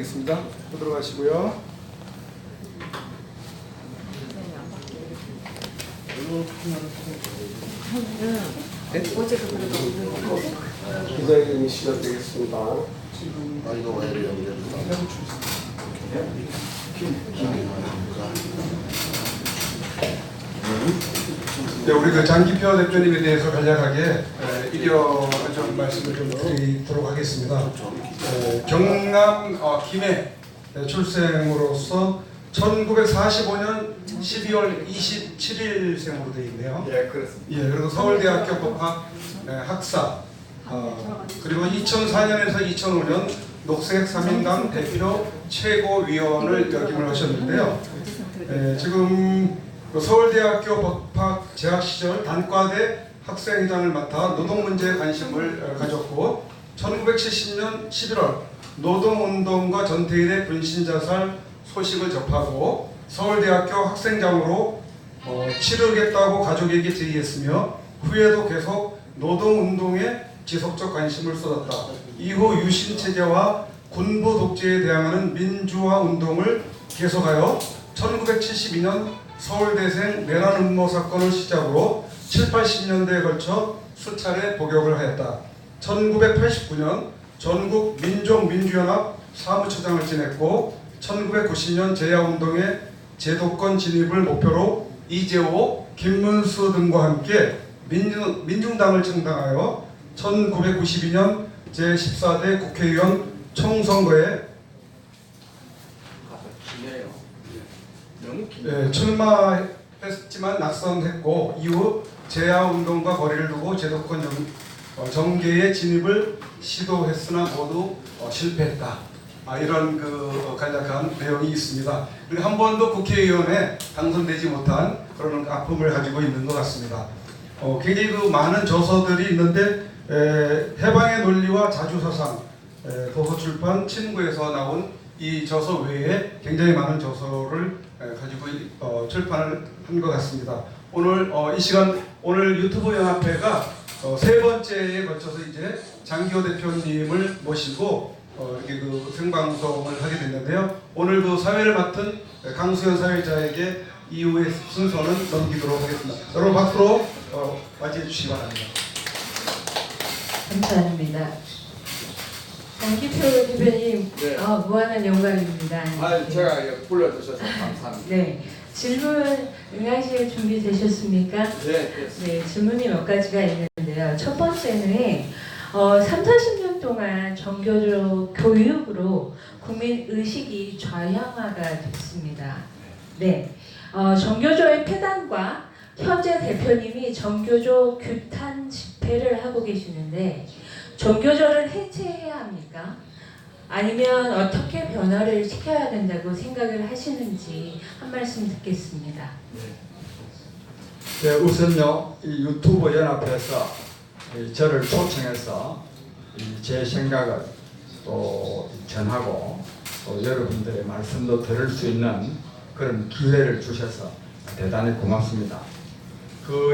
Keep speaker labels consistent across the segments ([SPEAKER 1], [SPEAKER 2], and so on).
[SPEAKER 1] 겠습니다. 들어가시고요. 기자회견이 시작되겠습니다.
[SPEAKER 2] 이거 왜 이래
[SPEAKER 1] 네, 우리 그 장기표 대표님에 대해서 간략하게 이력 말씀을 좀 드리도록 하겠습니다. 경남 김해 출생으로서 1945년 12월 27일생으로 되어 있네요.
[SPEAKER 2] 예, 그렇습니다.
[SPEAKER 1] 예, 그리고 서울대학교 법학 학사, 그리고 2004년에서 2005년 녹색 3인당 대표 최고위원을 역임을 하셨는데요. 지금 서울대학교 법학 재학 시절 단과대 학생회장을 맡아 노동 문제에 관심을 가졌고 1970년 11월 노동운동과 전태일의 분신자살 소식을 접하고 서울대학교 학생장으로 치르겠다고 가족에게 제의했으며 후에도 계속 노동운동에 지속적 관심을 쏟았다. 이후 유신체제와 군부 독재에 대항하는 민주화 운동을 계속하여 1972년 서울대생 내란 음모 사건을 시작으로 7, 80년대에 걸쳐 수차례 복역을 하였다. 1989년 전국 민족민주연합 사무처장을 지냈고 1990년 제야운동의 제도권 진입을 목표로 이재호, 김문수 등과 함께 민중당을 창당하여 1992년 제14대 국회의원 총선거에 출마했지만 낙선했고 이후 제야운동과 거리를 두고 제도권 정계의 진입을 시도했으나 모두 실패했다. 이런 간략한 내용이 있습니다. 그리고 한 번도 국회의원에 당선되지 못한 그런 아픔을 가지고 있는 것 같습니다. 굉장히 많은 저서들이 있는데 해방의 논리와 자주사상, 도서출판 친구에서 나온 이 저서 외에 굉장히 많은 저서를 가지고 출판을 한 것 같습니다. 오늘 이 시간 오늘 유튜브 연합회가 세 번째에 걸쳐서 이제 장기호 대표님을 모시고 이렇게 생방송을 하게 됐는데요. 오늘 사회를 맡은 강수현 사회자에게 이후의 순서는 넘기도록 하겠습니다. 여러분 박수로 맞이해 주시기 바랍니다.
[SPEAKER 3] 감사합니다. 장기표 대표님,
[SPEAKER 2] 네.
[SPEAKER 3] 무한한 영광입니다.
[SPEAKER 2] 제가 불러주셔서 감사합니다.
[SPEAKER 3] 네, 질문 응하실 준비 되셨습니까?
[SPEAKER 2] 네, 됐습니다.
[SPEAKER 3] 네, 질문이 몇 가지가 있는데요. 첫 번째는 3, 40년 동안 정교조 교육으로 국민 의식이 좌향화가 됐습니다. 네, 정교조의 폐단과 현재 대표님이 정교조 규탄 집회를 하고 계시는데 정교조를 해체해야 합니까? 아니면 어떻게 변화를 시켜야 된다고 생각을 하시는지 한 말씀 듣겠습니다.
[SPEAKER 4] 네, 우선요, 이 유튜브 연합에서 저를 초청해서 제 생각을 또 전하고 또 여러분들의 말씀도 들을 수 있는 그런 기회를 주셔서 대단히 고맙습니다.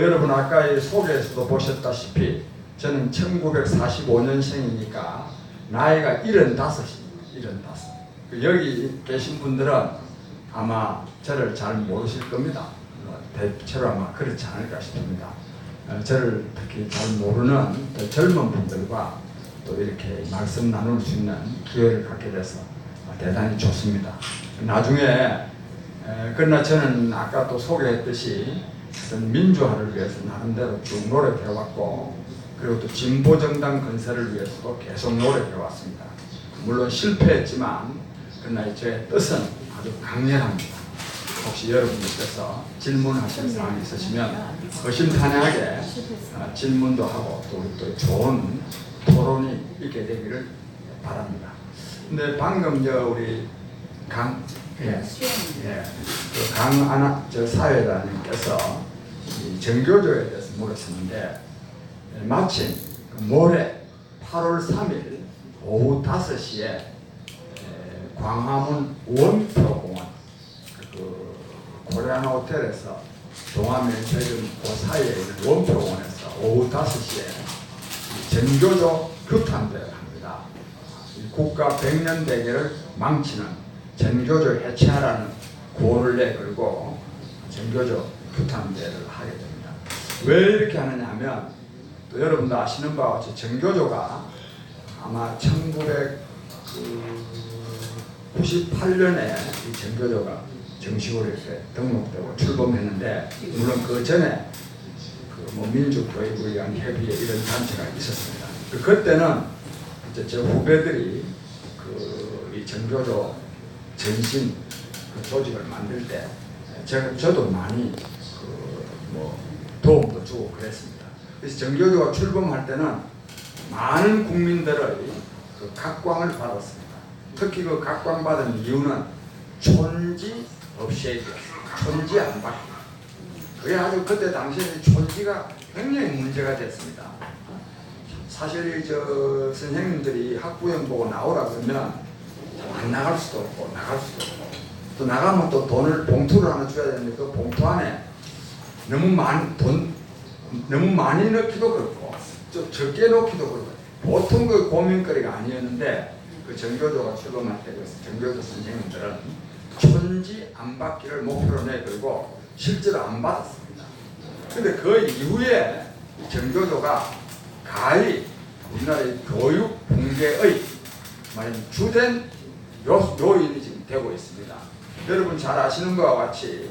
[SPEAKER 4] 여러분 아까 이 소개에서도 보셨다시피 저는 1945년생이니까 나이가 75입니다. 75. 여기 계신 분들은 아마 저를 잘 모르실 겁니다. 대체로 아마 그렇지 않을까 싶습니다. 저를 특히 잘 모르는 젊은 분들과 또 이렇게 말씀 나눌 수 있는 기회를 갖게 돼서 대단히 좋습니다. 나중에 그러나 저는 아까 또 소개했듯이 민주화를 위해서 나름대로 쭉 노력해왔고 그리고 또 진보정당 건설을 위해서도 계속 노력해왔습니다. 물론 실패했지만 그러나 제 뜻은 아주 강렬합니다. 혹시 여러분들께서 질문하실 사항이 있으시면 허심탄회하게 질문도 하고 또 좋은 토론이 있게 되기를 바랍니다. 근데 방금 우리 강아나 사회자님께서 정교조에 대해서 물었었는데 마침 모레 8월 3일 오후 5시에 광화문 원표공원 코리아나 호텔에서 동아면세점 그 사이에 있는 원표공원에서 오후 5시에 정교조 규탄대회를 합니다. 국가 100년 대계를 망치는 전교조 해체하라는 구호를 내걸고 전교조 규탄대회를 하게 됩니다. 왜 이렇게 하느냐 하면 또 여러분도 아시는 바와 같이 전교조가 아마 1998년에 이 전교조가 정식으로 이렇게 등록되고 출범했는데, 물론 그 전에 뭐 민주교육을 위한 협의회 이런 단체가 있었습니다. 그때는 이제 제 후배들이 이 전교조 전신 조직을 만들 때 저도 많이 뭐 도움도 주고 그랬습니다. 그래서 전교조가 출범할 때는 많은 국민들의 각광을 받았습니다. 특히 그 각광받은 이유는 촌지 없애기였습니다. 촌지 안 받기. 그게 아주 그때 당시에 촌지가 굉장히 문제가 됐습니다. 사실 저 선생님들이 학부형 보고 나오라 그러면 안 나갈 수도 없고 나갈 수도 없고, 또 나가면 또 돈을 봉투를 하나 줘야 되는데 그 봉투 안에 너무 많이 넣기도 그렇고 좀 적게 넣기도 그렇고 보통 그 고민거리가 아니었는데, 그 전교조가 출범할 때 그 전교조 선생님들은 촌지 안 받기를 목표로 내걸고 실제로 안 받았습니다. 그런데 그 이후에 전교조가 가히 우리나라의 교육 붕괴의 주된 요인이 지금 되고 있습니다. 여러분 잘 아시는 것과 같이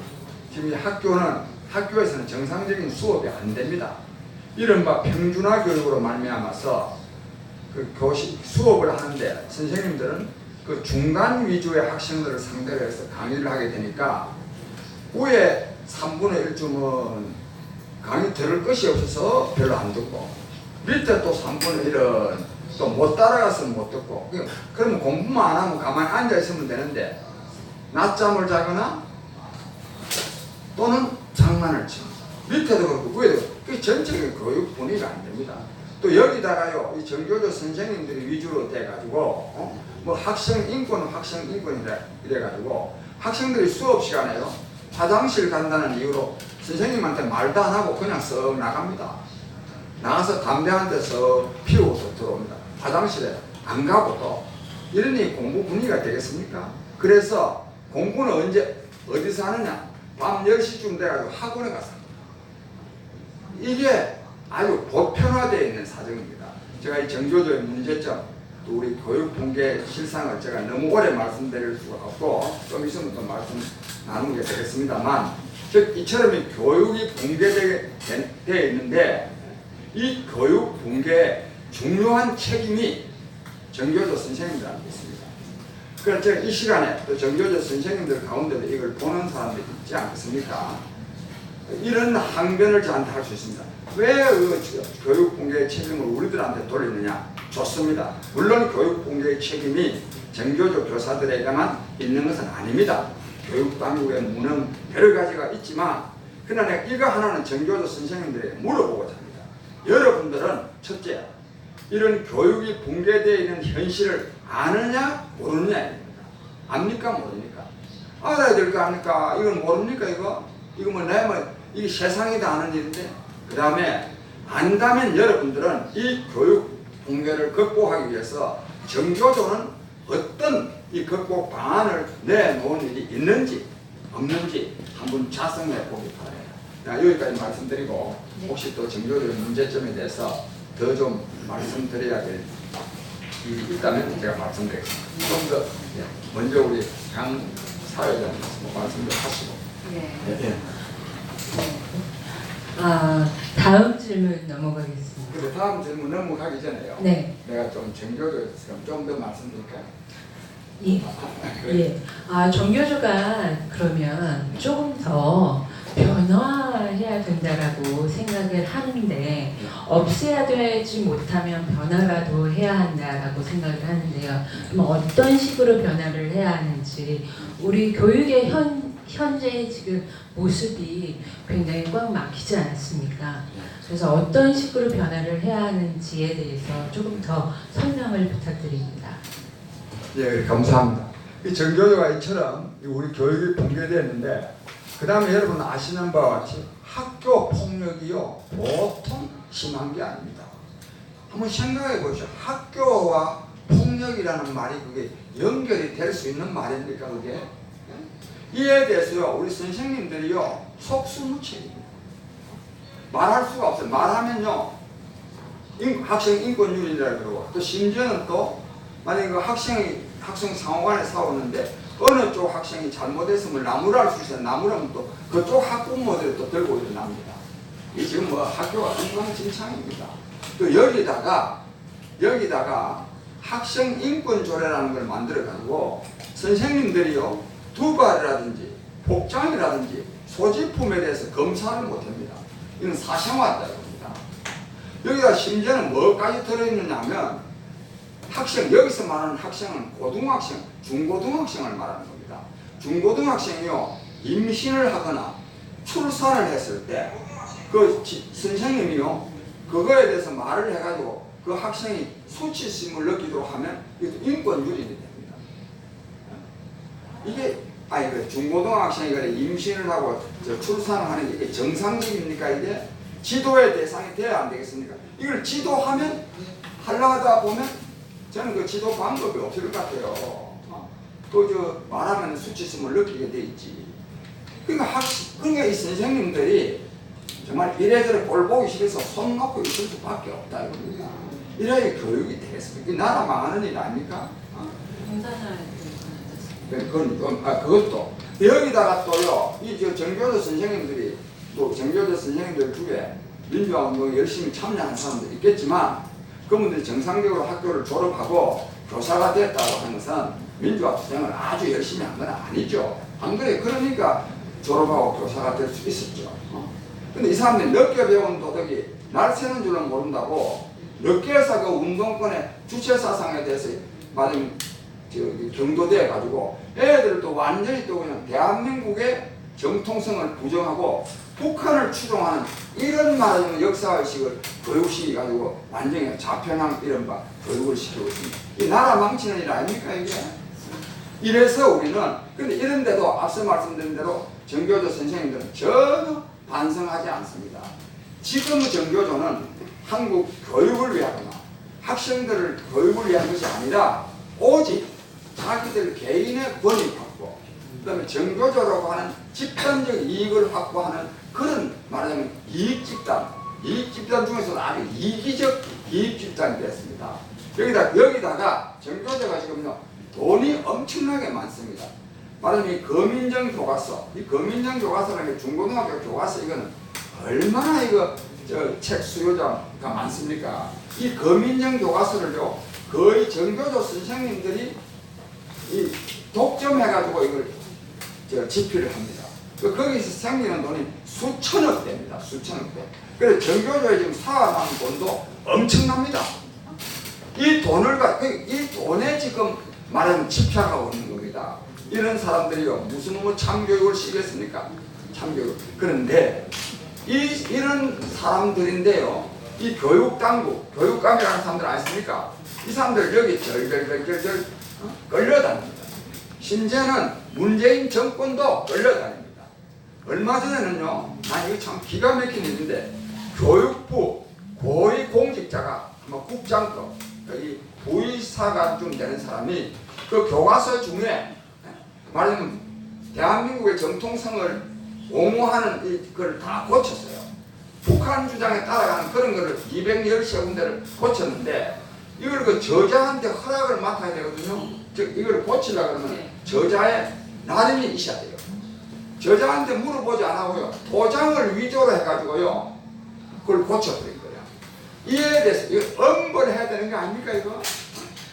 [SPEAKER 4] 지금 이 학교에서는 정상적인 수업이 안 됩니다. 이른바 평준화 교육으로 말미암아서 그 수업을 하는데 선생님들은 그 중간 위주의 학생들을 상대로 해서 강의를 하게 되니까 위에 3분의 1쯤은 강의 들을 것이 없어서 별로 안 듣고, 밑에 또 3분의 1은 또 못 따라가서 못 듣고, 그러면 공부만 안 하면 가만히 앉아 있으면 되는데 낮잠을 자거나 또는 장난을 치고, 밑에도 그렇고 위에도 그렇고, 그 전체적인 교육 분위기가 안 됩니다. 또 여기다가요, 이 전교조 선생님들이 위주로 돼가지고 뭐 학생 인권은 학생 인권이래 이래가지고 학생들이 수업 시간에요 화장실 간다는 이유로 선생님한테 말도 안 하고 그냥 썩 나갑니다. 나가서 담배 한 대 썩 피우고 들어옵니다. 화장실에 안 가고 또 이러니 공부 분위기가 되겠습니까? 그래서 공부는 어디서 하느냐? 밤 10시쯤 돼가지고 학원에 가서 합니다. 이게 아주 보편화되어 있는 사정입니다. 제가 이 전교조의 문제점, 또 우리 교육 붕괴 실상을 제가 너무 오래 말씀드릴 수가 없고 좀 있으면 또 말씀 나누게 되겠습니다만, 즉 이처럼 이 교육이 붕괴되어 있는데 이 교육 붕괴의 중요한 책임이 전교조 선생님들한테 있습니다. 그래서 제가 이 시간에 또 전교조 선생님들 가운데도 이걸 보는 사람들이 있지 않겠습니까? 이런 항변을 저한테 할 수 있습니다. 왜 교육 붕괴의 책임을 우리들한테 돌리느냐? 좋습니다. 물론 교육 붕괴의 책임이 전교조 교사들에게만 있는 것은 아닙니다. 교육 당국의 무능 여러 가지가 있지만, 그러나 내가 이거 하나는 전교조 선생님들에게 물어보고자 합니다. 여러분들은 첫째, 이런 교육이 붕괴되어 있는 현실을 아느냐 모르느냐입니다. 압니까 모릅니까? 알아야 될 거 아닙니까? 이건 모릅니까 이거? 이거 뭐 이게 세상이 다 아는 일인데, 그 다음에 안다면 여러분들은 이 교육 붕괴를 극복하기 위해서 전교조는 어떤 이 극복 방안을 내놓은 일이 있는지 없는지 한번 자성해 보기 바랍니다. 여기까지 말씀드리고, 혹시 또 전교조의 문제점에 대해서 더 좀 말씀드려야 될 일이 있다면 제가 말씀드리겠습니다. 좀 더 먼저 우리 강 사회자님 말씀 좀 하시고.
[SPEAKER 3] 네. 다음 질문 넘어가겠습니다.
[SPEAKER 4] 근데 다음 질문 넘어가기 전에요.
[SPEAKER 3] 네.
[SPEAKER 4] 내가 좀 전교조에서 좀 더 말씀드릴까요?
[SPEAKER 3] 예. 전교조가 그러면 조금 더 변화해야 된다라고 생각을 하는데, 없애야 되지 못하면 변화라도 해야 한다라고 생각을 하는데요. 그럼 어떤 식으로 변화를 해야 하는지, 우리 교육의 현재 지금 모습이 굉장히 꽉 막히지 않습니까? 그래서 어떤 식으로 변화를 해야 하는지에 대해서 조금 더 설명을 부탁드립니다.
[SPEAKER 4] 예, 감사합니다. 이 전교조가 이처럼 우리 교육이 붕괴됐는데, 그 다음에 여러분 아시는 바와 같이 학교 폭력이요 보통 심한 게 아닙니다. 한번 생각해 보시죠. 학교와 폭력이라는 말이 그게 연결이 될 수 있는 말입니까 그게? 이에 대해서요 우리 선생님들이요 속수무책입니다. 말할 수가 없어요. 말하면요 학생 인권유린이라고 그러고 또 심지어는 또 만약에 그 학생 상호간에 싸웠는데 어느 쪽 학생이 잘못했으면 나무랄 수 있어요. 나무라면 또 그쪽 학부모들이 또 들고 일어납니다. 이 지금 뭐 학교가 엉망진창입니다. 또 여기다가 학생 인권조례라는 걸 만들어 가지고 선생님들이요 두발이라든지 복장이라든지 소지품에 대해서 검사를 못합니다. 이건 사생활이라고 합니다. 여기다 심지어는 뭐까지 들어있느냐 하면 학생, 여기서 말하는 학생은 고등학생, 중고등학생을 말하는 겁니다. 중고등학생이요 임신을 하거나 출산을 했을 때 그 선생님이요 그거에 대해서 말을 해가지고 그 학생이 수치심을 느끼도록 하면 이것도 인권유린이 됩니다. 이게 그 중고등학생이 그래 임신을 하고 출산을 하는 게 이게 정상적입니까? 이게 지도의 대상이 돼야 안 되겠습니까? 이걸 지도하면 하려다 보면 저는 그 지도 방법이 없을 것 같아요. 말하면 수치심을 느끼게 돼 있지. 그러니까 이 선생님들이 정말 이래저래 꼴 보기 싫어서 손 놓고 있을 수밖에 없다 이겁니다. 이래야 교육이 되겠습니까? 이 나라 망하는 일 아닙니까? 그것도 여기다가 또요 이 정교조 선생님들이 또 정교조 선생님들 중에 민주화 운동에 열심히 참여한 사람도 있겠지만 그분들이 정상적으로 학교를 졸업하고 교사가 됐다고 하는 것은 민주화 투쟁을 아주 열심히 한 건 아니죠. 안 그래? 그러니까 졸업하고 교사가 될 수 있었죠. 근데 이 사람들이 늦게 배운 도덕이 날 새는 줄은 모른다고 늦게 해서 그 운동권의 주체 사상에 대해서 맞으면 경도돼 가지고 애들도 완전히 또 그냥 대한민국의 정통성을 부정하고 북한을 추종하는 이런 말하자면 역사의식을 교육시키 가지고 완전히 자편한 이런 교육을 시키고 있습니다. 이 나라 망치는 일 아닙니까 이게? 이래서 우리는 근데 이런데도 앞서 말씀드린 대로 정교조 선생님들은 전혀 반성하지 않습니다. 지금의 정교조는 한국 교육을 위하거나 학생들을 교육을 위한 것이 아니라 오직 자기들 개인의 권익 확보, 그 다음에 정교조라고 하는 집단적 이익을 확보하는 그런 말하자면 이익집단 중에서는 아주 이기적 이익집단이 됐습니다. 여기다가 정교조가 지금요 돈이 엄청나게 많습니다. 말하자면 이 거민정 교과서, 이 거민정 교과서라는 게 중고등학교 교과서 이거는 얼마나 책 수요자가 많습니까? 이 거민정 교과서를요 거의 정교조 선생님들이 이 독점해가지고 이걸 집필을 합니다. 거기서 생기는 돈이 수천억 대입니다. 수천억 대. 그래서 정교조에 지금 사아나는 돈도 엄청납니다. 이 돈에 지금 말하면 집착하고 있는 겁니다. 이런 사람들이요 무슨 참교육을 시켰습니까? 참교육. 그런데 이런 사람들인데요 이 교육당국, 교육감이라는 사람들 아십니까? 이 사람들 여기 절절절절 끌려다닙니다. 심지어는 문재인 정권도 끌려다닙니다. 얼마 전에는요, 이거 참 기가 막힌 일인데 교육부 고위공직자가 아마 국장급, 이 부의사관쯤 되는 사람이 그 교과서 중에 말하자면 대한민국의 정통성을 옹호하는 걸 다 고쳤어요. 북한 주장에 따라가는 그런 거를 210군데를 고쳤는데 이걸 그 저자한테 허락을 맡아야 되거든요. 즉 이걸 고치려고 그러면 저자의 나름이 있어야 돼요. 저자한테 물어보지 않고요 도장을 위조로 해가지고요 그걸 고쳐버린 거예요. 이에 대해서 이거 엄벌해야 되는 거 아닙니까 이거?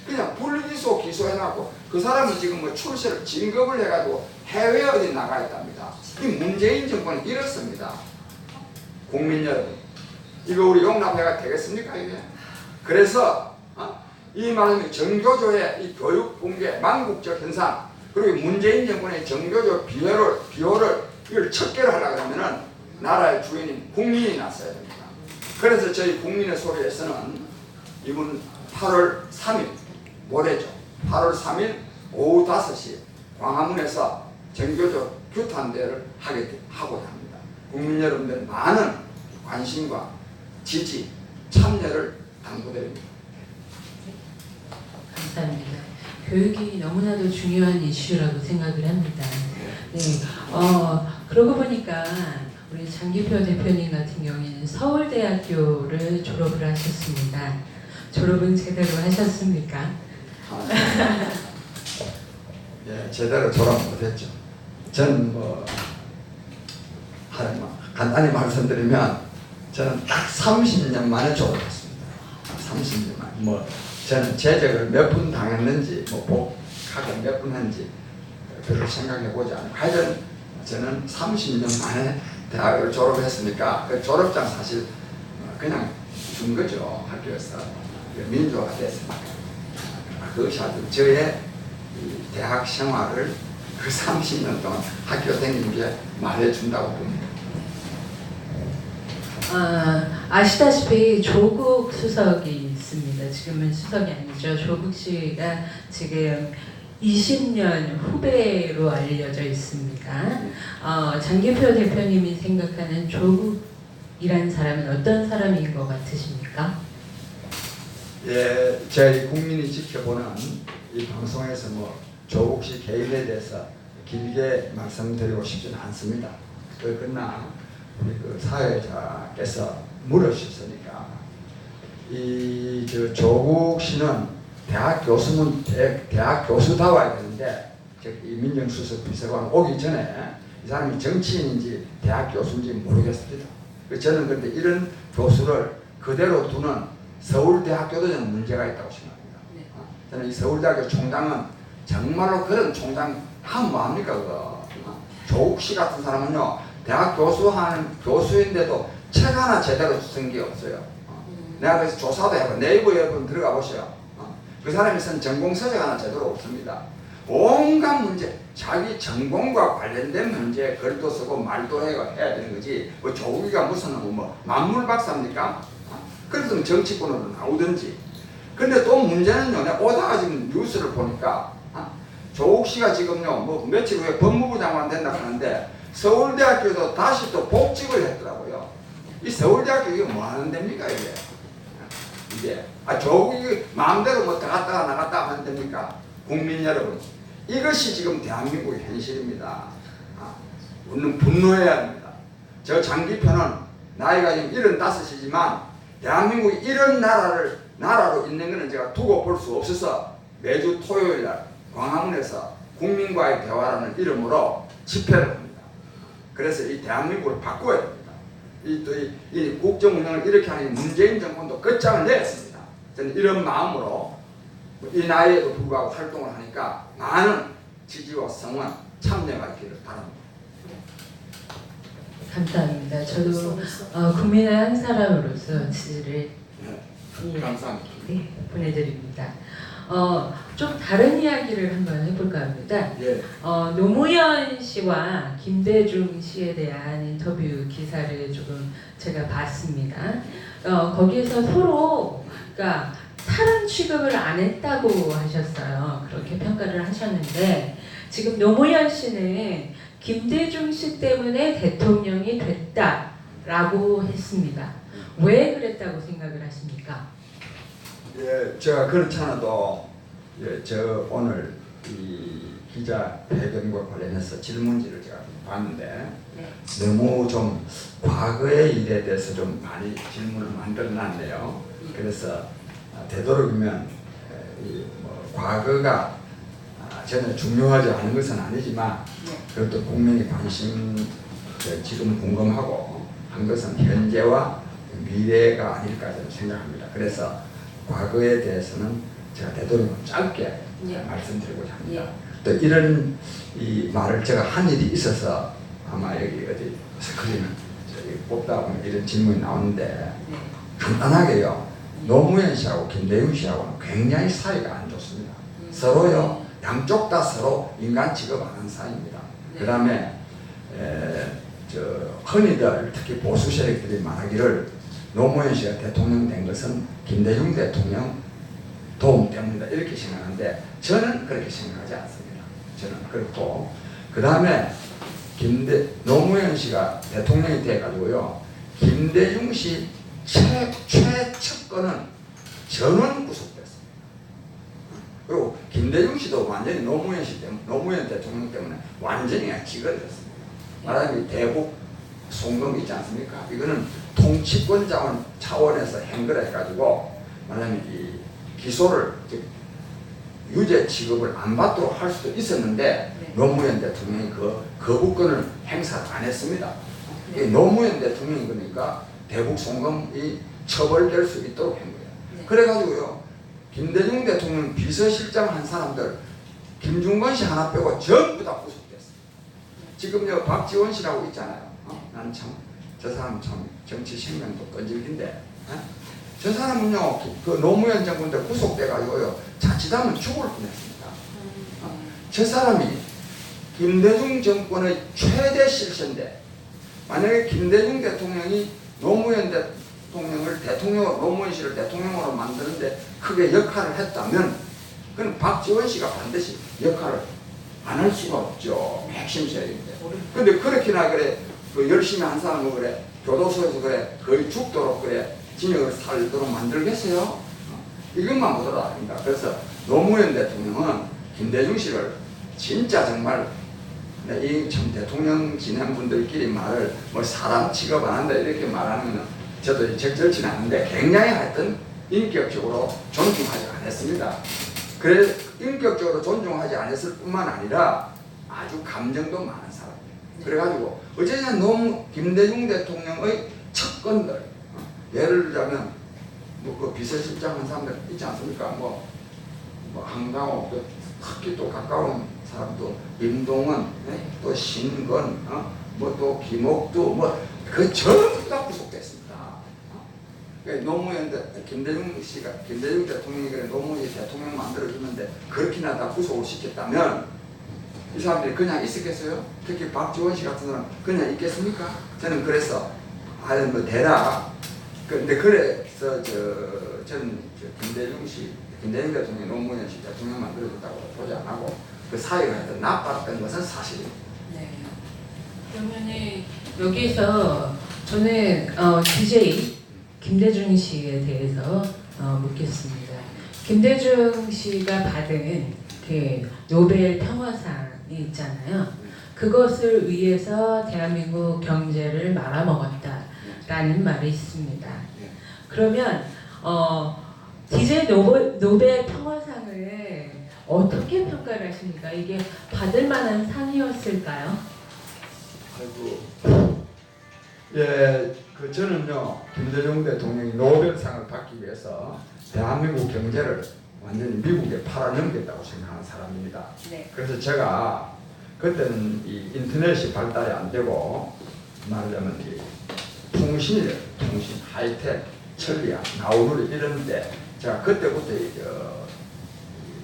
[SPEAKER 4] 그냥 불기소 기소해놨고 그 사람이 지금 출세를 진급을 해가지고 해외 어디 나가 있답니다. 이 문재인 정권은 이렇습니다. 국민 여러분, 이거 우리 용납해가 되겠습니까 이게? 그래서 이 말하면 정교조의 이 교육 붕괴, 망국적 현상, 그리고 문재인 정권의 정교조 비호를 이걸 척결을 하려고 하면은 나라의 주인인 국민이 나서야 됩니다. 그래서 저희 국민의 소리에서는 이번 8월 3일 모레죠. 8월 3일 오후 5시 광화문에서 정교조 규탄대회를 하고자 합니다. 국민 여러분들 많은 관심과 지지, 참여를 당부드립니다.
[SPEAKER 3] 감사합니다. 교육이 너무나도 중요한 이슈라고 생각을 합니다. 네, 그러고 보니까 우리 장기표 대표님 같은 경우에는 서울대학교를 졸업을 하셨습니다. 졸업은 제대로 하셨습니까?
[SPEAKER 4] 예, 제대로 졸업 못했죠. 저는 간단히 말씀드리면 저는 딱 30년 만에 졸업했습니다. 30년 만에. 저는 재적을 몇 분 당했는지, 복학을 몇 분 했는지 별로 생각해 보지 않고 하여튼 저는 30년 만에 대학을 졸업했으니까 그 졸업장 사실 그냥 준 거죠. 학교에서 민주화가 됐으니까. 그것이 아주 저의 대학 생활을 그 30년 동안 학교 다니는 게 말해준다고 봅니다.
[SPEAKER 3] 아시다시피 조국 수석이 있습니다. 지금은 수석이 아니죠. 조국 씨가 지금 20년 후배로 알려져 있습니다. 장기표 대표님이 생각하는 조국이란 사람은 어떤 사람인 것 같으십니까?
[SPEAKER 4] 예, 저희 국민이 지켜보는 이 방송에서 조국 씨 개인에 대해서 길게 말씀드리고 싶지는 않습니다. 그러나 우리 그 사회자께서 물으셨으니까 조국 씨는 대학 교수다워야 되는데 이민정 수석 비서관 오기 전에 이 사람이 정치인인지 대학 교수인지 모르겠습니다. 저는 그런데 이런 교수를 그대로 두는 서울대학교도 저는 문제가 있다고 생각합니다.
[SPEAKER 3] 네.
[SPEAKER 4] 저는 이 서울대학교 총장은 정말로 그런 총장 하면 뭐합니까 그거. 조국 씨 같은 사람은요 대학 교수인데도 책 하나 제대로 쓴 게 없어요. 내가 그래서 조사도 해봐. 네이버 여러분 들어가 보세요. 그 사람이 쓴 전공 서적 하나 제대로 없습니다. 온갖 문제, 자기 전공과 관련된 문제에 글도 쓰고 말도 해야 되는 거지. 조국이가 무슨 만물 박사입니까? 그래서 정치권으로 나오든지. 근데 또 문제는요, 내가 오다가 지금 뉴스를 보니까 조국 씨가 지금요, 며칠 후에 법무부 장관 된다고 하는데 서울대학교도 다시 또 복직을 했더라고요. 이 서울대학교 이게 뭐 하는 데입니까, 이게? 조국이 마음대로 들어갔다가 나갔다가 하는 데입니까? 국민 여러분. 이것이 지금 대한민국의 현실입니다. 우리는 분노해야 합니다. 저 장기표는 나이가 지금 75이지만 대한민국이 이런 나라로 있는 것은 제가 두고 볼 수 없어서 매주 토요일 날 광화문에서 국민과의 대화라는 이름으로 집회를 합니다. 그래서 이 대한민국을 바꿔야 됩니다. 이 국정 운영을 이렇게 하는 문재인 정권도 끝장을 내었습니다. 저는 이런 마음으로 이 나이에도 불구하고 활동을 하니까 많은 지지와 성원 참여가 있기를 바랍니다.
[SPEAKER 3] 감사합니다. 저도 국민의 한 사람으로서 지지를
[SPEAKER 2] 감사합니다.
[SPEAKER 3] 네, 보내드립니다. 좀 다른 이야기를 한번 해볼까 합니다.
[SPEAKER 4] 예.
[SPEAKER 3] 노무현 씨와 김대중 씨에 대한 인터뷰 기사를 조금 제가 봤습니다. 거기에서 서로 그러니까 사람 취급을 안 했다고 하셨어요. 그렇게 평가를 하셨는데 지금 노무현 씨는 김대중 씨 때문에 대통령이 됐다라고 했습니다. 왜 그랬다고 생각을 하십니까?
[SPEAKER 4] 예, 제가 그렇지 않아도 저 오늘 이 기자 회견과 관련해서 질문지를 제가 봤는데
[SPEAKER 3] 네.
[SPEAKER 4] 너무 좀 과거의 일에 대해서 좀 많이 질문을 만들어놨네요. 그래서 되도록이면 과거가 전혀 중요하지 않은 것은 아니지만 그래도 국민의 관심 지금 궁금하고 한 것은 현재와 미래가 아닐까 저는 생각합니다. 그래서 과거에 대해서는 제가 되도록 짧게 말씀드리고자 합니다. 또 이런 이 말을 제가 한 일이 있어서 아마 여기 어디 스크린을 뽑다 보면 이런 질문이 나오는데 간단하게요. 노무현 씨하고 김대중 씨하고는 굉장히 사이가 안 좋습니다. 서로요 양쪽 다 서로 인간 취급 안 하는 사이입니다. 그 다음에 흔히들 특히 보수 세력들이 말하기를 노무현 씨가 대통령 된 것은 김대중 대통령 도움 때문이다 이렇게 생각하는데 저는 그렇게 생각하지 않습니다. 저는 그렇고 그 다음에 노무현 씨가 대통령이 돼가지고요 김대중 씨 최측근은 전원 구속됐습니다. 김대중 씨도 완전히 노무현 씨 때문에, 노무현 대통령 때문에 완전히 기거렸습니다. 말하자면 대북 송금 있지 않습니까? 이거는 통치권 자원 차원에서 행거를 해가지고 말하자면 이 기소를 유죄 취급을 안 받도록 할 수도 있었는데
[SPEAKER 3] 네.
[SPEAKER 4] 노무현 대통령이 그 거부권을 행사를 안 했습니다.
[SPEAKER 3] 네.
[SPEAKER 4] 노무현 대통령이 그러니까 대북 송금이 처벌될 수 있도록 한 거예요.
[SPEAKER 3] 네.
[SPEAKER 4] 그래가지고요 김대중 대통령 비서실장 한 사람들 김중건 씨 하나 빼고 전부 다 구속됐어요. 지금 박지원 씨라고 있잖아요. 나는 참 저 사람 참 정치 생명도 끈질긴데 저 사람은요 그 노무현 정부 때 구속돼가지고요 자칫하면 죽을 뻔했습니다. 저 사람이 김대중 정권의 최대 실세인데 만약에 김대중 대통령이 노무현 대통령을 노무현 씨를 대통령으로 만드는데 크게 역할을 했다면 그건 박지원 씨가 반드시 역할을 안 할 수가 없죠. 핵심 세력인데. 근데 그렇게나 그래 그 열심히 한 사람은 그래 교도소에서 그래 거의 죽도록 그래 징역을 살도록 만들겠어요? 이것만 보더라 아닙니까? 그래서 노무현 대통령은 김대중 씨를 진짜 정말 이 참 대통령 지낸 분들끼리 말을 뭐 사람 취급 안 한다 이렇게 말하는 건 저도 적절치는 않은데 굉장히 하여튼 인격적으로 존중하지 않았습니다. 그래 인격적으로 존중하지 않았을 뿐만 아니라 아주 감정도 많은 사람이에요. 그래가지고 어쨌든 너무 김대중 대통령의 척건들 예를 들자면 뭐 그 비서실장 한 사람들 있지 않습니까? 뭐 한강호 특히 또 가까운 사람도 임동원 또 신건 뭐 또 김옥두 뭐 그 전부 다 구속됐습니다. 노무현 김대중 대통령이 노무현이 대통령 만들어주는데 그렇게나 다 구속을 시켰다면 이 사람들이 그냥 있었겠어요? 특히 박지원 씨 같은 사람 그냥 있겠습니까? 저는 그래서 하여튼 뭐 대라 근데 그래서 저는 김대중 대통령이 노무현 씨 대통령 만들어줬다고 보지 안 하고 그 사이가 하여튼 나빴던 것은 사실입니다.
[SPEAKER 3] 네. 그러면은 여기서 저는 DJ 김대중 씨에 대해서 묻겠습니다. 김대중 씨가 받은 그 노벨 평화상이 있잖아요. 그것을 위해서 대한민국 경제를 말아먹었다라는 말이 있습니다. 그러면 DJ 노벨 평화상을 어떻게 평가를 하십니까? 이게 받을 만한 상이었을까요?
[SPEAKER 4] 아이고, 예, 저는요 김대중 대통령이 노벨상을 받기 위해서 대한민국 경제를 완전히 미국에 팔아넘겼다고 생각하는 사람입니다.
[SPEAKER 3] 네.
[SPEAKER 4] 그래서 제가 그때는 이 인터넷이 발달이 안 되고 말하자면 이 통신 하이텍, 천리안, 나우누리 이런데 제가 그때부터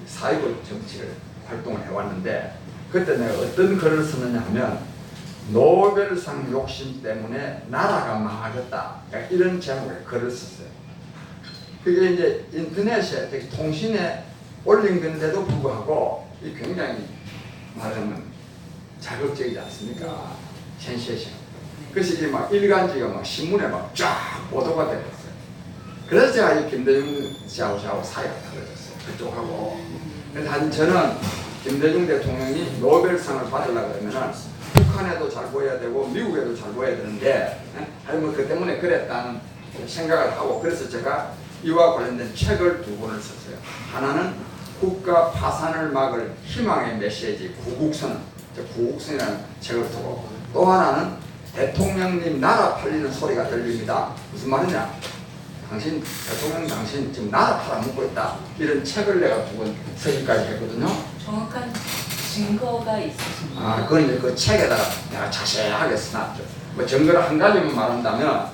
[SPEAKER 4] 사회적 정치를 활동을 해왔는데 그때 내가 어떤 글을 쓰느냐 하면 노벨상 욕심 때문에 나라가 망하겠다 이런 제목의 글을 썼어요. 그게 이제 인터넷에 통신에 올린 건데도 불구하고 이 굉장히 말하면 자극적이지 않습니까? 센세이션. 그래서 이게 막 일간지가 막 신문에 막 쫙 보도가 되었어요. 그래서 제가 이 김대중 씨하고 사이가 달라졌어요. 그쪽하고. 그래서 저는 김대중 대통령이 노벨상을 받으려고 그러면은 북한에도 잘 보여야 되고 미국에도 잘 보여야 되는데 아니 뭐 그 때문에 그랬다는 생각을 하고 그래서 제가 이와 관련된 책을 2권을 썼어요. 하나는 국가 파산을 막을 희망의 메시지 구국선이라는 책을 쓰고 또 하나는 대통령님 나라 팔리는 소리가 들립니다. 무슨 말이냐? 대통령 지금 나라 팔아먹고 있다. 이런 책을 내가 2권 쓰기까지 했거든요.
[SPEAKER 3] 정확한 증거가 있으십니까?
[SPEAKER 4] 그건 이제 그 책에다가 내가 자세하게 써놨죠. 뭐 증거를 한 가지만 말한다면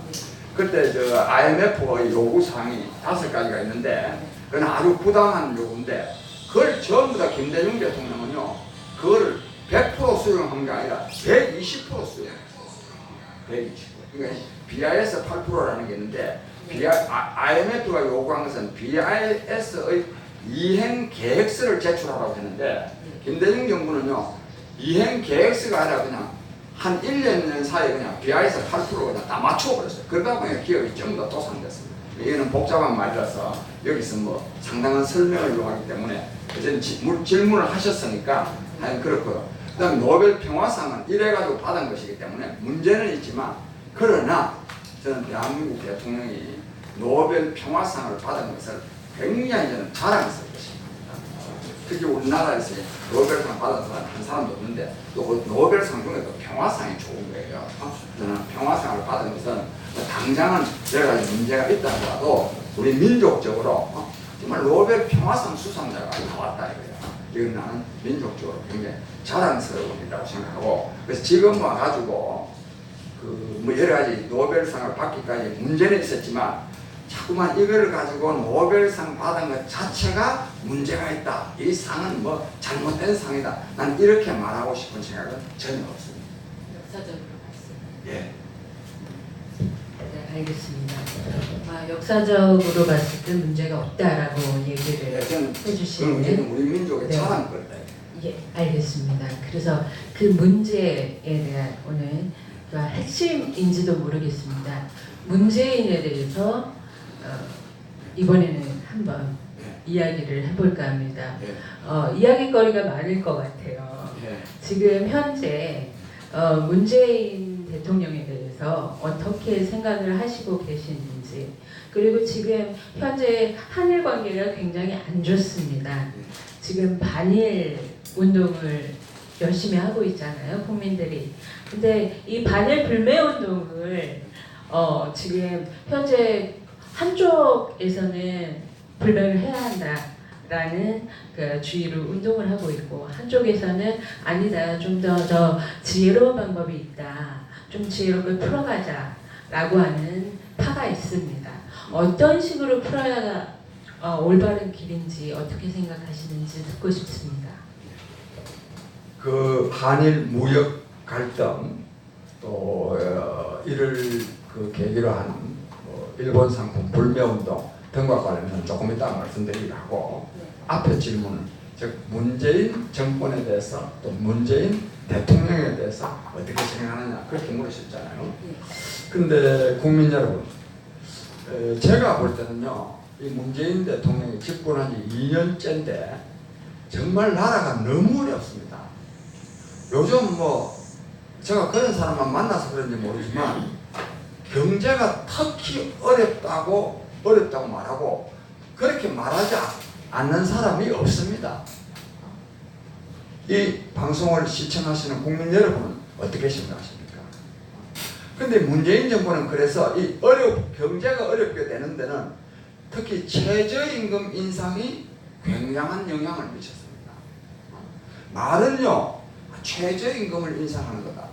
[SPEAKER 4] 그때 IMF의 요구사항이 5가지가 있는데 그건 아주 부당한 요구인데 그걸 전부 다 김대중 대통령은요 그거를 100% 수용한 게 아니라 120% 수용했어요. 120%. 그러니까 BIS 8%라는 게 있는데 IMF가 요구한 것은 BIS의 이행 계획서를 제출하라고 했는데 김대중 정부는요 이행 계획서가 아니라 그냥 한 1년 사이에 그냥 BIS 8% 그냥 다 맞춰버렸어요. 그러다 보니 기업이 전부 다 도산됐습니다. 이거는 복잡한 말이라서 여기서 뭐 상당한 설명을 요하기 때문에 이제 질문을 하셨으니까 그렇고요. 그다음 노벨 평화상은 이래가지고 받은 것이기 때문에 문제는 있지만 그러나 저는 대한민국 대통령이 노벨 평화상을 받은 것을 굉장히 저는 자랑스럽게 생각합니다. 특히 우리나라에서 노벨상 받은 사람 한 사람도 없는데 또 그 노벨상 중에도 평화상이 좋은 거예요. 저는 평화상을 받은 것은 당장은 여러 가지 문제가 있다 하더라도 우리 민족적으로 정말 노벨 평화상 수상자가 나왔다 이거예요. 이건 나는 민족적으로 굉장히 자랑스러운 일이라고 생각하고, 그래서 지금 와가지고 뭐 여러 가지 노벨상을 받기까지 문제는 있었지만 자꾸만 이걸 가지고 노벨상 받은 것 자체가 문제가 있다. 이 상은 뭐 잘못된 상이다. 난 이렇게 말하고 싶은 생각은 전혀 없습니다.
[SPEAKER 3] 역사적으로 봤습니다.
[SPEAKER 4] 예.
[SPEAKER 3] 네, 알겠습니다. 역사적으로 봤을 때 문제가 없다라고 얘기를
[SPEAKER 4] 저는
[SPEAKER 3] 해주시는데,
[SPEAKER 4] 우리 민족의
[SPEAKER 3] 네.
[SPEAKER 4] 자랑거리다.
[SPEAKER 3] 예, 알겠습니다. 그래서 그 문제에 대한 오늘 핵심인지도 모르겠습니다. 문재인에 대해서 이번에는 한번 이야기를 해볼까 합니다. 이야기거리가 많을 것 같아요. 지금 현재 문재인 대통령에 대해서 어떻게 생각을 하시고 계시는지, 그리고 지금 현재 한일 관계가 굉장히 안 좋습니다. 지금 반일 운동을 열심히 하고 있잖아요, 국민들이. 근데 이 반일 불매 운동을 지금 현재 한쪽에서는 불매를 해야 한다라는 그 주의로 운동을 하고 있고, 한쪽에서는 아니다, 좀 더 지혜로운 방법이 있다, 좀 지혜롭게 풀어가자라고 하는 파가 있습니다. 어떤 식으로 풀어야 올바른 길인지 어떻게 생각하시는지 듣고 싶습니다.
[SPEAKER 4] 그 한일 무역 갈등 또 이를 그 계기로 하는 일본 상품 불매 운동 등과 관련해서 조금 이따 말씀드리기로 하고, 앞에 질문은 즉 문재인 정권에 대해서 또 문재인 대통령에 대해서 어떻게 생각하느냐 그렇게 물으셨잖아요. 근데 국민 여러분, 제가 볼 때는요, 이 문재인 대통령이 집권한 지 2년째인데 정말 나라가 너무 어렵습니다. 요즘 뭐 제가 그런 사람만 만나서 그런지 모르지만 경제가 특히 어렵다고 말하고 그렇게 말하지 않는 사람이 없습니다. 이 방송을 시청하시는 국민 여러분은 어떻게 생각하십니까? 근데 문재인 정부는 그래서 이 경제가 어렵게 되는 데는 특히 최저임금 인상이 굉장한 영향을 미쳤습니다. 말은요, 최저임금을 인상하는 거다.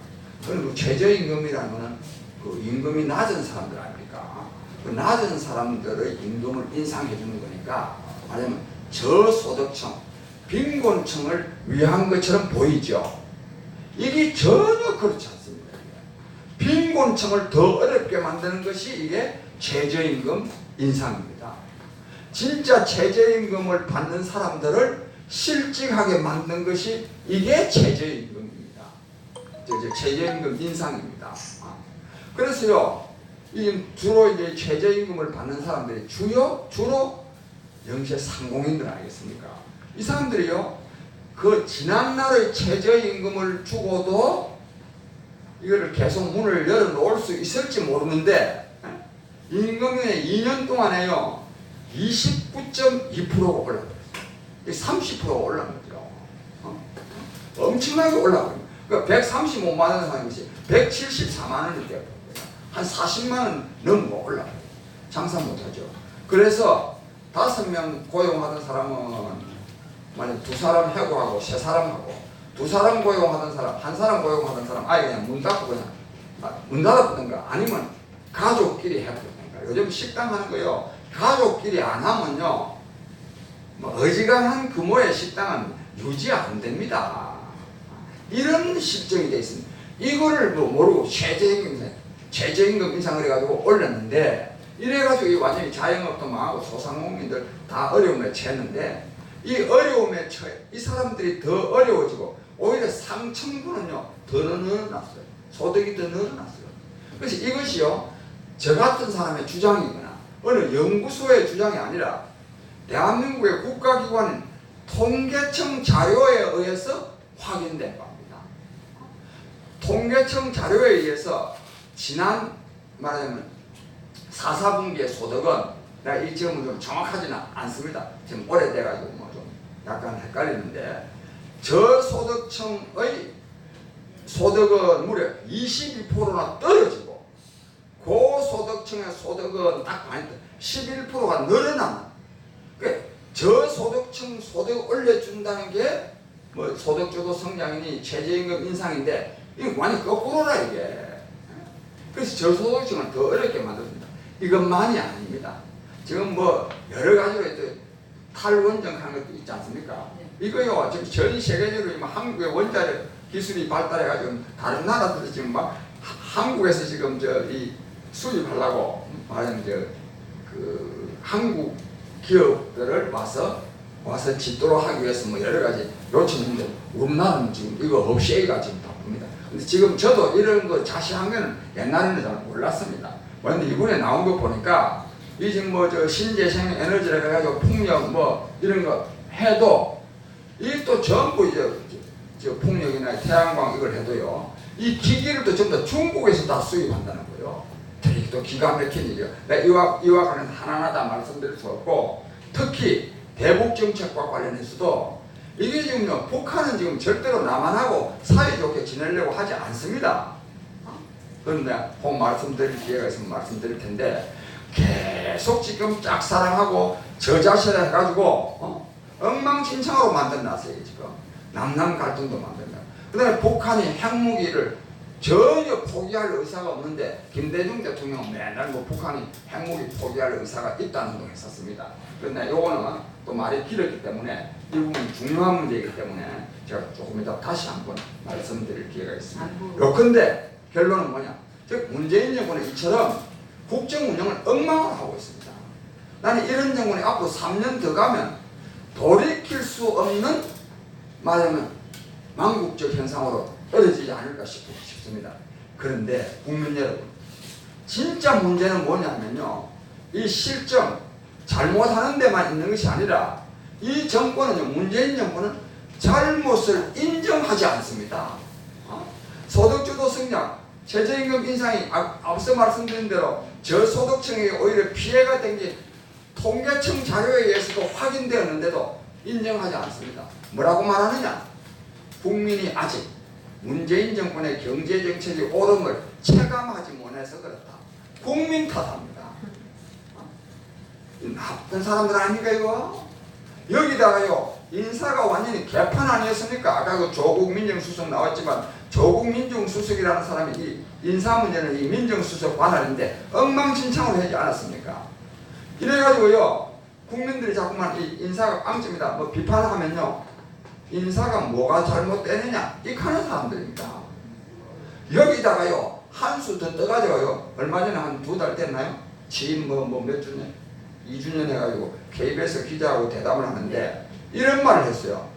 [SPEAKER 4] 그리고 최저임금이라는 것은 그 임금이 낮은 사람들 아닙니까? 그 낮은 사람들의 임금을 인상해 주는 거니까 말하자면 저소득층, 빈곤층을 위한 것처럼 보이죠. 이게 전혀 그렇지 않습니다. 빈곤층을 더 어렵게 만드는 것이 이게 최저임금 인상입니다. 진짜 최저임금을 받는 사람들을 실직하게 만든 것이 이게 최저임금입니다. 최저임금 인상입니다. 그래서요, 주로 이제 최저임금을 받는 사람들이 주로 영세 상공인들 아니겠습니까? 이 사람들이요, 그 지난날의 최저임금을 주고도 이거를 계속 문을 열어놓을 수 있을지 모르는데, 임금이 2년 동안에요 29.2%가 올랐어요. 30%가 올라간 거죠. 엄청나게 올라가요. 그러니까 135만 원 사는 것이 174만 원이 되어요. 한 40만 원 넘고 올라가요. 장사 못하죠. 그래서 5명 고용하던 사람은 만약 2사람 해고하고 3사람하고 2사람 고용하던 사람, 1사람 고용하던 사람 아예 그냥 문 닫고 그냥 문 닫았던가 아니면 가족끼리 해버렸던가. 요즘 식당 하는 거요, 가족끼리 안 하면요 어지간한 규모의 식당은 유지 안 됩니다. 이런 실정이 돼 있습니다. 이거를 모르고 최저임금 인상을 해가지고 올렸는데, 이래가지고 완전히 자영업도 망하고 소상공인들 다 어려움에 처했는데, 이 어려움에 처해 이 사람들이 더 어려워지고 오히려 상층부는요 더 늘어났어요. 소득이 더 늘어났어요. 그래서 이것이요 저 같은 사람의 주장이거나 어느 연구소의 주장이 아니라 대한민국의 국가기관 통계청 자료에 의해서 확인된 겁니다. 통계청 자료에 의해서 지난 말하자면 4, 4분기의 소득은 내가 이 지금은 좀 정확하지는 않습니다. 지금 오래돼가지고 뭐 좀 약간 헷갈리는데 저소득층의 소득은 무려 22%나 떨어지고 고소득층의 소득은 딱 반이 11%가 늘어나는 그러니까 저소득층 소득 올려준다는 게 뭐 소득주도 성장이니 최저임금 인상인데 이게 완전 거꾸로라 이게. 그래서 저소득층은 더 어렵게 만듭니다. 이것만이 아닙니다. 지금 뭐 여러 가지로 탈원정하는 것도 있지 않습니까? 이거요 지금 전 세계적으로 한국의 원자력 기술이 발달해가지고 다른 나라들이 지금 막 한국에서 지금 이 수입하려고 말하는 그 한국 기업들을 와서 짓도록 하기 위해서 뭐 여러 가지 요청인데 우리나라는 지금 이거 없이가 지금 바쁩니다. 근데 지금 저도 이런 거 자세한 거는 옛날에는 잘 몰랐습니다. 그런데 이번에 나온 거 보니까 이 지금 뭐 신재생 에너지라 해가지고 풍력 뭐 이런 거 해도 이 또 전부 저 풍력이나 태양광 이걸 해도요 이 기기를 또 전부 다 중국에서 다 수입한다는 거예요. 되게 또 기가 막힌 일이에요. 내가 이와 관련 하나하나 다 말씀드릴 수 없고 특히 대북 정책과 관련해서도 이게 지금요 북한은 지금 절대로 남한하고 사이좋게 지내려고 하지 않습니다. 그런데 꼭 말씀드릴 기회가 있으면 말씀드릴 텐데 계속 지금 짝사랑하고 저자세라 해가지고 엉망진창으로 만들어놨어요 지금. 남남 갈등도 만든다. 그 다음에 북한이 핵무기를 전혀 포기할 의사가 없는데 김대중 대통령은 맨날 뭐 북한이 핵무기 포기할 의사가 있다는 걸 했었습니다. 그런데 요거는 또 말이 길었기 때문에 이 부분이 중요한 문제이기 때문에 제가 조금 이따 다시 한번 말씀드릴 기회가 있습니다. 요컨대 결론은 뭐냐? 즉 문재인 정부는 이처럼 국정 운영을 엉망을 하고 있습니다. 나는 이런 정부는 앞으로 3년 더 가면 돌이킬 수 없는 말하자면 망국적 현상으로 떨어지지 않을까 싶습니다. 그런데 국민 여러분, 진짜 문제는 뭐냐면요, 이 실정 잘못하는 데만 있는 것이 아니라 이 정권은요, 문재인 정권은 잘못을 인정하지 않습니다. 소득주도 성장, 최저임금 인상이 앞서 말씀드린 대로 저소득층에게 오히려 피해가 된 게 통계청 자료에 의해서도 확인되었는데도 인정하지 않습니다. 뭐라고 말하느냐? 국민이 아직 문재인 정권의 경제정책이 옳음을 체감하지 못해서 그렇다. 국민 탓합니다. 나쁜 사람들 아닌가 이거? 여기다가요 인사가 완전히 개판 아니었습니까? 아까 그 조국 민정수석 나왔지만 조국 민정수석이라는 사람이 이 인사 문제는 이 민정수석 관할인데 엉망진창으로 하지 않았습니까? 이래가지고요 국민들이 자꾸만 이 인사가 빵집니다. 뭐 비판하면요 인사가 뭐가 잘못되느냐 이 하는 사람들입니다. 여기다가요 한 수 더 떠가지고요 얼마 전에 한 2달 됐나요? 취임 몇 주년? 2주년 해가지고 KBS 기자하고 대담을 하는데 이런 말을 했어요.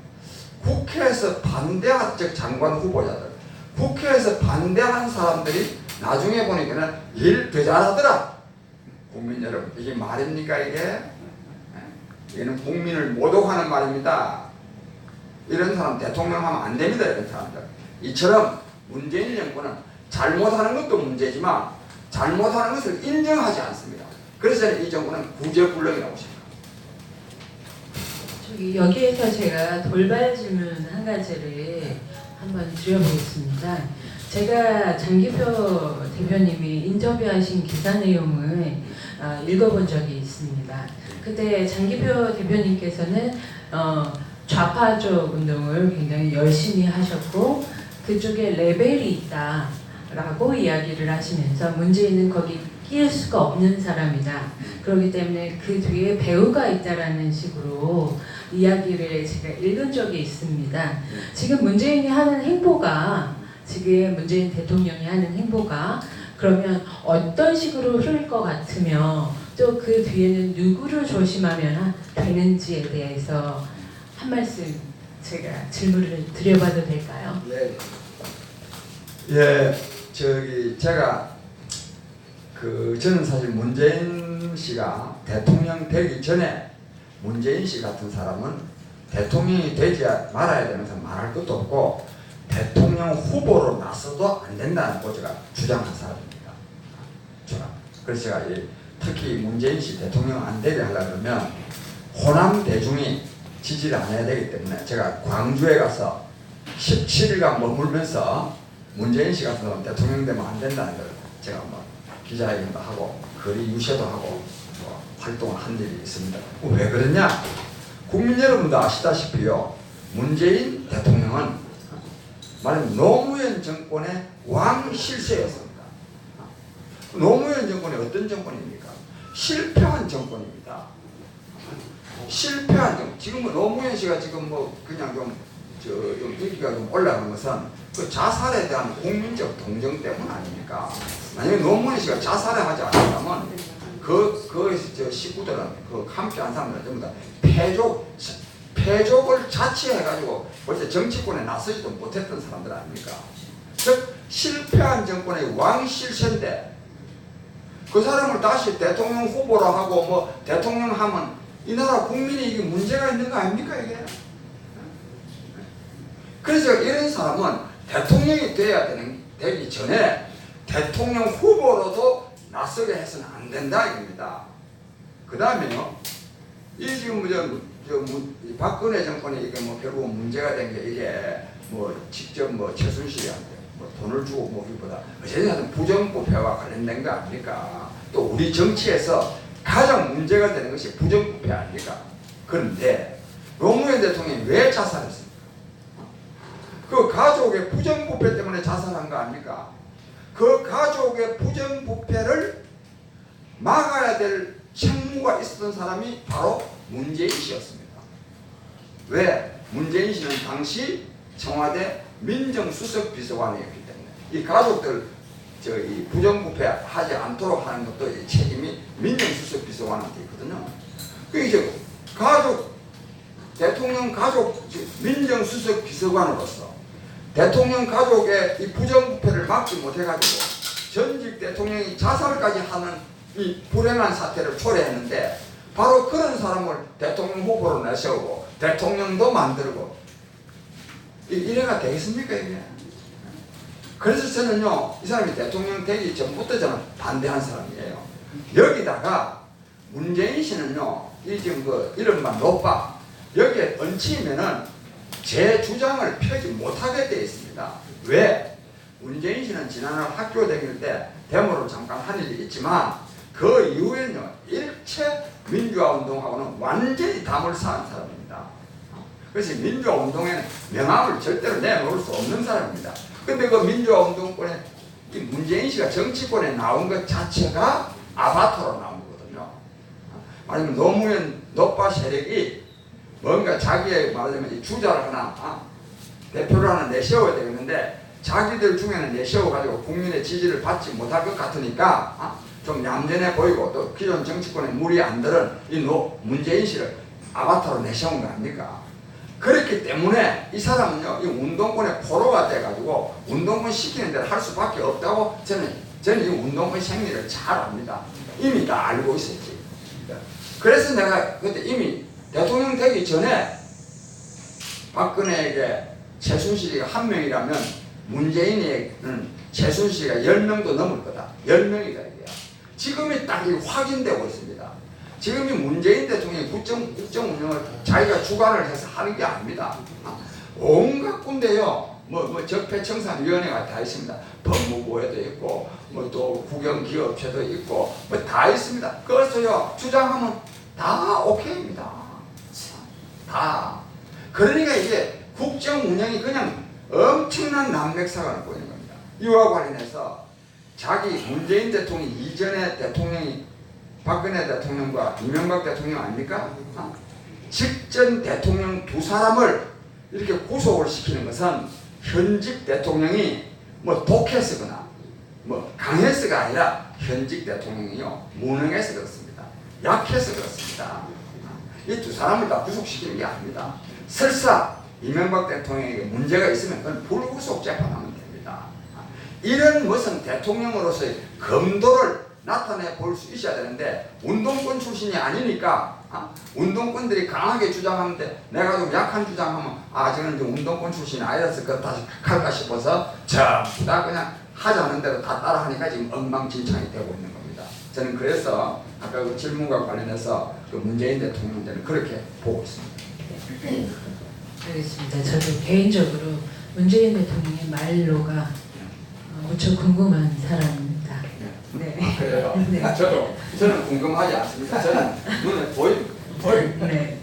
[SPEAKER 4] 국회에서 반대한 즉 장관 후보자들 국회에서 반대한 사람들이 나중에 보니까는 일 더 잘하더라. 국민 여러분 이게 말입니까 이게? 이는 국민을 모독하는 말입니다. 이런 사람 대통령 하면 안 됩니다. 이런 사람들. 이처럼 문재인 정부는 잘못하는 것도 문제지만 잘못하는 것을 인정하지 않습니다. 그래서 이 정부는 구제불능이라고 생각합니다.
[SPEAKER 3] 여기에서 제가 돌발 질문 한 가지를 한번 드려보겠습니다. 제가 장기표 대표님이 인터뷰하신 기사 내용을 읽어본 적이 있습니다. 그때 장기표 대표님께서는 좌파적 운동을 굉장히 열심히 하셨고 그쪽에 레벨이 있다라고 이야기를 하시면서 문재인은 거기 끼일 수가 없는 사람이다. 그렇기 때문에 그 뒤에 배우가 있다라는 식으로 이야기를 제가 읽은 적이 있습니다. 지금 문재인이 하는 행보가 지금 문재인 대통령이 하는 행보가 그러면 어떤 식으로 흐를 것 같으며 또 그 뒤에는 누구를 조심하면 되는지에 대해서 한 말씀 제가 질문을 드려봐도 될까요?
[SPEAKER 4] 네. 예, 제가 저는 사실 문재인 박근혜 씨가 대통령 되기 전에 문재인 씨 같은 사람은 대통령이 되지 말아야 되면서 말할 것도 없고 대통령 후보로 나서도 안 된다는 거 제가 주장한 사람입니다. 그래서 제가 특히 문재인 씨 대통령 안 되게 하려고 그러면 호남 대중이 지지를 안 해야 되기 때문에 제가 광주에 가서 17일간 머물면서 문재인 씨 같은 사람 대통령 되면 안 된다는 걸 제가 기자회견도 하고 거리 유세도 하고 활동을 한 일이 있습니다. 왜 그러냐? 국민 여러분도 아시다시피요. 문재인 대통령은 말하면 노무현 정권의 왕실세였습니다. 노무현 정권이 어떤 정권입니까? 실패한 정권입니다. 실패한 정권. 지금 노무현 씨가 지금 그냥 좀 인기가 좀 올라가는 것은 그 자살에 대한 국민적 동정 때문 아닙니까? 만약에 노무현 씨가 자살을 하지 않았다면 그 식구들은 함께한 사람들은 전부 다 패족을 자치해가지고 벌써 정치권에 나서지도 못했던 사람들 아닙니까? 즉 실패한 정권의 왕실세인데 그 사람을 다시 대통령 후보로 하고 대통령 하면 이 나라 국민이 이게 문제가 있는 거 아닙니까 이게? 그래서 이런 사람은 대통령이 되기 전에 대통령 후보로도 나서게 해서는 안 된다 이겁니다. 그 다음에요. 이 지금 박근혜 정권이 이게 결국 문제가 된 게 이게 직접 최순실한테 돈을 주고 이보다 어쨌든 부정부패와 관련된 거 아닙니까? 또 우리 정치에서 가장 문제가 되는 것이 부정부패 아닙니까? 그런데 노무현 대통령이 왜 자살했습니까? 그 가족의 부정부패 때문에 자살한 거 아닙니까? 그 가족의 부정부패를 막아야 될 책무가 있었던 사람이 바로 문재인 씨였습니다. 왜? 문재인 씨는 당시 청와대 민정수석 비서관이었기 때문에 이 가족들 이 부정부패 하지 않도록 하는 것도 이 책임이 민정수석 비서관한테 있거든요. 그 이제 대통령 가족 민정수석 비서관으로서 대통령 가족의 이 부정부패를 막지 못해가지고 전직 대통령이 자살까지 하는 이 불행한 사태를 초래했는데 바로 그런 사람을 대통령 후보로 내세우고 대통령도 만들고 이래가 되겠습니까 이게? 그래서 저는요 이 사람이 대통령 되기 전부터 저는 반대한 사람이에요. 여기다가 문재인 씨는요 이 지금 이른바 노빠 여기에 얹히면은 제 주장을 펴지 못하게 되어 있습니다. 왜? 문재인 씨는 지난해 학교 다닐 때 데모를 잠깐 한 일이 있지만 그 이후에는요 일체 민주화 운동하고는 완전히 담을 쌓은 사람입니다. 그래서 민주화 운동에는 명함을 절대로 내놓을 수 없는 사람입니다. 근데 그 민주화 운동권에 이 문재인 씨가 정치권에 나온 것 자체가 아바타로 나온 거거든요. 아니면 노무현 노빠 세력이 뭔가 자기의 말하자면 주자를 하나 대표를 하나 내세워야 되겠는데 자기들 중에는 내세워가지고 국민의 지지를 받지 못할 것 같으니까 좀 얌전해 보이고 또 기존 정치권에 물이 안 들은 이 문재인 씨를 아바타로 내세운 거 아닙니까? 그렇기 때문에 이 사람은요 이 운동권의 포로가 돼가지고 운동권 시키는 대로 할 수밖에 없다고 저는 이 운동권 생리를 잘 압니다. 이미 다 알고 있었지. 그래서 내가 그때 이미 대통령 되기 전에 박근혜에게 최순실이가 한 명이라면 문재인에게는 최순실이가 10명도 넘을 거다. 10명이다 이게야. 지금이 딱 확인되고 있습니다. 지금이 문재인 대통령이 국정 운영을 자기가 주관을 해서 하는 게 아닙니다. 온갖 군데요. 적폐청산위원회가 다 있습니다. 법무부에도 있고 또 국영기업체도 있고 다 있습니다. 그래서요 주장하면 다 오케이입니다. 다. 그러니까 이게 국정 운영이 그냥 엄청난 난맥사관을 보이는 겁니다. 이와 관련해서 자기 문재인 대통령 이전의 대통령이 박근혜 대통령과 이명박 대통령 아닙니까? 직전 대통령 두 사람을 이렇게 구속을 시키는 것은 현직 대통령이 독해서거나 강해서가 아니라 현직 대통령이요 무능해서 그렇습니다. 약해서 그렇습니다. 이 두 사람을 다 구속시키는 게 아닙니다. 설사 이명박 대통령에게 문제가 있으면 그건 불구속 재판하면 됩니다. 이런 무슨 대통령으로서의 검도를 나타내 볼 수 있어야 되는데 운동권 출신이 아니니까 운동권들이 강하게 주장하는데 내가 좀 약한 주장하면 저는 좀 운동권 출신이 아니라서 그렇다 할까 싶어서 전부 다 그냥 하자는 대로 다 따라하니까 지금 엉망진창이 되고 있는 겁니다. 저는 그래서 아까 그 질문과 관련해서 그 문재인 대통령 문제는 그렇게 보고 있습니다.
[SPEAKER 3] 알겠습니다. 저도 개인적으로 문재인 대통령의 말로가 무척 궁금한 사람입니다. 네.
[SPEAKER 4] 그래요?
[SPEAKER 3] 네.
[SPEAKER 4] 저는 궁금하지 않습니다. 저는 눈에 보입니다.
[SPEAKER 3] 네.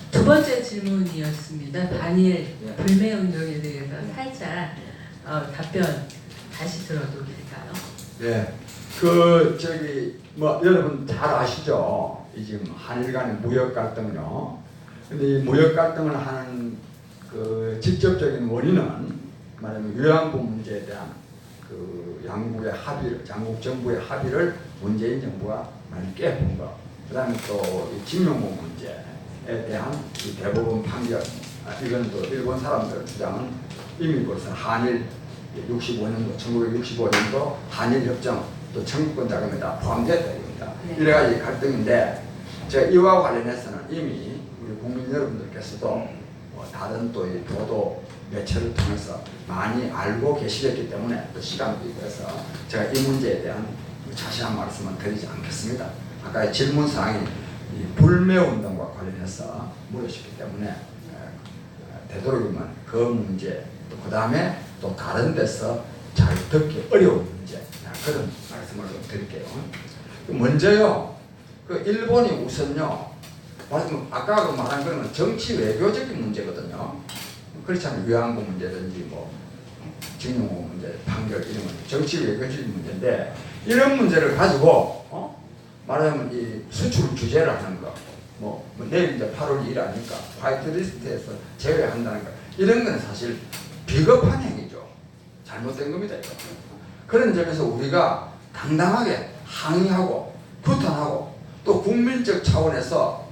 [SPEAKER 3] 두 번째 질문이었습니다. 반일 불매 운동에 대해서 살짝 답변 다시 들어도 될까요?
[SPEAKER 4] 예. 여러분 잘 아시죠? 이 지금 한일 간의 무역 갈등요. 근데 이 무역 갈등을 하는 그 직접적인 원인은 말하면 위안부 문제에 대한 그 양국 정부의 합의를 문재인 정부가 많이 깨본 거. 그다음에 또 이 진용호 문제에 대한 이 대법원 판결. 이건 또 일본 사람들 주장은 이미 벌써 한일 1965년도 한일 협정 또 청구권 자금에 다 포함됐다 이겁니다.
[SPEAKER 3] 네.
[SPEAKER 4] 이래 가지 갈등인데 제가 이와 관련해서는 이미 우리 국민 여러분들께서도 다른 또 이 보도 매체를 통해서 많이 알고 계시겠기 때문에 또 시간도 있고 해서 제가 이 문제에 대한 자세한 말씀은 드리지 않겠습니다. 아까 질문 사항이 이 불매 운동과 관련해서 물으셨기 때문에 되도록이면 그 문제 또 그 다음에 또 다른 데서 잘 듣기 어려운 문제 그런 말씀을 좀 드릴게요. 먼저요, 그 일본이 우선요, 아까 말한 거는 정치 외교적인 문제거든요. 그렇잖아요. 위안부 문제든지 뭐 진용호 문제, 판결 이런 건 정치 외교적인 문제인데 이런 문제를 가지고 말하자면 이 수출 규제를 하는 거, 뭐 내일 이제 8월 1일 아니까 화이트리스트에서 제외한다는 거 이런 거는 사실 비겁한 행위죠. 잘못된 겁니다. 이거. 그런 점에서 우리가 당당하게 항의하고 규탄하고 또 국민적 차원에서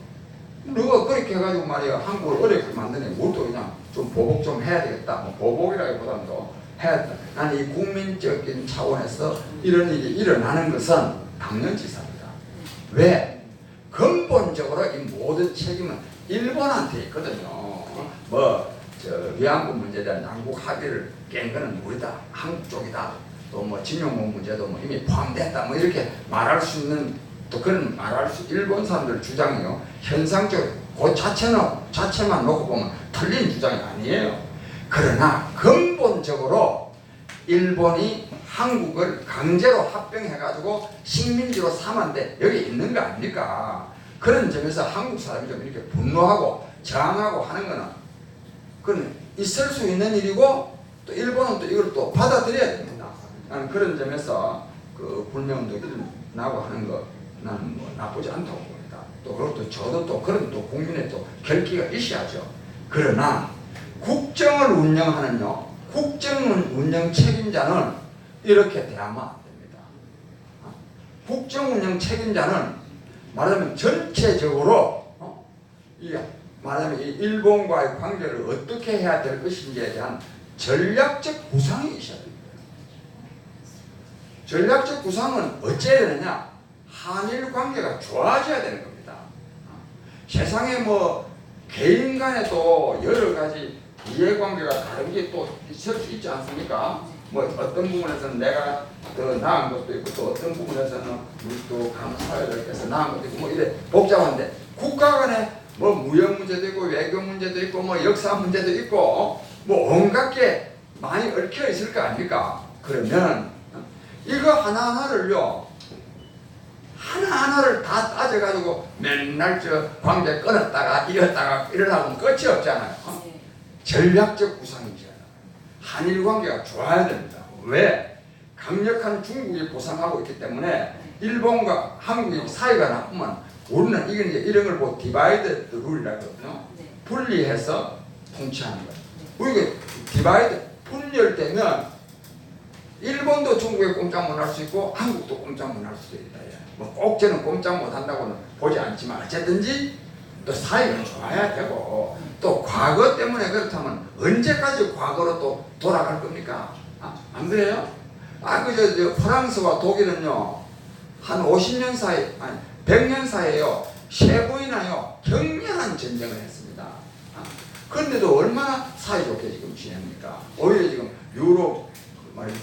[SPEAKER 4] 누가 그렇게 해가지고 말이야 한국을 어렵게 만드니 우리도 그냥 좀 보복 좀 해야 되겠다. 뭐 보복이라기보다는 더 해야 된다. 나는 이 국민적인 차원에서 이런 일이 일어나는 것은 당연지사입니다. 왜? 근본적으로 이 모든 책임은 일본한테 있거든요. 위안부 문제에 대한 양국 합의를 깬 거는 우리다. 한국 쪽이다. 또 뭐 진용호 문제도 뭐 이미 포함됐다. 뭐 이렇게 말할 수 있는 또 그런 말할 수 일본 사람들 주장이요. 현상적으로 그 자체만 놓고 보면 틀린 주장이 아니에요. 그러나 근본적으로 일본이 한국을 강제로 합병해가지고 식민지로 삼았는데 여기 있는 거 아닙니까? 그런 점에서 한국 사람이 좀 이렇게 분노하고 저항하고 하는 거는 그건 있을 수 있는 일이고 또 일본은 또 이걸 또 받아들여야 됩니다. 나는 그런 점에서 그 불매운동이 일어나고 하는 거 나는 뭐 나쁘지 않다고 봅니다. 또 그것도 저도 또 그런 또 국민의 또 결기가 있어야죠. 그러나 국정을 운영하는요, 국정 운영 책임자는 이렇게 대하면 안 됩니다. 국정 운영 책임자는 말하자면 전체적으로 말하자면 이 일본과의 관계를 어떻게 해야 될 것인지에 대한 전략적 구상이 있어야 됩니다. 전략적 구상은 어째야 되느냐? 한일 관계가 좋아져야 되는 겁니다. 세상에 뭐 개인 간에 또 여러 가지 이해관계가 다른 게 또 있을 수 있지 않습니까? 뭐 어떤 부분에서는 내가 더 나은 것도 있고 또 어떤 부분에서는 우리 또 사회자께서 나은 것도 있고 뭐 이래 복잡한데 국가 간에 뭐 무역 문제도 있고 외교 문제도 있고 뭐 역사 문제도 있고 뭐 온갖 게 많이 얽혀 있을 거 아닙니까? 그러면 이거 하나하나를요 하나하나를 다 따져가지고 맨날 저 관계 끊었다가 이었다가 이러다 보면 끝이 없잖아요. 전략적 구상이잖아요. 한일 관계가 좋아야 됩니다. 왜? 강력한 중국이 보상하고 있기 때문에 일본과 한국이 사이가 나쁘면 우리는 이게 이제 이런 걸 뭐 디바이드 룰이라고 하거든요. 분리해서 통치하는 거예요. 우리가 디바이드 분열되면 일본도 중국에 꼼짝 못 할 수 있고 한국도 꼼짝 못 할 수도 있다. 뭐 꼭 저는 꼼짝 못 한다고는 보지 않지만 어쨌든지 또 사이가 좋아야 되고 또 과거 때문에 그렇다면 언제까지 과거로 또 돌아갈 겁니까? 안 그래요? 저 프랑스와 독일은요, 한 50년 사이, 아니, 100년 사이에요, 3번이나요, 격렬한 전쟁을 했습니다. 그런데도 얼마나 사이좋게 지금 지냅니까? 오히려 지금 유럽,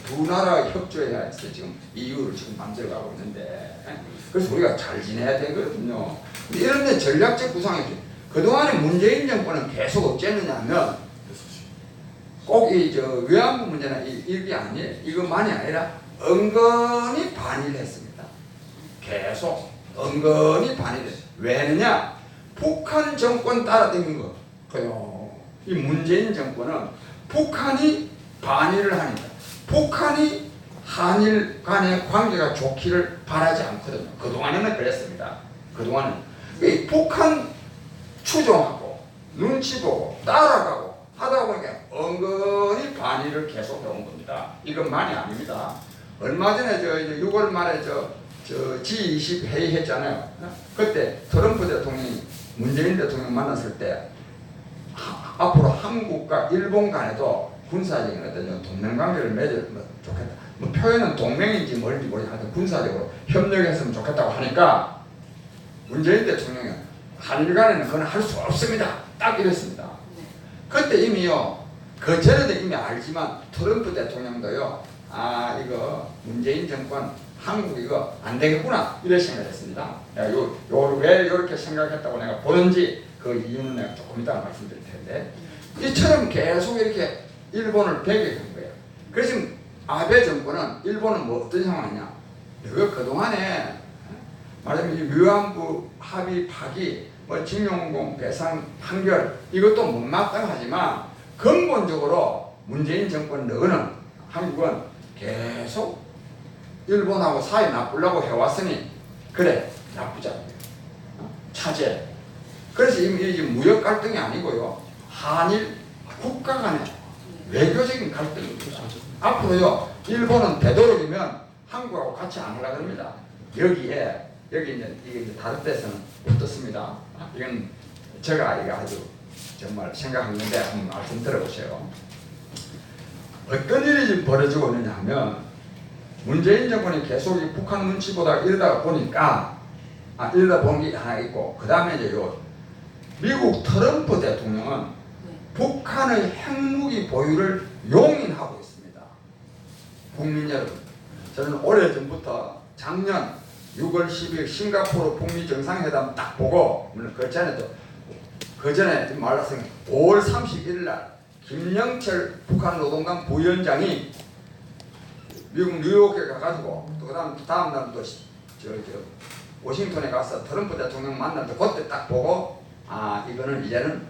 [SPEAKER 4] 두 나라가 협조해야 해서 지금 EU를 지금 만들어가고 있는데, 그래서 우리가 잘 지내야 되거든요. 이런 데 전략적 구상이죠. 그동안에 문재인 정권은 계속 어쨌느냐 하면, 꼭 위안부 문제나 이게 아니에요. 이것만이 아니라 은근히 반의를 했습니다. 계속 은근히 반의를 했어요. 왜느냐? 북한 정권 따라다니는 거. 이 문재인 정권은 북한이 반의를 하니까 북한이 한일 간의 관계가 좋기를 바라지 않거든요. 그동안에는 그랬습니다. 그동안은 북한 추종하고 눈치 보고 따라가고 하다 보니까 은근히 반의를 계속 해온 겁니다. 이것만이 아닙니다. 얼마 전에 6월 말에 G20 회의 했잖아요. 그때 트럼프 대통령이 문재인 대통령 만났을 때 앞으로 한국과 일본 간에도 군사적인 어떤 동맹 관계를 맺으면 좋겠다. 뭐 표현은 동맹인지 뭘지 모르겠는데 군사적으로 협력했으면 좋겠다고 하니까 문재인 대통령이 한일 간에는 그건 할 수 없습니다. 딱 이랬습니다. 그때 이미요, 그 전에도 이미 알지만 트럼프 대통령도요, 이거 문재인 정권 한국 이거 안 되겠구나 이런 생각을 했습니다. 왜 이렇게 생각했다고 내가 보는지 그 이유는 내가 조금 이따 말씀드릴 텐데, 이처럼 계속 이렇게 일본을 배격한 거예요. 그래서 지금 아베 정권은 일본은 뭐 어떤 상황이냐? 이거 그동안에 말하자면 위안부 합의 파기, 뭐 징용공 배상 판결 이것도 못마땅하지만 근본적으로 문재인 정권 너는 한국은 계속 일본하고 사이 나쁘려고 해왔으니 그래 나쁘자 차제. 그래서 이게 무역 갈등이 아니고요, 한일 국가 간의 외교적인 갈등입니다. 앞으로요, 일본은 되도록이면 한국하고 같이 안 하려고 합니다. 여기 이제 다른 데서는 어떻습니다. 이건 제가 이거 아주 정말 생각한 건데 한번 말씀 들어보세요. 어떤 일이 지금 벌어지고 있느냐 하면, 문재인 정권이 계속 이 북한 눈치 보다가 이러다 보니까 이러다 본 게 하나 있고, 그 다음에 이제 미국 트럼프 대통령은 북한의 핵무기 보유를 용인하고 있습니다. 국민 여러분, 저는 오래전부터 작년 6월 10일 싱가포르 북미 정상회담 딱 보고, 물론 그 전에 말랐으니 5월 31일 날 김영철 북한 노동당 부위원장이 미국 뉴욕에 가가지고 또 다음 날 또 워싱턴에 가서 트럼프 대통령 만났는데 그때 딱 보고 이거는 이제는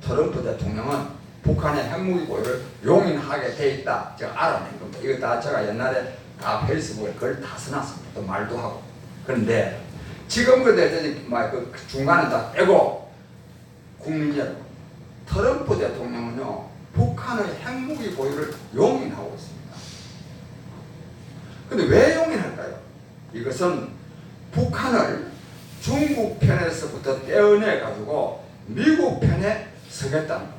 [SPEAKER 4] 트럼프 대통령은 북한의 핵무기 보유를 용인하게 돼 있다. 제가 알아낸 겁니다. 이거 다 제가 옛날에 다 페이스북에 글 다 써놨습니다. 또 말도 하고. 그런데 지금 그 중간에 다 빼고 국민 여러분, 트럼프 대통령은요 북한의 핵무기 보유를 용인하고 있습니다. 근데 왜 용인할까요? 이것은 북한을 중국 편에서부터 떼어내 가지고 미국 편에 서겠다는 겁니다.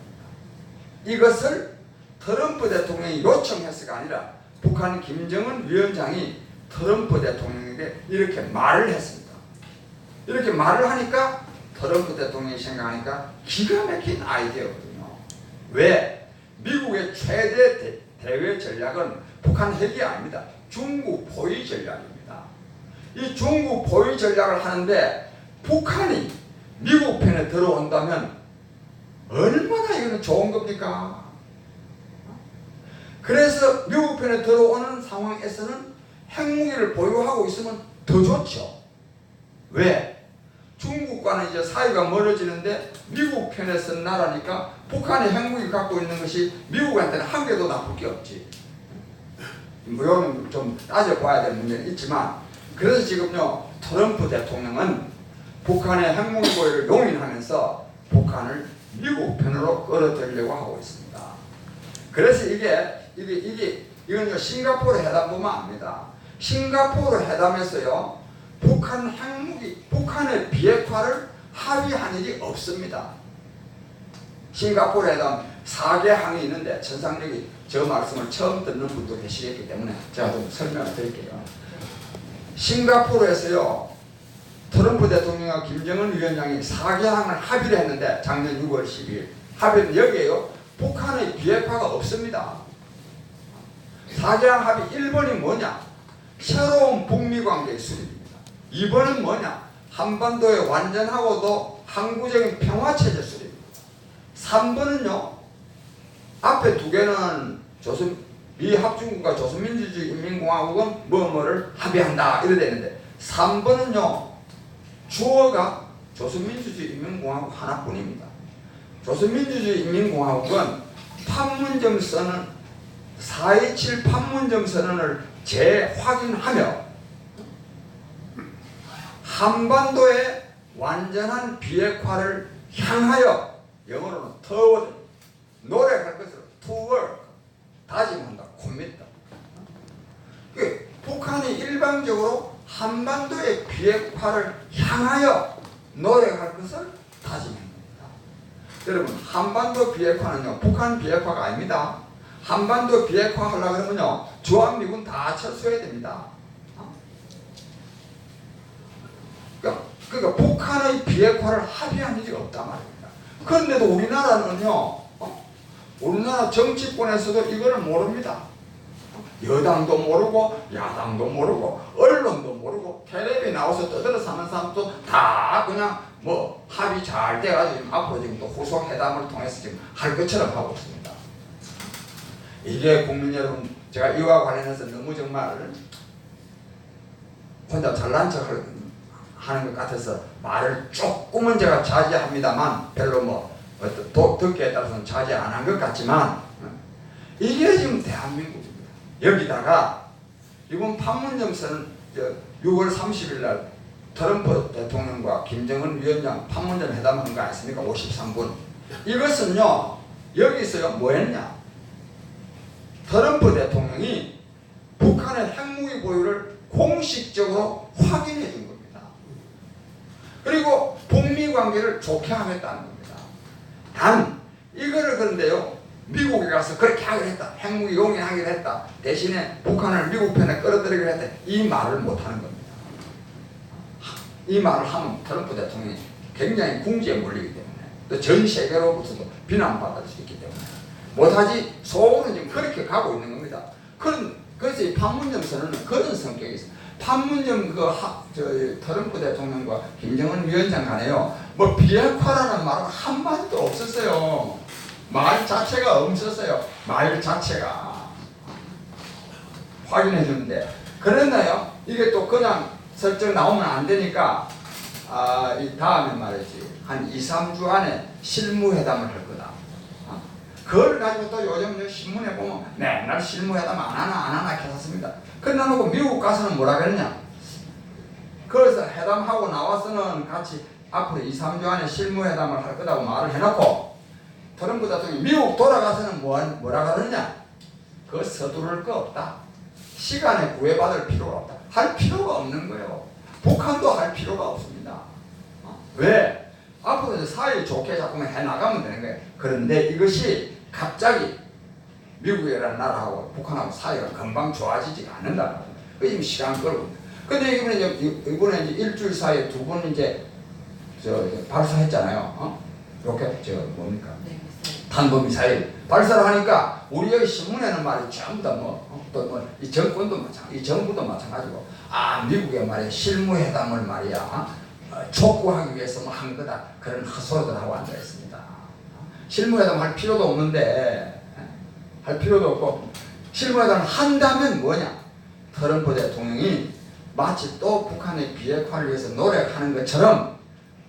[SPEAKER 4] 이것을 트럼프 대통령이 요청해서가 아니라 북한 김정은 위원장이 트럼프 대통령에게 이렇게 말을 했습니다. 이렇게 말을 하니까 트럼프 대통령이 생각하니까 기가 막힌 아이디어거든요. 왜? 미국의 최대 대외 전략은 북한 핵이 아닙니다. 중국 포위 전략입니다. 이 중국 포위 전략을 하는데 북한이 미국 편에 들어온다면 얼마나 이거는 좋은 겁니까? 그래서 미국 편에 들어오는 상황에서는 핵무기를 보유하고 있으면 더 좋죠. 왜? 중국과는 이제 사이가 멀어지는데 미국 편에 쓴 나라니까 북한이 핵무기 갖고 있는 것이 미국한테는 한 개도 나쁠 게 없지. 이건 좀 따져봐야 될 문제는 있지만, 그래서 지금요 트럼프 대통령은 북한의 핵무기 보유를 용인하면서 북한을 미국 편으로 끌어들이려고 하고 있습니다. 그래서 이건 싱가포르 회담 보면 압니다. 싱가포르 회담에서요 북한의 비핵화를 합의한 일이 없습니다. 싱가포르 회담 4개항이 있는데 천상력이 저 말씀을 처음 듣는 분도 계시겠기 때문에 제가 좀 설명을 드릴게요. 싱가포르에서요 트럼프 대통령과 김정은 위원장이 4개항을 합의를 했는데 작년 6월 12일 합의는 여기에요 북한의 비핵화가 없습니다. 4개항 합의 1번이 뭐냐? 새로운 북미 관계의 수립입니다. 2번은 뭐냐? 한반도의 완전하고도 항구적인 평화체제 수립입니다. 3번은요 앞에 두 개는 미합중국과 조선민주주의인민공화국은 뭐뭐를 합의한다 이래 되는데 3번은요 주어가 조선민주주의인민공화국 하나뿐입니다. 조선민주주의인민공화국은 판문점 선언 4.27 판문점 선언을 재확인하며 한반도의 완전한 비핵화를 향하여 영어로는 toward 노력할 것으로 toward 다짐한다. 콤밋다. 북한이 일방적으로 한반도의 비핵화를 향하여 노력할 것을 다짐합니다. 여러분 한반도 비핵화는요 북한 비핵화가 아닙니다. 한반도 비핵화 하려고 그러면요 주한미군 다 철수해야 됩니다. 그러니까 북한의 비핵화를 합의한 적이 없단 말입니다. 그런데도 우리나라는요 우리나라 정치권에서도 이거를 모릅니다. 여당도 모르고 야당도 모르고 언론도 모르고 텔레비에 나와서 떠들어서 하는 사람도 다 그냥 뭐 합의 잘 돼가지고 앞으로 지금 또 후속 회담을 통해서 지금 할 것처럼 하고 있습니다. 이게 국민 여러분 제가 이와 관련해서 너무 정말 혼자 잘난 척 하는 것 같아서 말을 조금은 제가 자제합니다만 별로 뭐 듣기에 따라서는 자제 안 한 것 같지만 이게 지금 대한민국입니다. 여기다가 이번 판문점 선언 6월 30일 날 트럼프 대통령과 김정은 위원장 판문점 회담하는 거 아니습니까? 53분. 이것은요 여기서요 뭐 했냐? 트럼프 대통령이 북한의 핵무기 보유를 공식적으로 확인해 준 겁니다. 그리고 북미 관계를 좋게 하겠다는 겁니다. 단 이거를 그런데요 미국에 가서 그렇게 하기로 했다. 핵무기 용인하기로 했다. 대신에 북한을 미국 편에 끌어들이기로 했다. 이 말을 못하는 겁니다. 이 말을 하면 트럼프 대통령이 굉장히 궁지에 몰리기 때문에 또 전 세계로부터도 비난받을 수 있기 때문에 못하지 속으로는 지금 그렇게 가고 있는 겁니다. 그래서 이 판문점 선언은 그런 성격이 있어요. 판문점 트럼프 대통령과 김정은 위원장 간에요 뭐 비핵화라는 말은 한마디도 없었어요. 말 자체가 없었어요. 말 자체가 확인해 주는데 그랬나요? 이게 또 그냥 설정 나오면 안 되니까 이 다음에 말이지 한 2-3주 안에 실무회담을 할 거다. 그걸 가지고 또 요즘 신문에 보면 맨날 실무회담 안 하나 계속습니다. 끝나놓고 미국 가서는 뭐라 그랬냐? 그래서 회담하고 나와서는 같이 앞으로 2-3주 안에 실무회담을 할 거다고 말을 해놓고 트럼프 대통령이 미국 돌아가서는 뭐라 그러느냐? 그거 서두를 거 없다. 시간에 구애받을 필요가 없다. 할 필요가 없는 거예요. 북한도 할 필요가 없습니다. 왜? 앞으로 이제 사이 좋게 자꾸만 해나가면 되는 거예요. 그런데 이것이 갑자기 미국이라는 나라하고 북한하고 사이가 금방 좋아지지가 않는다. 그 지금 시간 끌고. 근데 이번에 이제 일주일 사이에 2번 이제 발사했잖아요. 로켓 뭡니까? 탄도미사일 발사를 하니까 우리 여기 신문에는 말이 전부 다 이 정권도 이 정부도 마찬가지고 미국의 말이야 실무회담을 말이야 촉구하기 위해서 뭐 한 거다 그런 헛소리들 하고 앉아 있습니다. 실무회담 할 필요도 없는데 할 필요도 없고 실무회담을 한다면 뭐냐? 트럼프 대통령이 마치 또 북한의 비핵화를 위해서 노력하는 것처럼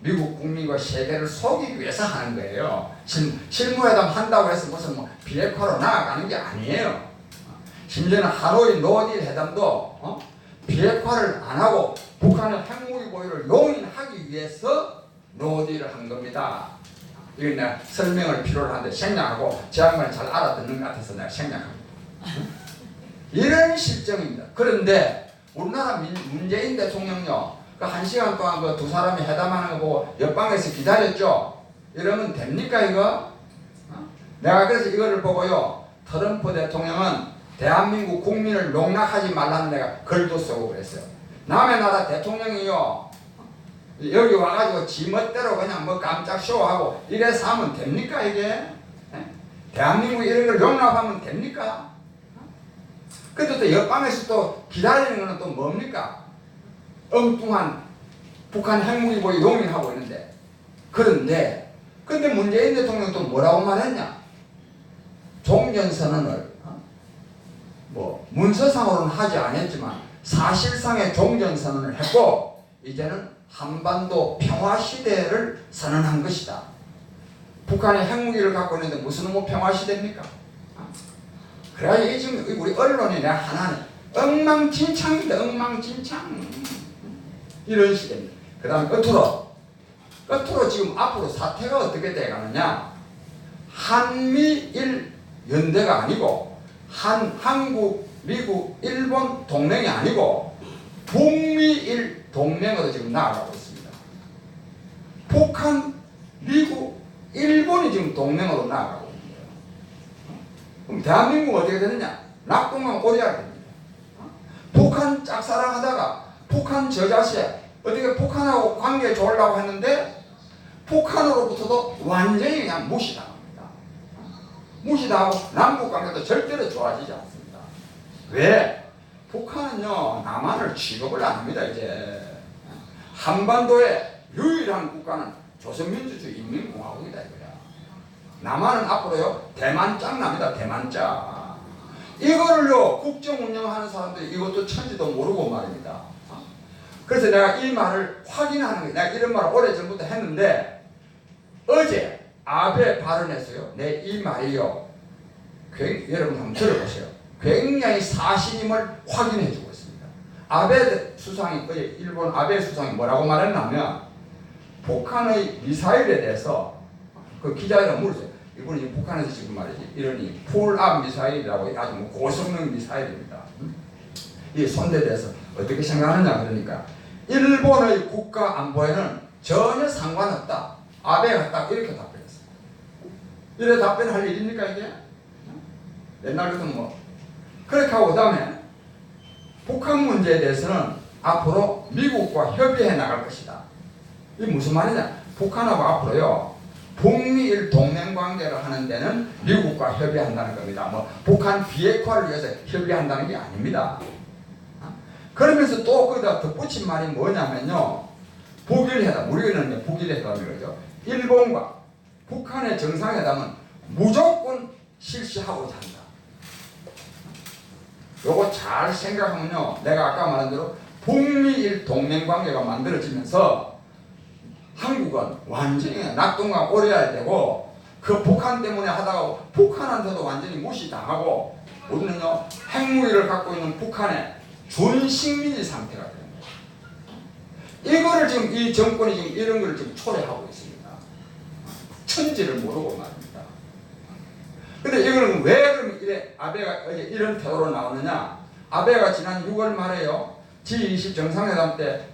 [SPEAKER 4] 미국 국민과 세계를 속이기 위해서 하는 거예요. 실무회담 한다고 해서 무슨 뭐 비핵화로 나아가는 게 아니에요. 심지어는 하노이 노딜 회담도 비핵화를 안 하고 북한의 핵무기 보유를 용인하기 위해서 노딜을 한 겁니다. 이건 내가 설명을 필요로 하는데 생략하고 제 양반이 잘 알아듣는 것 같아서 내가 생략합니다. 이런 실정입니다. 그런데 우리나라 문재인 대통령요 그 1시간 동안 그 두 사람이 회담하는 거 보고 옆방에서 기다렸죠. 이러면 됩니까 이거? 내가 그래서 이거를 보고요, 트럼프 대통령은 대한민국 국민을 농락하지 말라는 내가 글도 쓰고 그랬어요. 남의 나라 대통령이요, 여기 와가지고 지멋대로 그냥 뭐 깜짝 쇼하고 이래서 하면 됩니까 이게? 예? 대한민국 이런 걸 용납하면 됩니까? 근데 또 옆방에서 또 기다리는 거는 또 뭡니까? 엉뚱한 북한 핵무기 보유 용인하고 있는데, 근데 문재인 대통령은 또 뭐라고 말했냐? 종전선언을 뭐 문서상으로는 하지 않았지만 사실상의 종전선언을 했고, 이제는 한반도 평화시대를 선언한 것이다. 북한이 핵무기를 갖고 있는데 무슨 뭐 평화시대입니까? 그래야 지금 우리 언론이 내가 하나는 엉망진창입니다. 엉망진창. 이런 시대입니다. 그 다음에 끝으로 지금 앞으로 사태가 어떻게 돼가느냐? 한미일 연대가 아니고 한국, 미국, 일본 동맹이 아니고 북미일 동맹으로 지금 나아가고 있습니다. 북한, 미국, 일본이 지금 동맹으로 나아가고 있는 거예요. 그럼 대한민국은 어떻게 되느냐? 낙동강 오리알 됩니다. 북한 짝사랑하다가 북한 저자식 어떻게 북한하고 관계 좋으려고 했는데 북한으로부터도 완전히 그냥 무시당합니다. 무시당하고 남북 관계도 절대로 좋아지지 않습니다. 왜? 북한은요, 남한을 취급을 안 합니다. 이제 한반도의 유일한 국가는 조선민주주의 인민공화국이다 이거야. 남한은 앞으로요, 대만짱 납니다. 대만짱. 이거를요, 국정 운영하는 사람들이 이것도 천지도 모르고 말입니다. 그래서 내가 이 말을 확인하는 거예요. 내가 이런 말을 오래전부터 했는데 어제 아베 발언에서요, 내 이 말이요, 여러분 한번 들어보세요. 굉장히 사실임을 확인해 주고 있습니다. 아베 수상이, 어제 일본 아베 수상이 뭐라고 말했냐면, 북한의 미사일에 대해서 그 기자가 물었어요. 이분이 북한에서 지금 말이지, 이러니 풀압 미사일이라고 아주 뭐 고성능 미사일입니다. 이 손대에 대해서 어떻게 생각하느냐 그러니까, 일본의 국가 안보에는 전혀 상관없다. 아베가 딱 이렇게 답변했어요. 이래 답변할 일입니까 이게? 옛날 같은 뭐 그렇게 하고, 그 다음에 북한 문제에 대해서는 앞으로 미국과 협의해 나갈 것이다. 이게 무슨 말이냐? 북한하고 앞으로요, 북미일 동맹 관계를 하는 데는 미국과 협의한다는 겁니다. 뭐 북한 비핵화를 위해서 협의한다는 게 아닙니다. 그러면서 또 거기다 덧붙인 말이 뭐냐면요, 북일회담, 우리는 북일회담인 거죠. 일본과 북한의 정상회담은 무조건 실시하고자 한다. 요거 잘 생각하면요, 내가 아까 말한 대로 북미일 동맹관계가 만들어지면서 한국은 완전히 낙동강 오래야 되고, 그 북한 때문에 하다가 북한한테도 완전히 무시당하고, 우리는요, 핵무기를 갖고 있는 북한의 준식민지 상태가 되는 거예요. 이거를 지금 이 정권이 지금 이런 걸 지금 초래하고 있습니다. 천지를 모르고 말입니다. 근데 이거는 왜 그럼 이래 아베가 어제 이런 태도로 나오느냐? 아베가 지난 6월 말에요, G20 정상회담 때,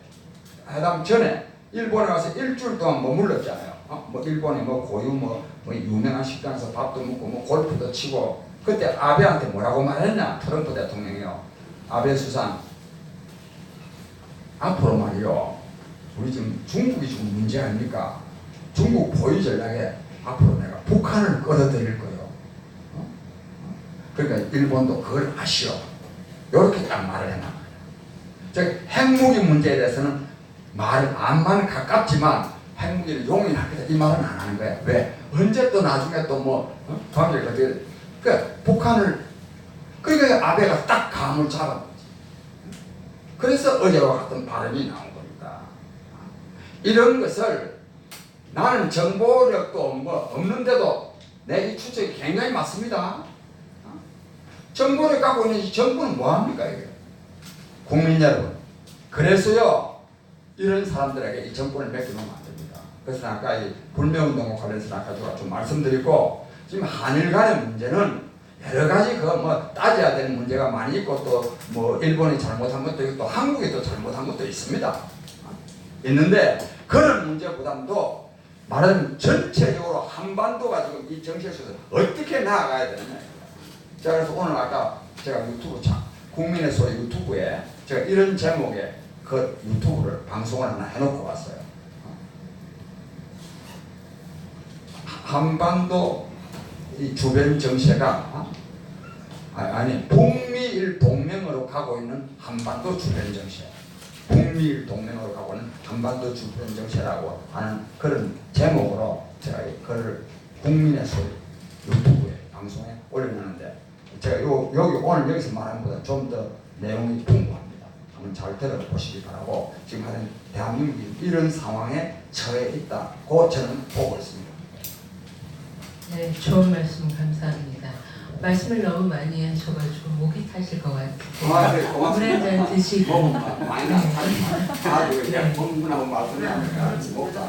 [SPEAKER 4] 회담 전에 일본에 와서 일주일 동안 머물렀잖아요. 뭐 일본에 뭐 고유 뭐 유명한 식당에서 밥도 먹고 뭐 골프도 치고, 그때 아베한테 뭐라고 말했냐? 트럼프 대통령이요, 아베 수상, 앞으로 말이요, 우리 지금 중국이 지금 문제 아닙니까? 중국 보유 전략에 앞으로 내가 북한을 끌어들일 거예요. 그러니까 일본도 그걸 아시오. 이렇게 딱 말을 해놔. 즉 핵무기 문제에 대해서는 말은 암만 가깝지만 핵무기를 용인하겠다 이 말은 안 하는 거야. 왜? 언제 또 나중에 또 뭐 관계가 어떻게? 그러니까 북한을, 그러니까 아베가 딱 감을 잡은 거지. 그래서 어제와 같은 발언이 나온 겁니다. 이런 것을 나는 정보력도 뭐 없는데도 내 이 추측이 굉장히 맞습니다. 정보를 갖고 있는 이 정부는 뭐합니까 이게? 국민 여러분, 그래서요, 이런 사람들에게 이 정권을 맡겨놓으면 안 됩니다. 그래서 아까 이 불매운동과 관련해서 아까 제가 좀 말씀드리고, 지금 한일 간의 문제는 여러 가지 그 뭐 따져야 되는 문제가 많이 있고, 또 뭐 일본이 잘못한 것도 있고, 또 한국이 또 잘못한 것도 있습니다. 있는데 그런 문제보다도 말하자면 전체적으로 한반도가 지금 이 정책 속에서 어떻게 나아가야 되느냐. 자, 그래서 오늘 아까 제가 유튜브 국민의 소리 유튜브에 제가 이런 제목의 그 유튜브를 방송을 하나 해놓고 왔어요. 한반도 이 주변 정세가 아니 북미일 동맹으로 가고 있는 한반도 주변 정세, 북미일 동맹으로 가고 있는 한반도 주변 정세라고 하는 그런 제목으로 제가 그걸 국민의 소리 유튜브에 방송에 올려놨는데 제가 여기 오늘 여기서 말하는 것보다 좀 더 내용이 풍부합니다. 한번 잘 들어보시기 바라고 지금 하는 대한민국이 이런 상황에 처해 있다고 저는 보고 있습니다.
[SPEAKER 3] 네, 좋은 말씀 감사합니다. 말씀을 너무 많이 하셔가지고 목이 타실 것 같아요.
[SPEAKER 4] 네, 고맙습니다.
[SPEAKER 3] 물 한 잔 드시고.
[SPEAKER 4] 많이 나타나요. 그냥 본분하고 말씀하니까 목도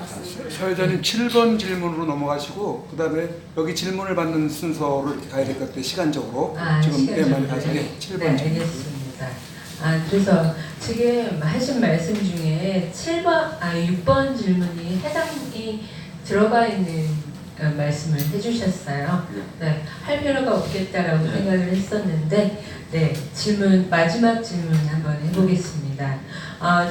[SPEAKER 1] 사회자님 7번 질문으로 넘어가시고 그다음에 여기 질문을 받는 순서로 이렇게 가야 될 것 같아요. 시간적으로 지금 많이 가서 7번
[SPEAKER 3] 네,
[SPEAKER 1] 질문.
[SPEAKER 3] 알겠습니다. 그래서 지금 하신 말씀 중에 6번 질문이 해당이 들어가 있는 말씀을 해주셨어요. 네, 할 필요가 없겠다라고 생각을 했었는데, 네, 마지막 질문 한번 해보겠습니다.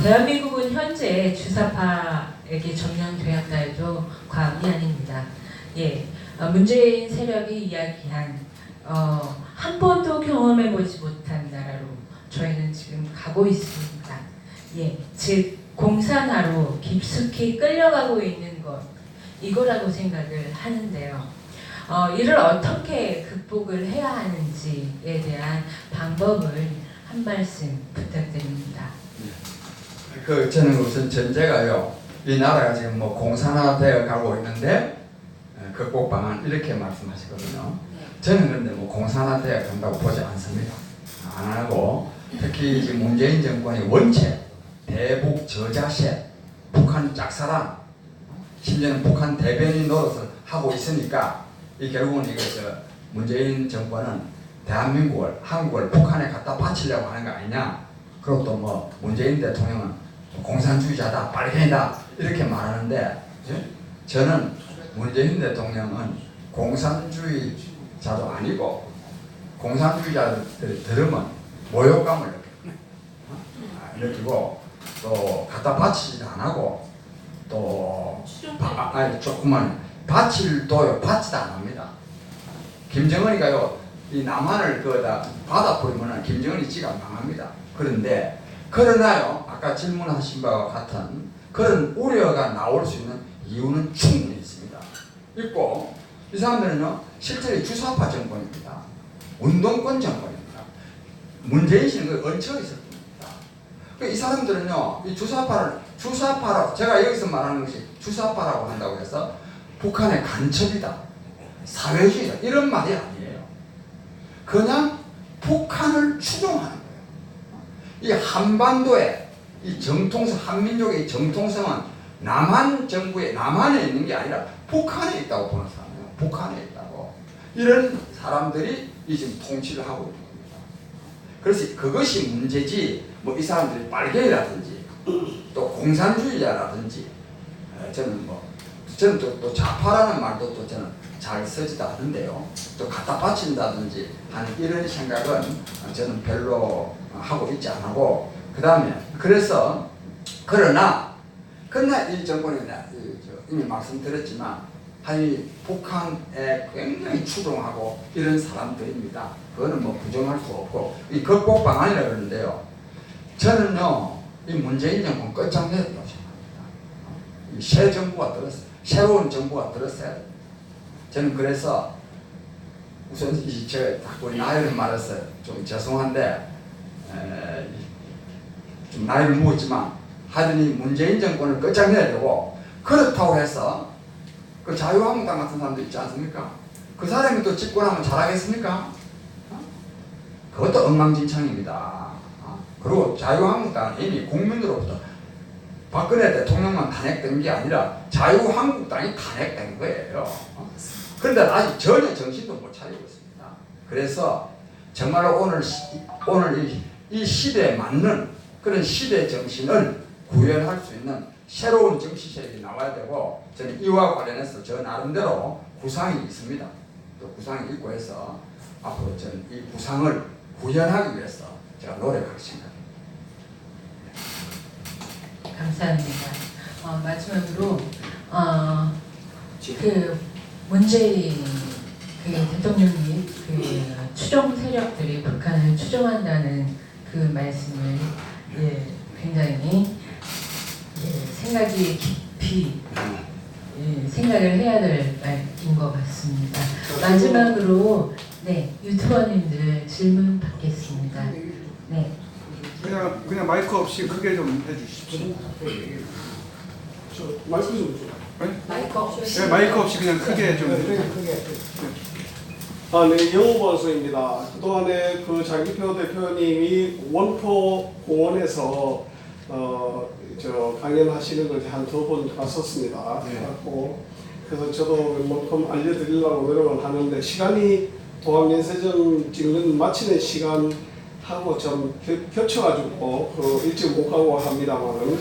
[SPEAKER 3] 대한민국은 현재 주사파에게 점령되었다 해도 과언이 아닙니다. 예, 문재인 세력이 이야기한 한 번도 경험해보지 못한 나라로 저희는 지금 가고 있습니다. 예, 즉 공산화로 깊숙이 끌려가고 있는 것. 이거라고 생각을 하는데요. 이를 어떻게 극복을 해야 하는지에 대한 방법을 한 말씀 부탁드립니다.
[SPEAKER 4] 저는 우선 전제가요. 이 나라가 지금 뭐 공산화되어 가고 있는데 극복 방안 이렇게 말씀하시거든요. 저는 그런데 뭐 공산화되어 간다고 보지 않습니다. 안 하고 특히 지금 문재인 정권이 원체 대북 저자세, 북한 짝사랑 심지어는 북한 대변인 노릇을 하고 있으니까 이 결국은 문재인 정권은 대한민국을 한국을 북한에 갖다 바치려고 하는 거 아니냐. 그리고 또 뭐 문재인 대통령은 공산주의자다, 빨갱이다 이렇게 말하는데 저는 문재인 대통령은 공산주의자도 아니고 공산주의자들이 들으면 모욕감을 느끼고 또 갖다 바치지 안 하고 또 조금만 바치도 바치도 안 합니다. 김정은이가요 이 남한을 그다 받아버리면 김정은이 지가 망합니다. 그런데 그러나요 아까 질문하신 바와 같은 그런 우려가 나올 수 있는 이유는 충분히 있습니다. 있고 이 사람들은요 실제로 주사파 정권입니다. 운동권 정권입니다. 문재인 씨는 그 얹혀 있었습니다. 이 사람들은요 이 주사파라고 제가 여기서 말하는 것이 주사파라고 한다고 해서 북한의 간첩이다, 사회주의다 이런 말이 아니에요. 그냥 북한을 추종하는 거예요. 이 한반도의 이 정통성, 한민족의 정통성은 남한 정부에 남한에 있는 게 아니라 북한에 있다고 보는 사람이에요. 북한에 있다고. 이런 사람들이 이 지금 통치를 하고 있는 겁니다. 그래서 그것이 문제지 뭐 이 사람들이 빨갱이라든지 또 공산주의자라든지 저는 또 좌파라는 말도 또 저는 잘 쓰지도 않는데요. 또 갖다 바친다든지 하는 이런 생각은 저는 별로 하고 있지 않고 그 다음에 그래서 그러나 이 정권이 이미 말씀드렸지만 북한에 굉장히 추종하고 이런 사람들입니다. 그거는 뭐 부정할 수 없고 이 극복 방안이라 그러는데요. 저는요 이 문재인 정권 끝장내야 된다고 생각합니다. 새 정부가 들었어요. 새로운 정부가 들었어야 됩니다. 저는 그래서 우선 제가 자꾸 나이를 말했어요. 좀 죄송한데 좀 나이를 먹었지만 하여튼 이 문재인 정권을 끝장내야 되고 그렇다고 해서 그 자유한국당 같은 사람도 있지 않습니까? 그 사람이 또 집권하면 잘하겠습니까? 그것도 엉망진창입니다. 그리고 자유한국당은 이미 국민으로부터 박근혜 대통령만 탄핵된 게 아니라 자유한국당이 탄핵된 거예요. 그런데 아직 전혀 정신도 못 차리고 있습니다. 그래서 정말로 오늘 이 시대에 맞는 그런 시대 정신을 구현할 수 있는 새로운 정치색이 나와야 되고 저는 이와 관련해서 저 나름대로 구상이 있습니다. 또 구상이 있고 해서 앞으로 저는 이 구상을 구현하기 위해서 제가 노력할 생각입니다.
[SPEAKER 3] 감사합니다. 마지막으로 그 문재인 그 대통령이 그 추종 세력들이 북한을 추종한다는 그 말씀을 굉장히 생각이 깊이 생각을 해야 될 말인 것 같습니다. 마지막으로 유튜버님들 질문 받겠습니다. 네.
[SPEAKER 1] 그냥 마이크 없이 크게 좀 해주십시오.
[SPEAKER 5] 저 마이크 좀 줘.
[SPEAKER 3] 마이크 없이.
[SPEAKER 1] 네, 마이크 없이 그냥 크게 좀.
[SPEAKER 5] 네, 영우번수입니다. 그동안에 그 장기표 대표님이 원포 공원에서 저 강연하시는 걸 한 2번 갔었습니다. 그래서 저도 웬만큼 알려드리려고 노력을 하는데 시간이 동학연세전 찍는 마치는 시간하고 좀 겹쳐가지고 일찍 못 가고 합니다만은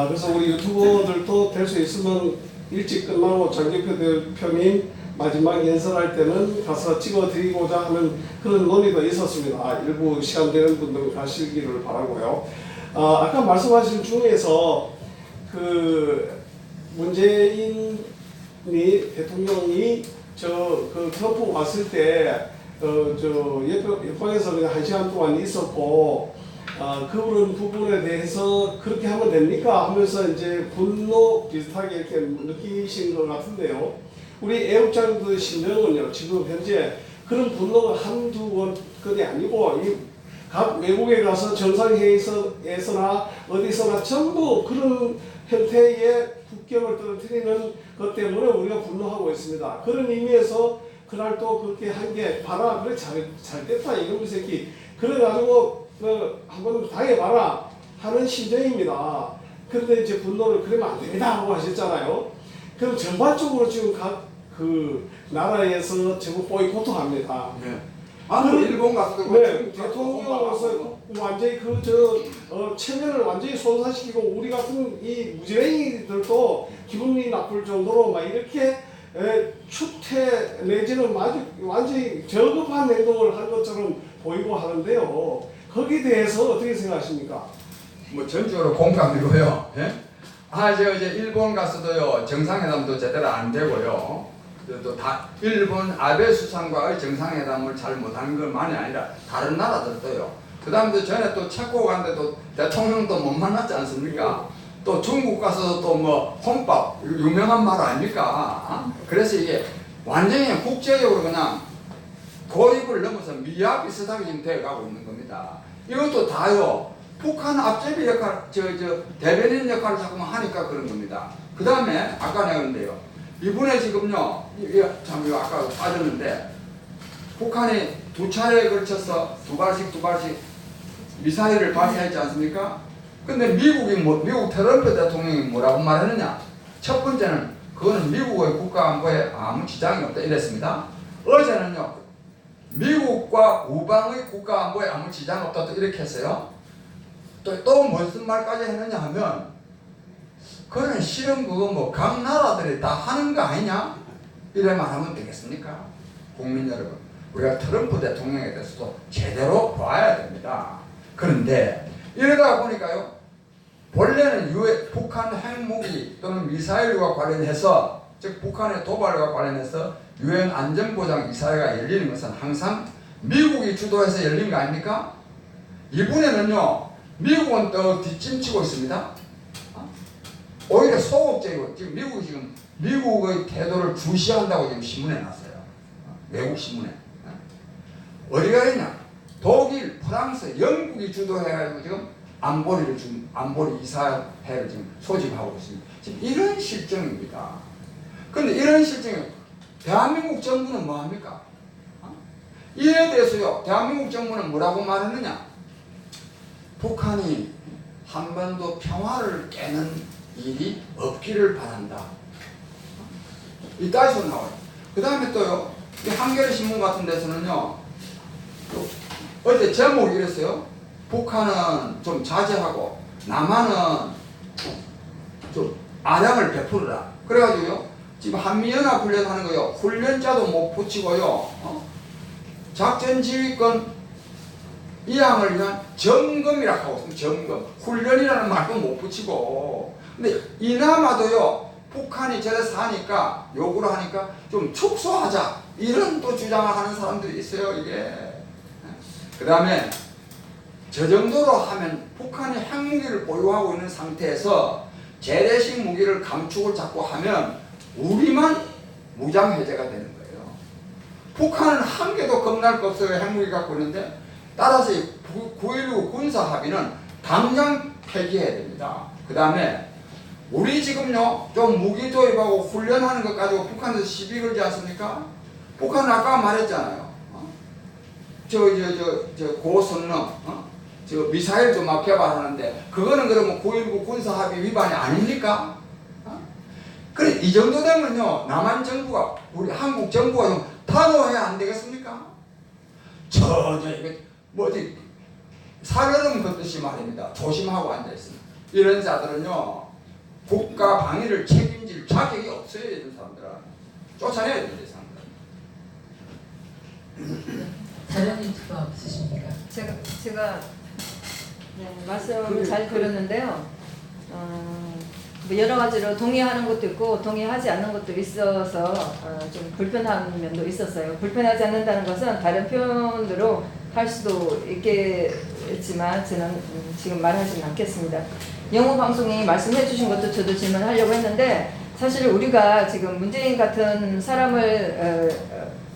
[SPEAKER 5] 그래서 우리 유튜버들도 될 수 있으면 일찍 끝나고 장기표 대표님 마지막 연설할 때는 가서 찍어드리고자 하는 그런 논의도 있었습니다. 일부 시간 되는 분들은 가시기를 바라고요. 아까 말씀하신 중에서 그 문재인 대통령이 그 트럼프 왔을 때 옆방에서 그냥 1시간 동안 있었고 그런 부분에 대해서 그렇게 하면 됩니까? 하면서 이제 분노 비슷하게 이렇게 느끼신 것 같은데요. 우리 애국자들 신명은요, 지금 현재 그런 분노가 한두 건이 아니고 각 외국에 가서 정상회의에서나 어디서나 전부 그런 형태의 국경을 떨어뜨리는 것 때문에 우리가 분노하고 있습니다. 그런 의미에서 그날 또 그렇게 한 게 봐라, 그래 잘 됐다 이놈의 새끼 그래가지고 한번 당해봐라 하는 심정입니다. 그런데 이제 분노를 그러면 안 됩니다 하고 하셨잖아요. 그럼 전반적으로 지금 각 그 나라에서 전부 보이콧합니다.
[SPEAKER 4] 일본 가서
[SPEAKER 5] 대통령으로서 완전히 체면을 완전히 손상시키고 우리 같은 이 무지랭이들도 기분이 나쁠 정도로 막 이렇게 추태 내지는 완전히 저급한 행동을 한 것처럼 보이고 하는데요. 거기에 대해서 어떻게 생각하십니까?
[SPEAKER 4] 뭐 전적으로 공감이고요. 저 이제 일본 가서도요 정상회담도 제대로 안 되고요. 또 일본 아베 수상과의 정상회담을 잘 못하는 것만이 아니라 다른 나라들도요. 그 다음에 전에 또 체코 갔는데도 대통령도 못 만났지 않습니까? 또 중국 가서도 또 뭐 혼밥 유명한 말 아닙니까? 그래서 이게 완전히 국제적으로 그냥 고립을 넘어서 미아 비슷하게 지금 되어가고 있는 겁니다. 이것도 다요. 북한 앞제비 역할, 대변인 역할을 자꾸 하니까 그런 겁니다. 그 다음에 아까 내가 그런데요. 이번에 지금요, 참 아까 빠졌는데 북한이 2차례에 걸쳐서 두 발씩 미사일을 발사했지 않습니까? 근데 미국 트럼프 대통령이 뭐라고 말했느냐? 첫 번째는 그거는 미국의 국가 안보에 아무 지장이 없다 이랬습니다. 어제는요, 미국과 우방의 국가 안보에 아무 지장 없다 또 이렇게 했어요. 또 무슨 말까지 했느냐 하면 그거는 실은 그거 뭐 각 나라들이 다 하는 거 아니냐? 이래 말하면 되겠습니까? 국민 여러분, 우리가 트럼프 대통령에 대해서도 제대로 봐야 됩니다. 그런데 이러다 보니까요, 본래는 북한 핵무기 또는 미사일과 관련해서, 즉 북한의 도발과 관련해서 유엔 안전보장 이사회가 열리는 것은 항상 미국이 주도해서 열린 거 아닙니까? 이번에는요, 미국은 또 뒷짐치고 있습니다. 오히려 소극적이고, 지금 미국의 태도를 주시한다고 지금 신문에 났어요. 외국 신문에. 어디가 있냐? 독일, 프랑스, 영국이 주도해가지고 지금 안보리 이사회를 지금 소집하고 있습니다. 지금 이런 실정입니다. 그런데 이런 실정에 대한민국 정부는 뭐 합니까? 이에 대해서요, 대한민국 정부는 뭐라고 말했느냐? 북한이 한반도 평화를 깨는 일이 없기를 바란다. 이따위 소리 나와요. 그 다음에 또요, 이 한겨레 신문 같은 데서는요, 어제 제목이 이랬어요. 북한은 좀 자제하고 남한은 아량을 베풀어라. 그래가지고요 지금 한미연합 훈련하는 거요 훈련자도 못 붙이고요 작전 지휘권 이항을 위한 점검이라고 하고 있습니다. 점검 훈련이라는 말도 못 붙이고 근데 이나마도요 북한이 저래서 하니까 요구를 하니까 좀 축소하자 이런 또 주장을 하는 사람들이 있어요. 이게 그 다음에 저 정도로 하면 북한이 핵무기를 보유하고 있는 상태에서 재래식 무기를 감축을 자꾸 하면 우리만 무장해제가 되는 거예요. 북한은 한 개도 겁날 거 없어요. 핵무기 갖고 있는데 따라서 9.19 군사합의는 당장 폐기해야 됩니다. 그 다음에 우리 지금요 좀 무기 도입하고 훈련하는 것 가지고 북한에서 시비 걸지 않습니까? 북한은 아까 말했잖아요. 고선능 저 미사일도 막 개발하는데 그거는 그러면 9.19 군사합의 위반이 아닙니까? 그래 이 정도 되면요 남한 정부가 우리 한국 정부가 좀 단호해야 안 되겠습니까? 이게 뭐지 살얼음 걷듯이 말입니다. 조심하고 앉아 있습니다. 이런 자들은요 국가 방위를 책임질 자격이 없어요. 이런 사람들은 쫓아내야 됩니다. 이 사람들은.
[SPEAKER 3] 다른 인트가 없으십니까?
[SPEAKER 6] 제가 네, 말씀을 잘 들었는데요. 뭐 여러 가지로 동의하는 것도 있고 동의하지 않는 것도 있어서 좀 불편한 면도 있었어요. 불편하지 않는다는 것은 다른 표현으로 할 수도 있겠지만 저는 지금 말하지는 않겠습니다. 영호 방송이 말씀해 주신 것도 저도 질문하려고 했는데 사실 우리가 지금 문재인 같은 사람을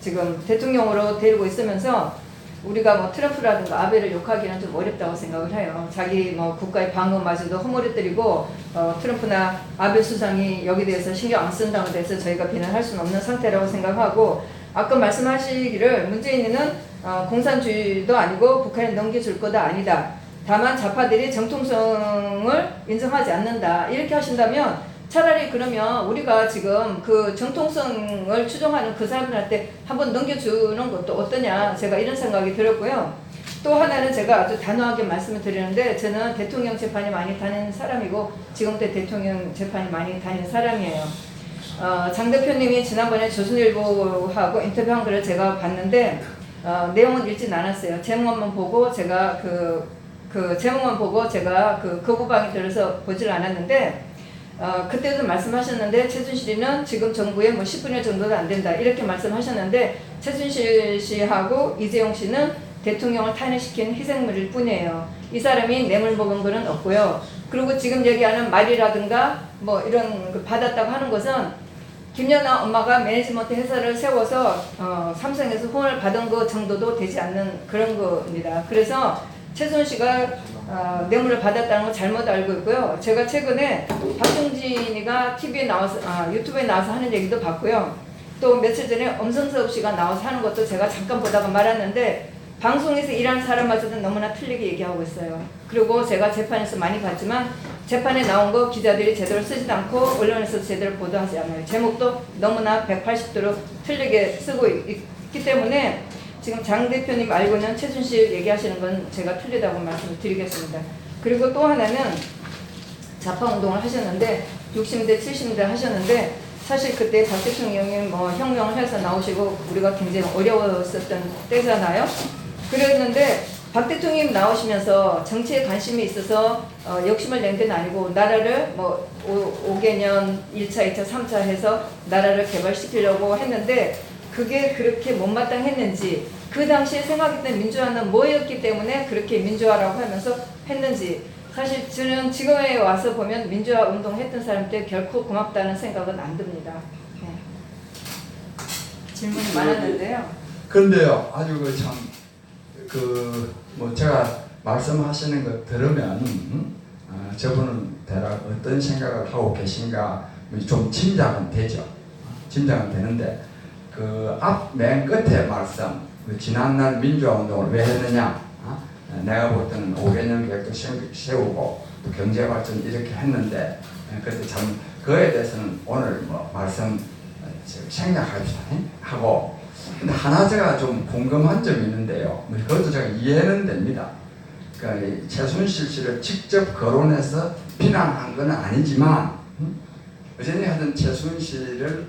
[SPEAKER 6] 지금 대통령으로 데리고 있으면서 우리가 뭐 트럼프라든가 아베를 욕하기는 좀 어렵다고 생각을 해요. 자기 뭐 국가의 방어마저도 허물어뜨리고 트럼프나 아베 수상이 여기 대해서 신경 안 쓴다고 해서 저희가 비난할 수는 없는 상태라고 생각하고 아까 말씀하시기를 문재인은 공산주의도 아니고 북한에 넘겨줄 거다 아니다. 다만 좌파들이 정통성을 인정하지 않는다. 이렇게 하신다면 차라리 그러면 우리가 지금 그 정통성을 추종하는 그 사람들한테 한번 넘겨주는 것도 어떠냐 제가 이런 생각이 들었고요. 또 하나는 제가 아주 단호하게 말씀을 드리는데 저는 대통령 재판이 많이 다닌 사람이고 지금도 대통령 재판이 많이 다닌 사람이에요. 장 대표님이 지난번에 조선일보하고 인터뷰한 거를 제가 봤는데 내용은 읽진 않았어요. 제목만 보고 제가 그 제목만 보고 제가 그 거부방이 들어서 보질 않았는데 그때도 말씀하셨는데 최순실이는 지금 정부에 뭐 10분의 1 정도도 안 된다 이렇게 말씀하셨는데 최순실 씨하고 이재용 씨는 대통령을 탄핵시킨 희생물일 뿐이에요. 이 사람이 뇌물 먹은 거는 없고요. 그리고 지금 얘기하는 말이라든가 뭐 이런 그 받았다고 하는 것은 김연아 엄마가 매니지먼트 회사를 세워서 삼성에서 후원을 받은 거 정도도 되지 않는 그런 겁니다. 그래서 최순실 씨가 뇌물을 받았다는 거 잘못 알고 있고요. 제가 최근에 박종진이가 TV에 나와서 유튜브에 나와서 하는 얘기도 봤고요. 또 며칠 전에 엄성섭 씨가 나와서 하는 것도 제가 잠깐 보다가 말았는데 방송에서 일하는 사람마저도 너무나 틀리게 얘기하고 있어요. 그리고 제가 재판에서 많이 봤지만 재판에 나온 거 기자들이 제대로 쓰지도 않고 언론에서 제대로 보도하지 않아요. 제목도 너무나 180도로 틀리게 쓰고 있기 때문에 지금 장 대표님 알고는 최순실 얘기하시는 건 제가 틀리다고 말씀을 드리겠습니다. 그리고 또 하나는 좌파운동을 하셨는데 60대 70대 하셨는데 사실 그때 박 대통령이 뭐 혁명을 해서 나오시고 우리가 굉장히 어려웠었던 때잖아요. 그랬는데 박 대통령이 나오시면서 정치에 관심이 있어서 욕심을 낸 건 아니고 나라를 뭐 5개년 1차, 2차, 3차 해서 나라를 개발시키려고 했는데 그게 그렇게 못마땅했는지 그 당시에 생각했던 민주화는 뭐였기 때문에 그렇게 민주화라고 하면서 했는지 사실 저는 지금에 와서 보면 민주화 운동했던 사람들 결코 고맙다는 생각은 안 듭니다. 네. 질문이 많았는데요.
[SPEAKER 4] 근데요 아주 뭐 제가 말씀하시는 거 들으면 저분은 대략 어떤 생각을 하고 계신가 좀 짐작은 되죠. 짐작은 되는데 그 앞 맨 끝에 말씀 지난날 민주화 운동을 왜 했느냐 내가 볼 때는 5개년 계획도 세우고 또 경제 발전 이렇게 했는데 그때 참 그에 대해서는 오늘 뭐 말씀 생략합시다 하고 근데 하나 제가 좀 궁금한 점이 있는데요. 그것도 제가 이해는 됩니다. 그러니까 최순실 씨를 직접 거론해서 비난한 건 아니지만 어제니 하던 최순실을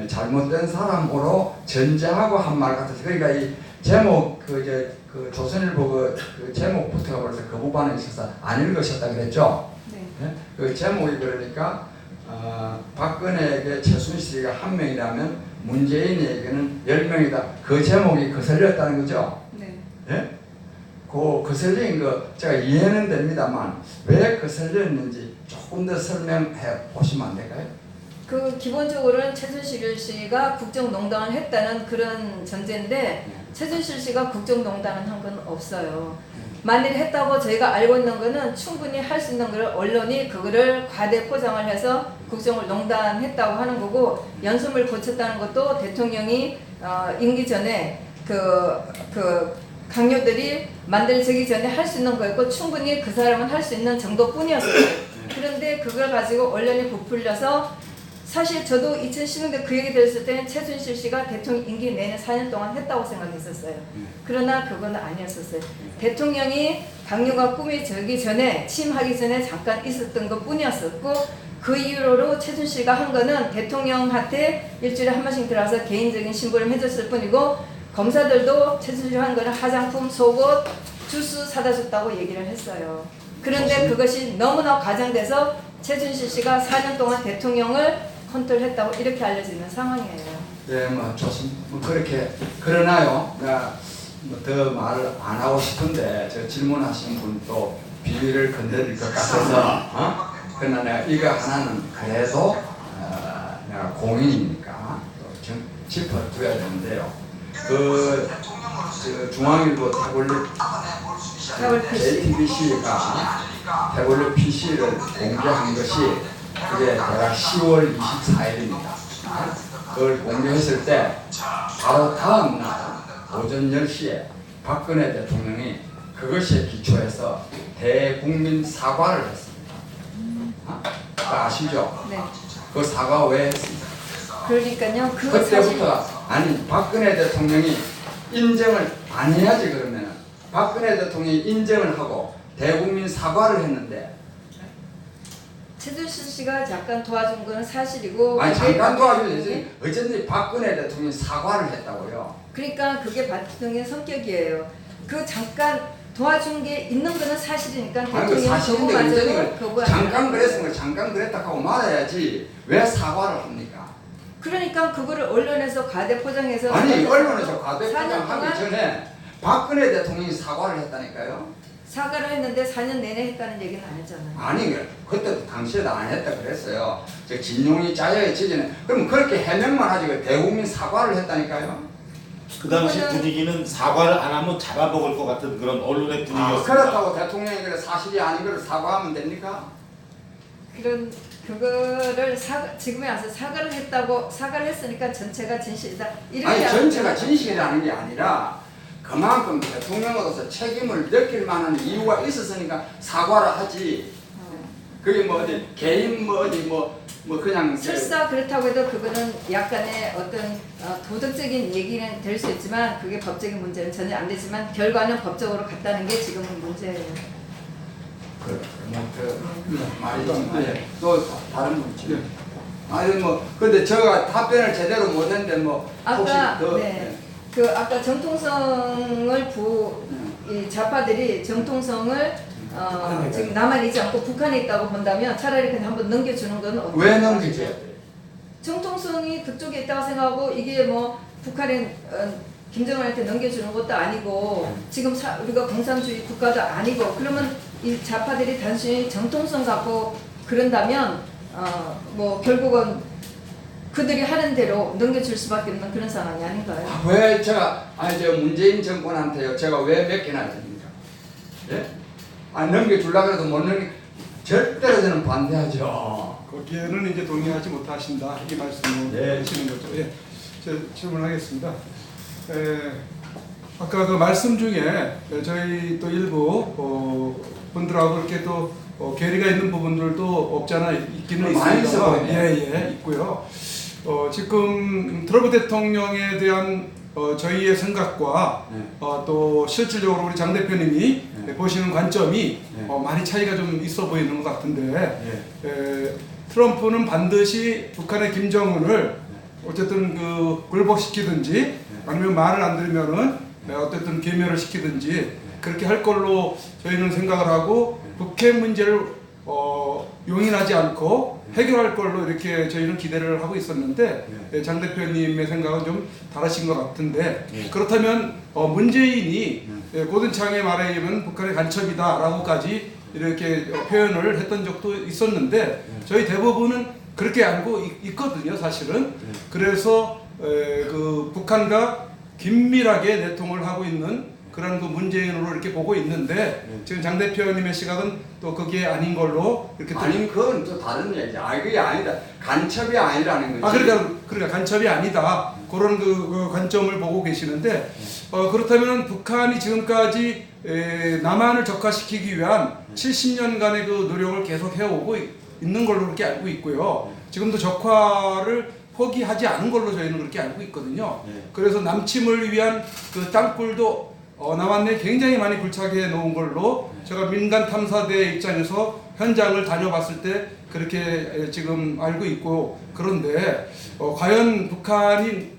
[SPEAKER 4] 잘못된 사람으로 전제하고 한 말 같아서 그러니까 이 제목 그 조선일보 그 제목부터가 벌써 거부반응이 있어서 안 읽으셨다 그랬죠?
[SPEAKER 6] 네.
[SPEAKER 4] 네? 그 제목이 그러니까 박근혜에게 최순실이가 한 명이라면 문재인에게는 10명이다. 그 제목이 거슬렸다는 거죠?
[SPEAKER 6] 네.
[SPEAKER 4] 예? 그 거슬린 거 제가 이해는 됩니다만 왜 거슬렸는지 조금 더 설명해 보시면 안 될까요?
[SPEAKER 6] 그 기본적으로는 최순실 씨가 국정농단을 했다는 그런 전제인데 최순실 씨가 국정농단을 한 건 없어요. 만일 했다고 저희가 알고 있는 거는 충분히 할 수 있는 걸 언론이 그거를 과대 포장을 해서 국정을 농단했다고 하는 거고 연수물 고쳤다는 것도 대통령이 임기 전에 그 강요들이 만들어지기 전에 할 수 있는 거였고 충분히 그 사람은 할 수 있는 정도뿐이었어요. 그런데 그걸 가지고 언론이 부풀려서 사실 저도 2010년대 그 얘기 들었을 때는 최순실 씨가 대통령 임기 내내 4년 동안 했다고 생각했었어요. 그러나 그건 아니었었어요. 대통령이 강요가 꾸며지기 전에 취임하기 전에 잠깐 있었던 것 뿐이었었고 그 이후로 최순실가 한 거는 대통령한테 일주일에 한 번씩 들어와서 개인적인 신부름 해줬을 뿐이고 검사들도 최순실 한 거는 화장품, 속옷, 주스 사다 줬다고 얘기를 했어요. 그런데 그것이 너무나 과장돼서 최순실 씨가 4년 동안 대통령을 컨트롤했다고 이렇게 알려져 있는 상황이에요.
[SPEAKER 4] 네, 뭐 좋습니다. 뭐 그렇게 그러나요. 내가 더 말을 안 하고 싶은데 저 질문하신 분도 비위를 건드릴 것 같아서 그러나 내가 이거 하나는 그래도 내가 공인이니까 좀 짚어줘야 되는데요. 그 중앙일보 태블릿 JTBC가 태블릿 PC를 공개한 것이 그게 대략 10월 24일입니다. 그걸 공개했을 때 바로 다음 날 오전 10시에 박근혜 대통령이 그것에 기초해서 대국민 사과를 했습니다. 아시죠?
[SPEAKER 6] 네.
[SPEAKER 4] 그 사과 왜 했습니까?
[SPEAKER 6] 그러니까요. 그
[SPEAKER 4] 그때부터 아니 박근혜 대통령이 인정을 안 해야지 그러면은 박근혜 대통령이 인정을 하고 대국민 사과를 했는데
[SPEAKER 6] 최순실 씨가 잠깐 도와준 건 사실이고
[SPEAKER 4] 아니
[SPEAKER 6] 그게
[SPEAKER 4] 잠깐 도와주면
[SPEAKER 6] 박근혜
[SPEAKER 4] 되지 어쨌든 박근혜 대통령이 사과를 했다고요.
[SPEAKER 6] 그러니까 그게 대통령의 성격이에요. 그 잠깐 도와준 게 있는 거는 사실이니까
[SPEAKER 4] 아니 그
[SPEAKER 6] 대통령
[SPEAKER 4] 사실인데
[SPEAKER 6] 거부하자고
[SPEAKER 4] 문제는 잠깐 그랬으면 잠깐 그랬다 하고 말해야지 왜 사과를 합니까?
[SPEAKER 6] 그러니까 그거를 언론에서 과대 포장해서
[SPEAKER 4] 아니 언론에서 과대
[SPEAKER 6] 4년
[SPEAKER 4] 포장하기
[SPEAKER 6] 동안
[SPEAKER 4] 전에 박근혜 대통령이 사과를 했다니까요.
[SPEAKER 6] 사과를 했는데 4년 내내 했다는 얘기는 안 했잖아요.
[SPEAKER 4] 아니 그때도 당시에도 안 했다 그랬어요. 저 진용이 짜여의 지지는 그럼 그렇게 해명만 하지 그 대국민 사과를 했다니까요.
[SPEAKER 2] 그 당시 분위기는 사과를 안 하면 잡아먹을 것 같은 그런 언론의 분위기였습니다.
[SPEAKER 4] 그렇다고 대통령이 그래 사실이 아닌 걸 사과하면 됩니까?
[SPEAKER 6] 그거를 지금에 와서 사과를 했으니까 전체가 진실이다. 이렇게
[SPEAKER 4] 아니
[SPEAKER 6] 하면
[SPEAKER 4] 전체가 진실이라는 게 아니라 그만큼 대통령으로서 책임을 느낄 만한 이유가 있었으니까 사과를 하지. 그게 뭐 어디 개인 뭐 어디 뭐 그냥
[SPEAKER 6] 설사 그렇다고 해도 그거는 약간의 어떤 도덕적인 얘기는 될 수 있지만 그게 법적인 문제는 전혀 안 되지만 결과는 법적으로 갔다는 게 지금은 문제예요.
[SPEAKER 4] 말이 또 다른 분이죠. 아니 뭐 근데 제가 답변을 제대로 못했는데 뭐 혹시
[SPEAKER 6] 아까
[SPEAKER 4] 더
[SPEAKER 6] 그 아까 정통성을 이 좌파들이 정통성을 지금 남한에 있지 않고 북한에 있다고 본다면 차라리 그냥 한번 넘겨주는 건 어떨까?
[SPEAKER 4] 왜 넘기지?
[SPEAKER 6] 정통성이 그쪽에 있다고 생각하고 이게 뭐 북한에 김정은한테 넘겨주는 것도 아니고 지금 우리가 공산주의 국가도 아니고 그러면 이 좌파들이 단순히 정통성 갖고 그런다면 뭐 결국은 그들이 하는 대로 넘겨줄 수밖에 없는 그런 상황이 아닌가요?
[SPEAKER 4] 왜 제가 저 문재인 정권한테요 제가 왜 몇 개나 됩니까? 예? 넘겨주려고 해도 못 넘겨 절대로 저는 반대하죠.
[SPEAKER 1] 거기에는 이제 동의하지 못하신다 이 말씀을 하시는 거죠. 예, 제가 질문하겠습니다. 아까 그 말씀 중에 저희 또 일부 분들하고 이렇게 또 괴리가 있는 부분들도 없잖아 있기는
[SPEAKER 4] 많이
[SPEAKER 1] 있습니다.
[SPEAKER 4] 있어요.
[SPEAKER 1] 있고요. 지금 트럼프 대통령에 대한 저희의 생각과 또 실질적으로 우리 장 대표님이 보시는 관점이 많이 차이가 좀 있어 보이는 것 같은데 트럼프는 반드시 북한의 김정은을 어쨌든 굴복시키든지 아니면 말을 안 들으면은 어쨌든 괴멸을 시키든지 그렇게 할 걸로 저희는 생각을 하고 북핵 문제를 용인하지 않고 해결할 걸로 이렇게 저희는 기대를 하고 있었는데 장 대표님의 생각은 좀 다르신 것 같은데 그렇다면 문재인이 고든창의 말에 의하면 북한의 간첩이다라고까지 이렇게 표현을 했던 적도 있었는데 저희 대부분은 그렇게 알고 있거든요, 사실은. 그래서 북한과 긴밀하게 내통을 하고 있는 그런 문재인으로 이렇게 보고 있는데 지금 장 대표님의 시각은 또 그게 아닌 걸로 이렇게
[SPEAKER 4] 아니 그건 또 다른 얘기지. 그게 아니다. 간첩이 아니라는 거지.
[SPEAKER 1] 그러니까 간첩이 아니다. 그런 그 관점을 보고 계시는데 그렇다면 북한이 지금까지 남한을 적화시키기 위한 70년간의 그 노력을 계속 해오고 있는 걸로 그렇게 알고 있고요. 지금도 적화를 포기하지 않은 걸로 저희는 그렇게 알고 있거든요. 그래서 남침을 위한 그 땅굴도 남한에 굉장히 많이 굴착해 놓은 걸로 제가 민간 탐사대 입장에서 현장을 다녀봤을 때 그렇게 지금 알고 있고 그런데 과연 북한이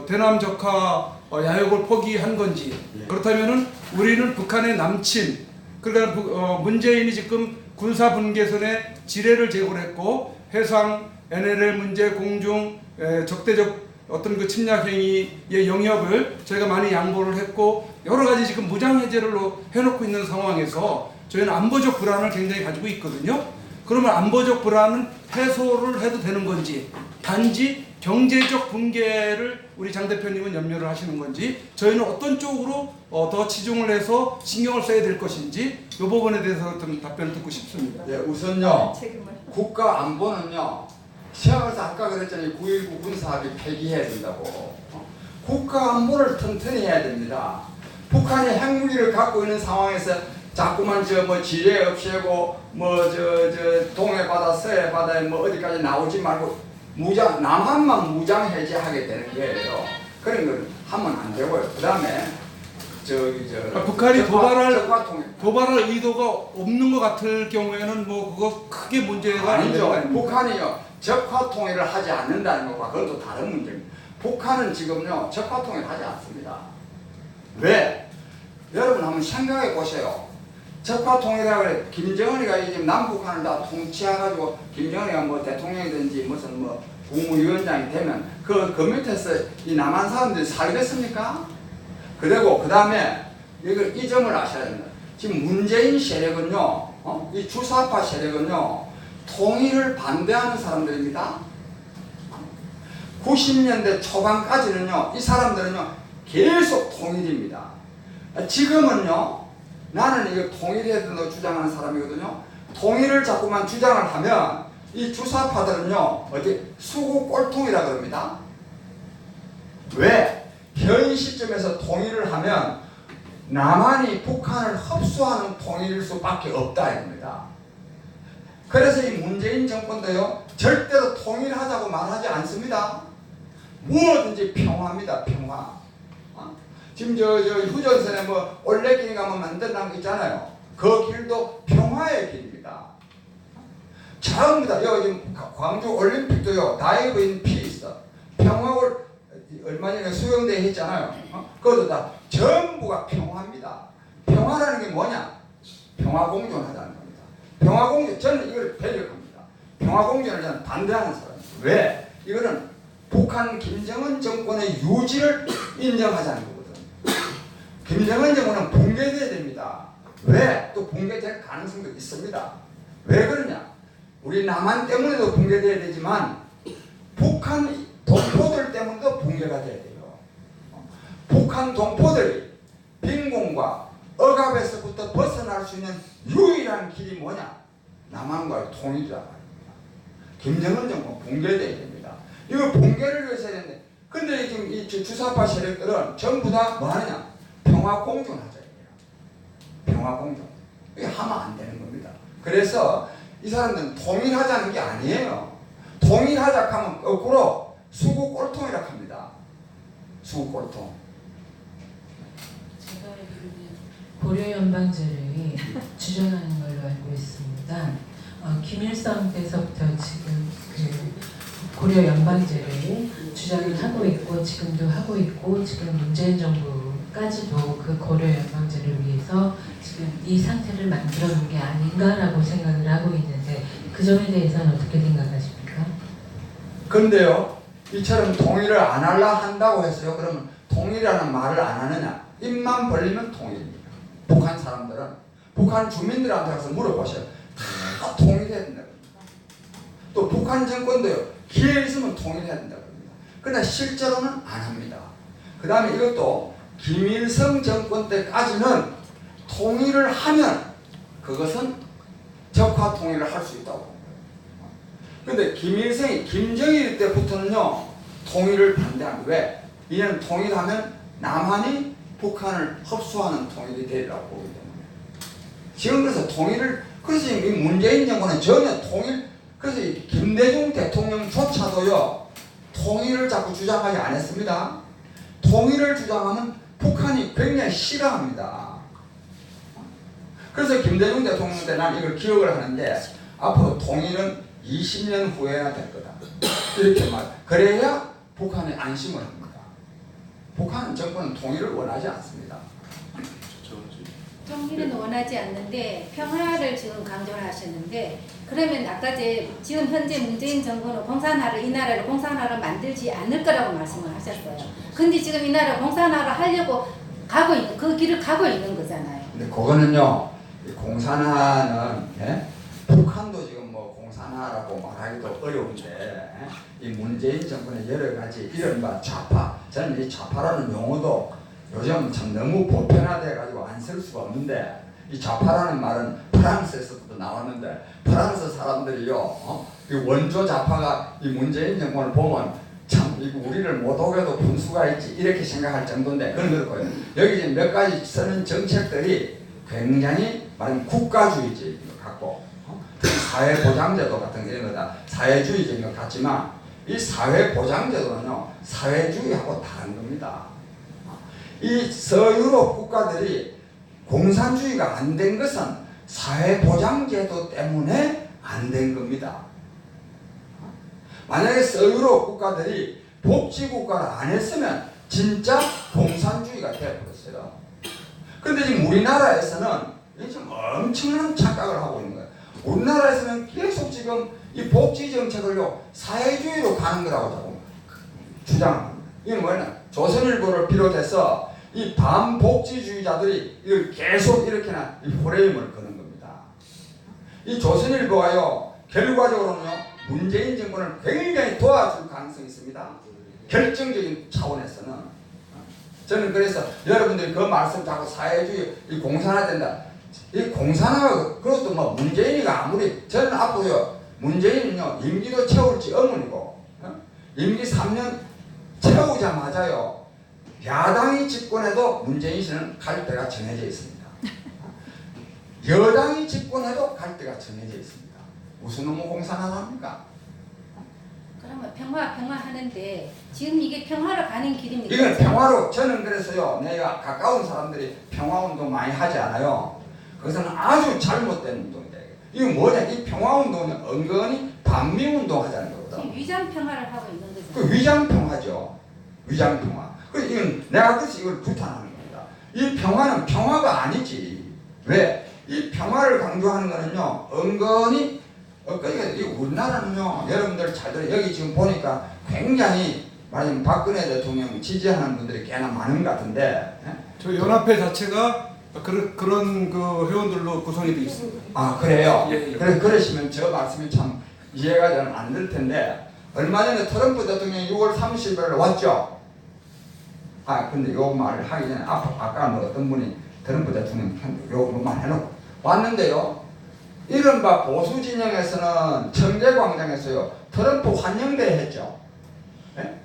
[SPEAKER 1] 대남 적화 야욕을 포기한 건지 그렇다면은 우리는 북한의 남침 그러니까 문재인이 지금 군사 분계선에 지뢰를 제거했고 해상 NLL 문제 공중 적대적 어떤 그 침략 행위의 영역을 저희가 많이 양보를 했고 여러 가지 지금 무장 해제를 해놓고 있는 상황에서 저희는 안보적 불안을 굉장히 가지고 있거든요. 그러면 안보적 불안은 해소를 해도 되는 건지 단지 경제적 붕괴를 우리 장 대표님은 염려를 하시는 건지 저희는 어떤 쪽으로 더 치중을 해서 신경을 써야 될 것인지 이 부분에 대해서 좀 답변을 듣고 싶습니다.
[SPEAKER 4] 우선요 국가 안보는요 시작해서 아까 그랬잖아요. 9.19 군사합의 폐기해야 된다고. 국가 안보를 튼튼히 해야 됩니다. 북한이 핵무기를 갖고 있는 상황에서 자꾸만 지뢰 없애고 동해 바다 서해 바다에 어디까지 나오지 말고 남한만 무장 해제하게 되는 거예요. 그런 걸 하면 안 되고요. 그다음에
[SPEAKER 1] 북한이 도발할 의도가 없는 것 같을 경우에는 그거 크게 문제가
[SPEAKER 4] 아니죠. 북한이요 적화 통일을 하지 않는다는 것과 그건 또 다른 문제입니다. 북한은 지금요 적화 통일을 하지 않습니다. 왜? 여러분 한번 생각해 보세요. 적화 통일이라고 그래. 김정은이가 이제 남북한을 다 통치해가지고 김정은이가 대통령이든지 무슨 국무위원장이 되면 그 밑에서 이 남한 사람들이 살겠습니까? 그리고 그 다음에 이 점을 아셔야 됩니다. 지금 문재인 세력은요, 이 주사파 세력은요, 통일을 반대하는 사람들입니다. 90년대 초반까지는요, 이 사람들은요, 계속 통일입니다. 지금은요, 나는 이거 통일해야 된다고 주장하는 사람이거든요. 통일을 자꾸만 주장을 하면 이 주사파들은요, 수구 꼴통이라 그럽니다. 왜? 현 시점에서 통일을 하면 남한이 북한을 흡수하는 통일일 수밖에 없다 이겁니다. 그래서 이 문재인 정권도요 절대로 통일하자고 말하지 않습니다. 무엇든지 평화입니다. 평화. 지금 휴전선에 올레길이가 만들어난 거 있잖아요. 그 길도 평화의 길입니다. 전부 다 여기 광주 올림픽도요 다이브 인 피스 평화를 얼마 전에 수영대회 했잖아요. 그것도 다 전부가 평화입니다. 평화라는 게 뭐냐? 평화공존하자는 겁니다. 평화공존, 저는 이걸 배격합니다. 평화공존을 저는 반대하는 사람입니다. 왜? 이거는 북한 김정은 정권의 유지를 인정하자는 거거든. 김정은 정권은 붕괴돼야 됩니다. 왜? 또 붕괴될 가능성도 있습니다. 왜 그러냐? 우리 남한 때문에도 붕괴돼야 되지만 북한 동포들 때문에도 붕괴가 돼야 돼요. 북한 동포들이 빈곤과 억압에서부터 벗어날 수 있는 유일한 길이 뭐냐? 남한과의 통일이다 말입니다. 김정은 정권 붕괴돼야 됩니다. 이거 붕괴를 위해서 해야 되는데 근데 지금 이 주사파 세력들은 전부 다 뭐 하느냐? 평화공존하자 이거예요. 평화공존. 이게 하면 안 되는 겁니다. 그래서 이 사람들은 통일하자는 게 아니에요. 통일하자 하면 거꾸로 수구 꼴통이라 합니다. 수구 꼴통.
[SPEAKER 3] 제가 알기로는 고려연방제를 주장하는 걸로 알고 있습니다. 김일성 때서부터 지금 그 고려 연방제를 주장을 하고 있고 지금도 하고 있고 지금 문재인 정부까지도 그 고려 연방제를 위해서 지금 이 상태를 만들어 놓은 게 아닌가라고 생각을 하고 있는데 그 점에 대해서는 어떻게 생각하십니까?
[SPEAKER 4] 그런데요, 이처럼 통일을 안 하려 한다고 했어요. 그러면 통일이라는 말을 안 하느냐? 입만 벌리면 통일입니다. 북한 사람들은 북한 주민들한테 가서 물어보셔요. 다 통일해야 된다. 또 북한 정권도요, 기회 있으면 통일해야 된다. 그러나 실제로는 안 합니다. 그 다음에 이것도 김일성 정권 때까지는 통일을 하면 그것은 적화 통일을 할 수 있다고. 그런데 김일성이 김정일 때부터는요, 통일을 반대합니다. 왜? 이는 통일하면 남한이 북한을 흡수하는 통일이 되리라고 보기 때문에. 지금 그래서 통일을, 그래서 이 문재인 정부는 전혀 통일, 그래서 이 김대중 대통령조차도요, 통일을 자꾸 주장하지 않았습니다. 통일을 주장하면 북한이 굉장히 싫어합니다. 그래서 김대중 대통령 때 난 이걸 기억을 하는데, 앞으로 통일은 20년 후에나 될 거다. 이렇게 말. 그래야 북한이 안심을 합니다. 북한 정권은 통일을 원하지 않습니다.
[SPEAKER 7] 통일은 원하지 않는데 평화를 지금 강조를 하셨는데, 그러면 아까 지금 현재 문재인 정부는 공산화를, 이 나라를 공산화를 만들지 않을 거라고 말씀을 하셨어요. 근데 지금 이 나라 공산화를 하려고 가고 있는, 그 길을 가고 있는 거잖아요.
[SPEAKER 4] 근데 그거는요, 이 공산화는, 예? 북한도 지금 뭐 공산화라고 말하기도 어려운데, 이 문재인 정권의 여러 가지 이른바 좌파, 저는 이 좌파라는 용어도 요즘 참 너무 보편화돼 가지고 안 쓸 수가 없는데, 이 좌파라는 말은 프랑스에서도 나왔는데, 프랑스 사람들이요, 이 원조 좌파가 이 문재인 정권을 보면 참 이거 우리를 못 오게도 분수가 있지 이렇게 생각할 정도인데, 그건 그렇고요. 여기 지금 몇 가지 쓰는 정책들이 굉장히 말하면 국가주의적인 것 같고, 사회보장제도 같은 이런 거다 사회주의적인 것 같지만, 이 사회보장제도는요, 사회주의하고 다른 겁니다. 이 서유럽 국가들이 공산주의가 안 된 것은 사회보장제도 때문에 안 된 겁니다. 만약에 서유럽 국가들이 복지국가를 안 했으면 진짜 공산주의가 되어버렸어요. 그런데 지금 우리나라에서는 지금 엄청난 착각을 하고 있는 거예요. 우리나라에서는 계속 지금 이 복지정책을요, 사회주의로 가는 거라고 자꾸 주장합니다. 이건 뭐냐? 조선일보를 비롯해서 이 반복지주의자들이 이걸 계속 이렇게나 이 프레임을 거는 겁니다. 이 조선일보가요, 결과적으로는요, 문재인 정권을 굉장히 도와줄 가능성이 있습니다. 결정적인 차원에서는. 저는 그래서 여러분들이 그 말씀 자꾸 사회주의, 이 공산화된다. 이 공산화가, 그것도 뭐 문재인이가 아무리, 저는 앞으로요, 문재인은요, 임기도 채울지 의문이고, 임기 3년 채우자마자요, 야당이 집권해도 문재인 씨는 갈 때가 정해져 있습니다. 여당이 집권해도 갈 때가 정해져 있습니다. 무슨 놈의 공산화를 합니까?
[SPEAKER 7] 그러면 평화 하는데 지금 이게 평화로 가는 길입니까?
[SPEAKER 4] 이건 평화로, 저는 그래서요, 내가 가까운 사람들이 평화운동 많이 하지 않아요. 그것은 아주 잘못된 운동이다. 이건 뭐냐? 이 평화운동은 은근히 반미운동 하자는 거거든.
[SPEAKER 7] 지금 위장 평화를 하고 있는 거죠.
[SPEAKER 4] 그 위장평화죠. 위장평화. 그래서 이건 내가 그래서 이걸 구탄하는 겁니다. 이 평화는 평화가 아니지. 왜? 이 평화를 강조하는 거는요, 은근히, 그러니까 이 우리나라는요, 여러분들 잘 들어요. 여기 지금 보니까 굉장히 말하자면 박근혜 대통령 지지하는 분들이 꽤나 많은 것 같은데,
[SPEAKER 1] 저 연합회 자체가 그런 그 회원들로 구성이 되어 있습니다.
[SPEAKER 4] 아, 그래요?
[SPEAKER 1] 예, 예.
[SPEAKER 4] 그러시면 저 말씀이 참 이해가 잘 안 될 텐데, 얼마 전에 트럼프 대통령이 6월 30일 왔죠? 아, 근데 요 말을 하기 전에, 아까 뭐 어떤 분이 트럼프 대통령 요 말 해놓고 왔는데요, 이른바 보수 진영에서는 청계광장에서요, 트럼프 환영대 했죠? 네?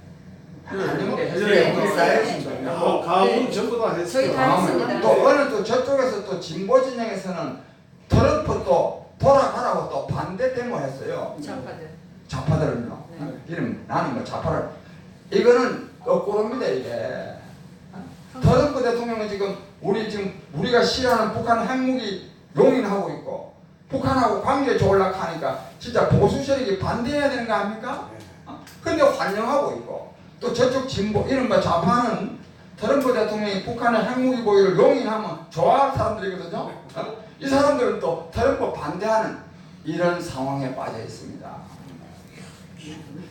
[SPEAKER 4] 환영대 했어요.
[SPEAKER 5] 네,
[SPEAKER 4] 불사했습니다.
[SPEAKER 5] 가문 전부 다 했어요.
[SPEAKER 6] 저희 다 했습니다.
[SPEAKER 4] 또 어느 또 저쪽에서 또 진보 진영에서는 트럼프 또 돌아가라고 또 반대 데모했어요. 좌파들은요.
[SPEAKER 6] 네.
[SPEAKER 4] 이름 나는 뭐 좌파를, 이거는 거꾸로입니다. 이게 트럼프 대통령은 지금 우리가 싫어하는 북한 핵무기 용인하고 있고, 북한하고 관계 좋으려고 하니까 진짜 보수 세력이 반대해야 되는 거 아닙니까? 근데 환영하고 있고 또 저쪽 진보 이른바 좌파는 트럼프 대통령이 북한의 핵무기 보유를 용인하면 좋아할 사람들이거든요. 이 사람들은 또 트럼프 반대하는 이런 상황에 빠져 있습니다.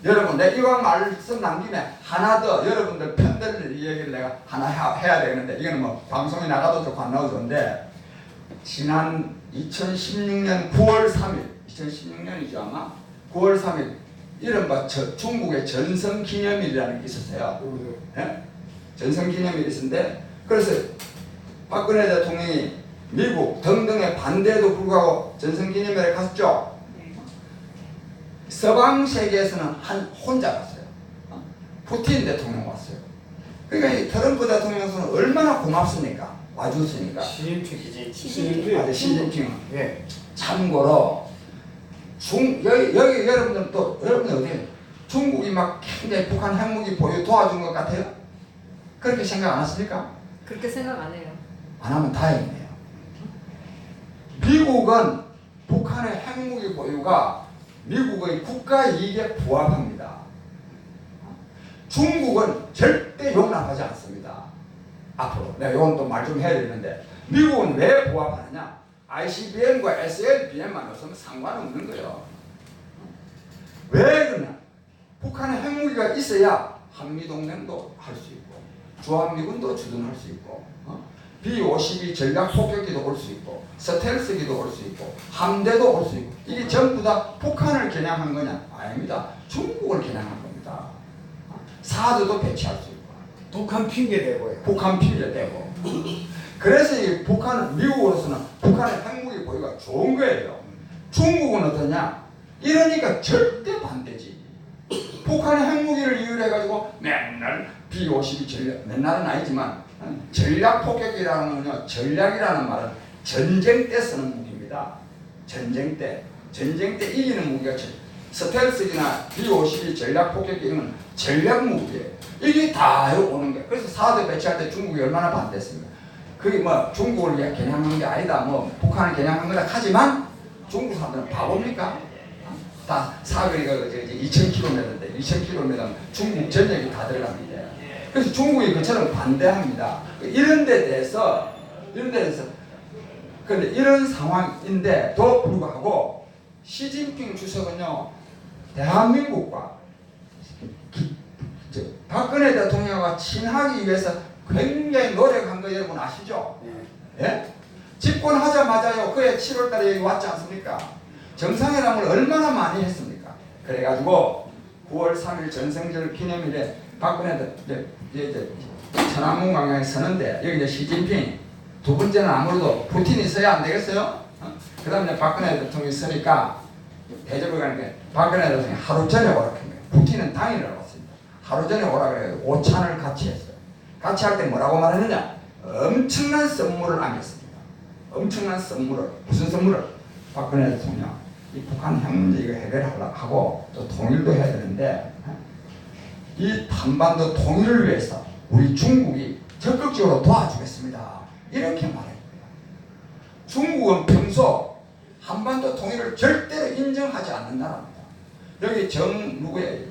[SPEAKER 4] 여러분, 내 이왕 말씀 남김에 하나 더 여러분들 편들 얘기를 내가 하나 해야 되는데 이거는 뭐 방송에 나가도 좋고 안 나와도 좋은데 지난 2016년 9월 3일 2016년이죠 아마 9월 3일 이른바 중국의 전성기념일이라는 게 있었어요. 예? 전성기념일이 있었는데 그래서 박근혜 대통령이 미국 등등의 반대에도 불구하고 전성기념일에 갔죠. 서방 세계에서는 혼자 갔어요. 푸틴 대통령 왔어요. 그러니까 이 트럼프 대통령은 얼마나 고맙습니까? 와줬으니까. 시진핑.
[SPEAKER 2] 예.
[SPEAKER 4] 참고로 여기 여러분들 또 여러분들 어디 중국이 막 굉장히 북한 핵무기 보유 도와준 것 같아요? 그렇게 생각 안 하십니까?
[SPEAKER 6] 그렇게 생각 안 해요.
[SPEAKER 4] 안 하면 다행이네요. 미국은 북한의 핵무기 보유가 미국의 국가 이익에 부합합니다. 중국은 절대 용납하지 않습니다. 앞으로 내가 이건 또 말 좀 해야 되는데 미국은 왜 부합하느냐? ICBM과 SLBM만 없으면 상관없는 거예요. 왜 그러냐? 북한의 핵무기가 있어야 한미동맹도 할 수 있고 주한미군도 주둔할 수 있고 B-52 전략 폭격기도 올 수 있고 스텔스기도 올 수 있고 함대도 올 수 있고 이게 전부 다 북한을 겨냥한 거냐? 아닙니다. 중국을 겨냥한 겁니다. 사드도 배치할 수 있고
[SPEAKER 2] 북한 핑계 대고요.
[SPEAKER 4] 북한 필요 되고 그래서 이 북한은 미국으로서는 북한의 핵무기 보유가 좋은 거예요. 중국은 어떠냐? 이러니까 절대 반대지. 북한의 핵무기를 이유로 해가지고 맨날 B-52 전략 맨날은 아니지만 전략 폭격기라는 건요 전략이라는 말은 전쟁 때 쓰는 무기입니다. 전쟁 때 이기는 무기가 스텔스기나 B-52 전략 폭격기 이런 전략 무기예요. 이게 다 오는 거예요. 그래서 사드 배치할 때 중국이 얼마나 반대했습니까? 그게 뭐 중국을 겨냥한 게 아니다. 뭐 북한을 겨냥한 거다 하지만 중국 사람들은 바보입니까? 다 사거리가 2,000km인데 2,000km면 중국 전역이 다 들어갑니다. 그래서 중국이 그처럼 반대합니다. 이런 데 대해서 그런데 이런 상황인데도 불구하고 시진핑 주석은요 대한민국과 박근혜 대통령과 친하기 위해서 굉장히 노력한 거 여러분 아시죠? 예? 집권하자마자요 그해 7월달에 여기 왔지 않습니까? 정상회담을 얼마나 많이 했습니까? 그래가지고 9월 3일 전성절 기념일에 박근혜 천안문 광장에 서는데 여기 이제 시진핑 두 번째는 아무래도 푸틴이 서야 안 되겠어요? 그 다음에 박근혜 대통령이 서니까 대접을 가니까 박근혜 대통령이 하루 전에 오라고 한 거예요. 푸틴은 당일에 왔습니다. 하루 전에 오라고 해서 오찬을 같이 했어요. 같이 할 때 뭐라고 말했느냐? 엄청난 선물을 안겼습니다. 엄청난 선물을 무슨 선물을? 박근혜 대통령 이 북한 핵 문제 이거 해결하려고 하고 또 통일도 해야 되는데 이 한반도 통일을 위해서 우리 중국이 적극적으로 도와주겠습니다. 이렇게 말했고요. 중국은 평소 한반도 통일을 절대로 인정하지 않는 나라입니다. 여기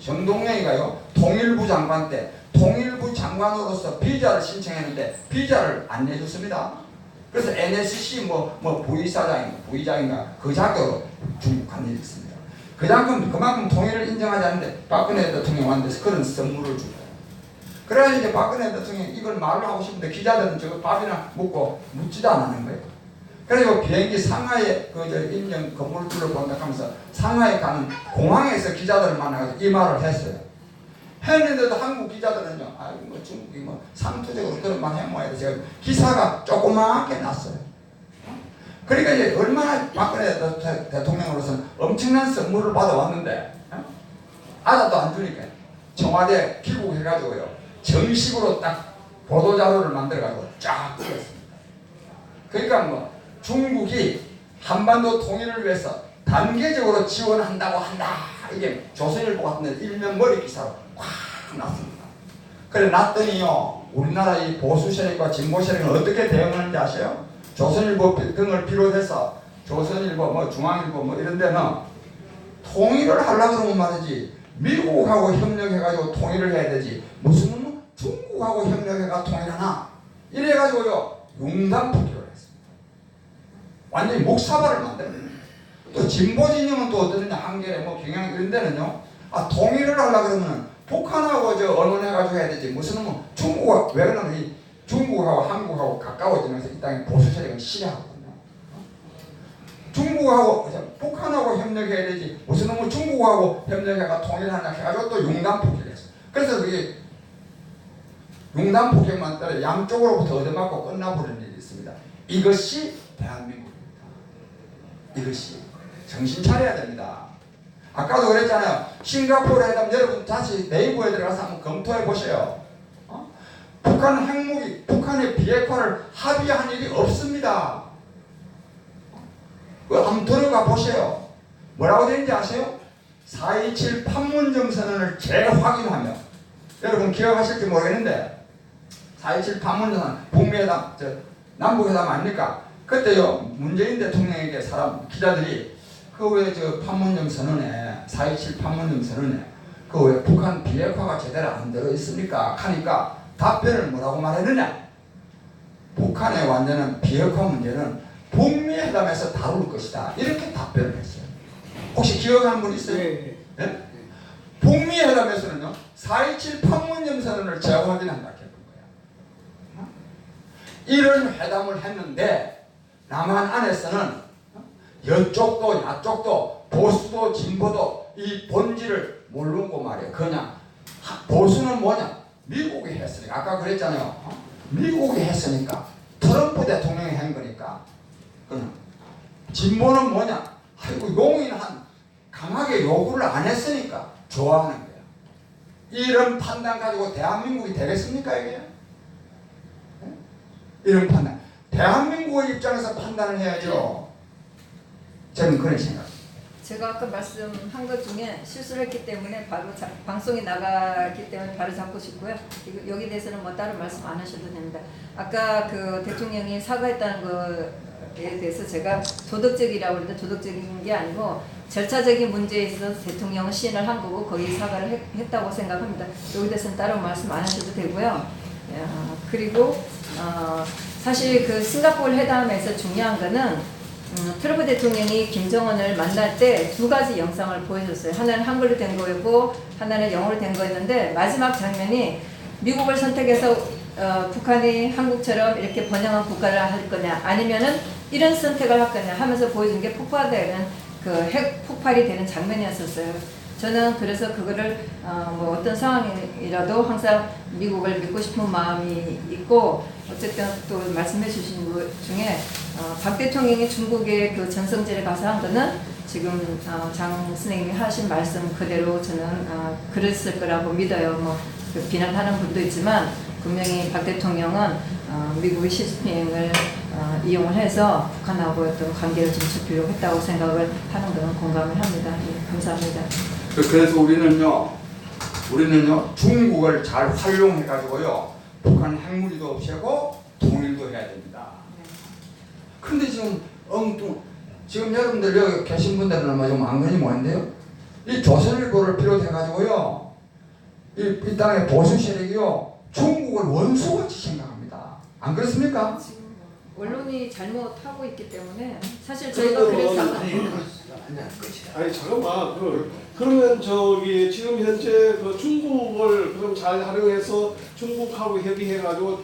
[SPEAKER 4] 정동영이가요 통일부 장관 때 통일부 장관으로서 비자를 신청했는데 비자를 안 내줬습니다. 그래서 NSC 부의장인가 그 자격으로 중국 간 일이 있습니다. 그만큼 통일을 인정하지 않는데 박근혜 대통령 왔는데 그런 선물을 주고 그래서 이제 박근혜 대통령이 이걸 말을 하고 싶은데 기자들은 저거 밥이나 먹고 묻지도 않는 거예요. 그리고 비행기 상하이 인정 건물들을 본다 하면서 상하이 가는 공항에서 기자들을 만나서 이 말을 했어요. 했는데도 한국 기자들은요, 중국이 상투적으로 그런 말 해모해도 제가 기사가 조그맣게 났어요. 그러니까 이제 얼마나 박근혜 대통령으로서는 엄청난 선물을 받아왔는데, 아다도 안 주니까 청와대 귀국해가지고요, 정식으로 딱 보도자료를 만들어가지고 쫙 뿌렸습니다. 그러니까 중국이 한반도 통일을 위해서 단계적으로 지원한다고 한다. 이게 조선일보 같은 데 일면 머리 기사로 꽉 났습니다. 그래 났더니요 우리나라 이 보수 세력과 진보 세력은 어떻게 대응하는지 아세요? 조선일보 등을 비롯해서 조선일보, 뭐 중앙일보 뭐 이런 데는 통일을 하려고 그러면 말이지 미국하고 협력해가지고 통일을 해야 되지 무슨 놈은 중국하고 협력해가 통일하나 이래가지고요 융단폭격을 했습니다. 완전히 목사발을 만들어요. 또 진보 진영은 또 어떠느냐 한겨레 뭐 경향 이런 데는요 통일을 하려고 그러면 북한하고 언론해가지고 해야 되지 무슨 놈은 중국하고 왜 그러면 이 중국하고 한국하고 가까워지면서 이 땅에 보수 세력은 싫어하거든요. 중국하고 북한하고 협력해야 되지 무슨 놈은 중국하고 협력해가 통일하냐 해가지고 또 융단폭격을 했어요. 그래서 그게 융단폭격만 따라 양쪽으로부터 얻어맞고 끝나버리는 일이 있습니다. 이것이 대한민국입니다. 이것이 정신 차려야 됩니다. 아까도 그랬잖아요. 싱가포르 회담 여러분 다시 네이버에 들어가서 한번 검토해 보세요. 북한 핵무기, 북한의 비핵화를 합의한 일이 없습니다. 한번 들어가 보세요. 뭐라고 되는지 아세요? 4.27 판문점 선언을 재확인하며 여러분 기억하실지 모르겠는데 4.27 판문점 선언 북미회담, 남북회담 아닙니까? 그때요 문재인 대통령에게 기자들이 그 왜 판문점 선언에 4.27 판문점 선언에 그 왜 북한 비핵화가 제대로 안 들어 있습니까? 하니까 답변을 뭐라고 말했느냐? 북한의 완전한 비핵화 문제는 북미 회담에서 다룰 것이다. 이렇게 답변을 했어요. 혹시 기억하는 분 있어요?
[SPEAKER 5] 네.
[SPEAKER 4] 네? 북미 회담에서는요 4.27 판문점 선언을 재확인한다 했던 거예요. 이런 회담을 했는데 남한 안에서는 이쪽도 야쪽도 보수도 진보도 이 본질을 모르고 말이에요. 그냥 보수는 뭐냐? 미국이 했으니까 아까 그랬잖아요. 미국이 했으니까 트럼프 대통령이 한 거니까 진보는 뭐냐? 아이고 용인한 강하게 요구를 안 했으니까 좋아하는 거예요. 이런 판단 가지고 대한민국이 되겠습니까 이게? 이런 판단 대한민국의 입장에서 판단을 해야죠. 저는 그런 생각입니다.
[SPEAKER 6] 제가 아까 말씀한 것 중에 실수를 했기 때문에 바로 방송이 나갔기 때문에 바로 잡고 싶고요. 여기 대해서는 뭐 따로 말씀 안 하셔도 됩니다. 아까 그 대통령이 사과했다는 거에 대해서 제가 도덕적이라고 그러는데 도덕적인 게 아니고 절차적인 문제에 있어서 대통령은 시인을 한 거고 거기 사과를 했다고 생각합니다. 여기 대해서는 따로 말씀 안 하셔도 되고요. 그리고 사실 그 싱가포르 회담에서 중요한 거는 트럼프 대통령이 김정은을 만날 때 두 가지 영상을 보여줬어요. 하나는 한글로 된 거였고 하나는 영어로 된 거였는데 마지막 장면이 미국을 선택해서 북한이 한국처럼 이렇게 번영한 국가를 할 거냐 아니면은 이런 선택을 할 거냐 하면서 보여준 게 폭파되는 그 핵 폭발이 되는 장면이었었어요. 저는 그래서 그거를 뭐 어떤 상황이라도 항상 미국을 믿고 싶은 마음이 있고 어쨌든 또 말씀해 주신 것 중에 박 대통령이 중국의 그 전성제를 가서 한 거는 지금 장 선생님이 하신 말씀 그대로 저는 그랬을 거라고 믿어요. 뭐 그 비난하는 분도 있지만 분명히 박 대통령은 미국의 시진핑을 이용을 해서 북한하고 어떤 관계를 좀 좁히려고 했다고 생각을 하는 거는 공감을 합니다. 예, 감사합니다.
[SPEAKER 4] 그래서 우리는요 중국을 잘 활용해 가지고요 북한 핵무기도 없애고 통일도 해야 됩니다. 그런데 지금 지금 여러분들 여기 계신 분들은 뭐 좀 안 그러니 뭐한데요? 이 조선일보를 비롯해 가지고요 이 땅의 보수 세력이요 중국을 원수같이 생각합니다. 안 그렇습니까?
[SPEAKER 6] 지금 언론이 잘못하고 있기 때문에 사실 저희가 그래서
[SPEAKER 5] 아니 잠깐만 그러면 저기 지금 현재 그 중국을 그럼 잘 활용해서 중국하고 협의해가지고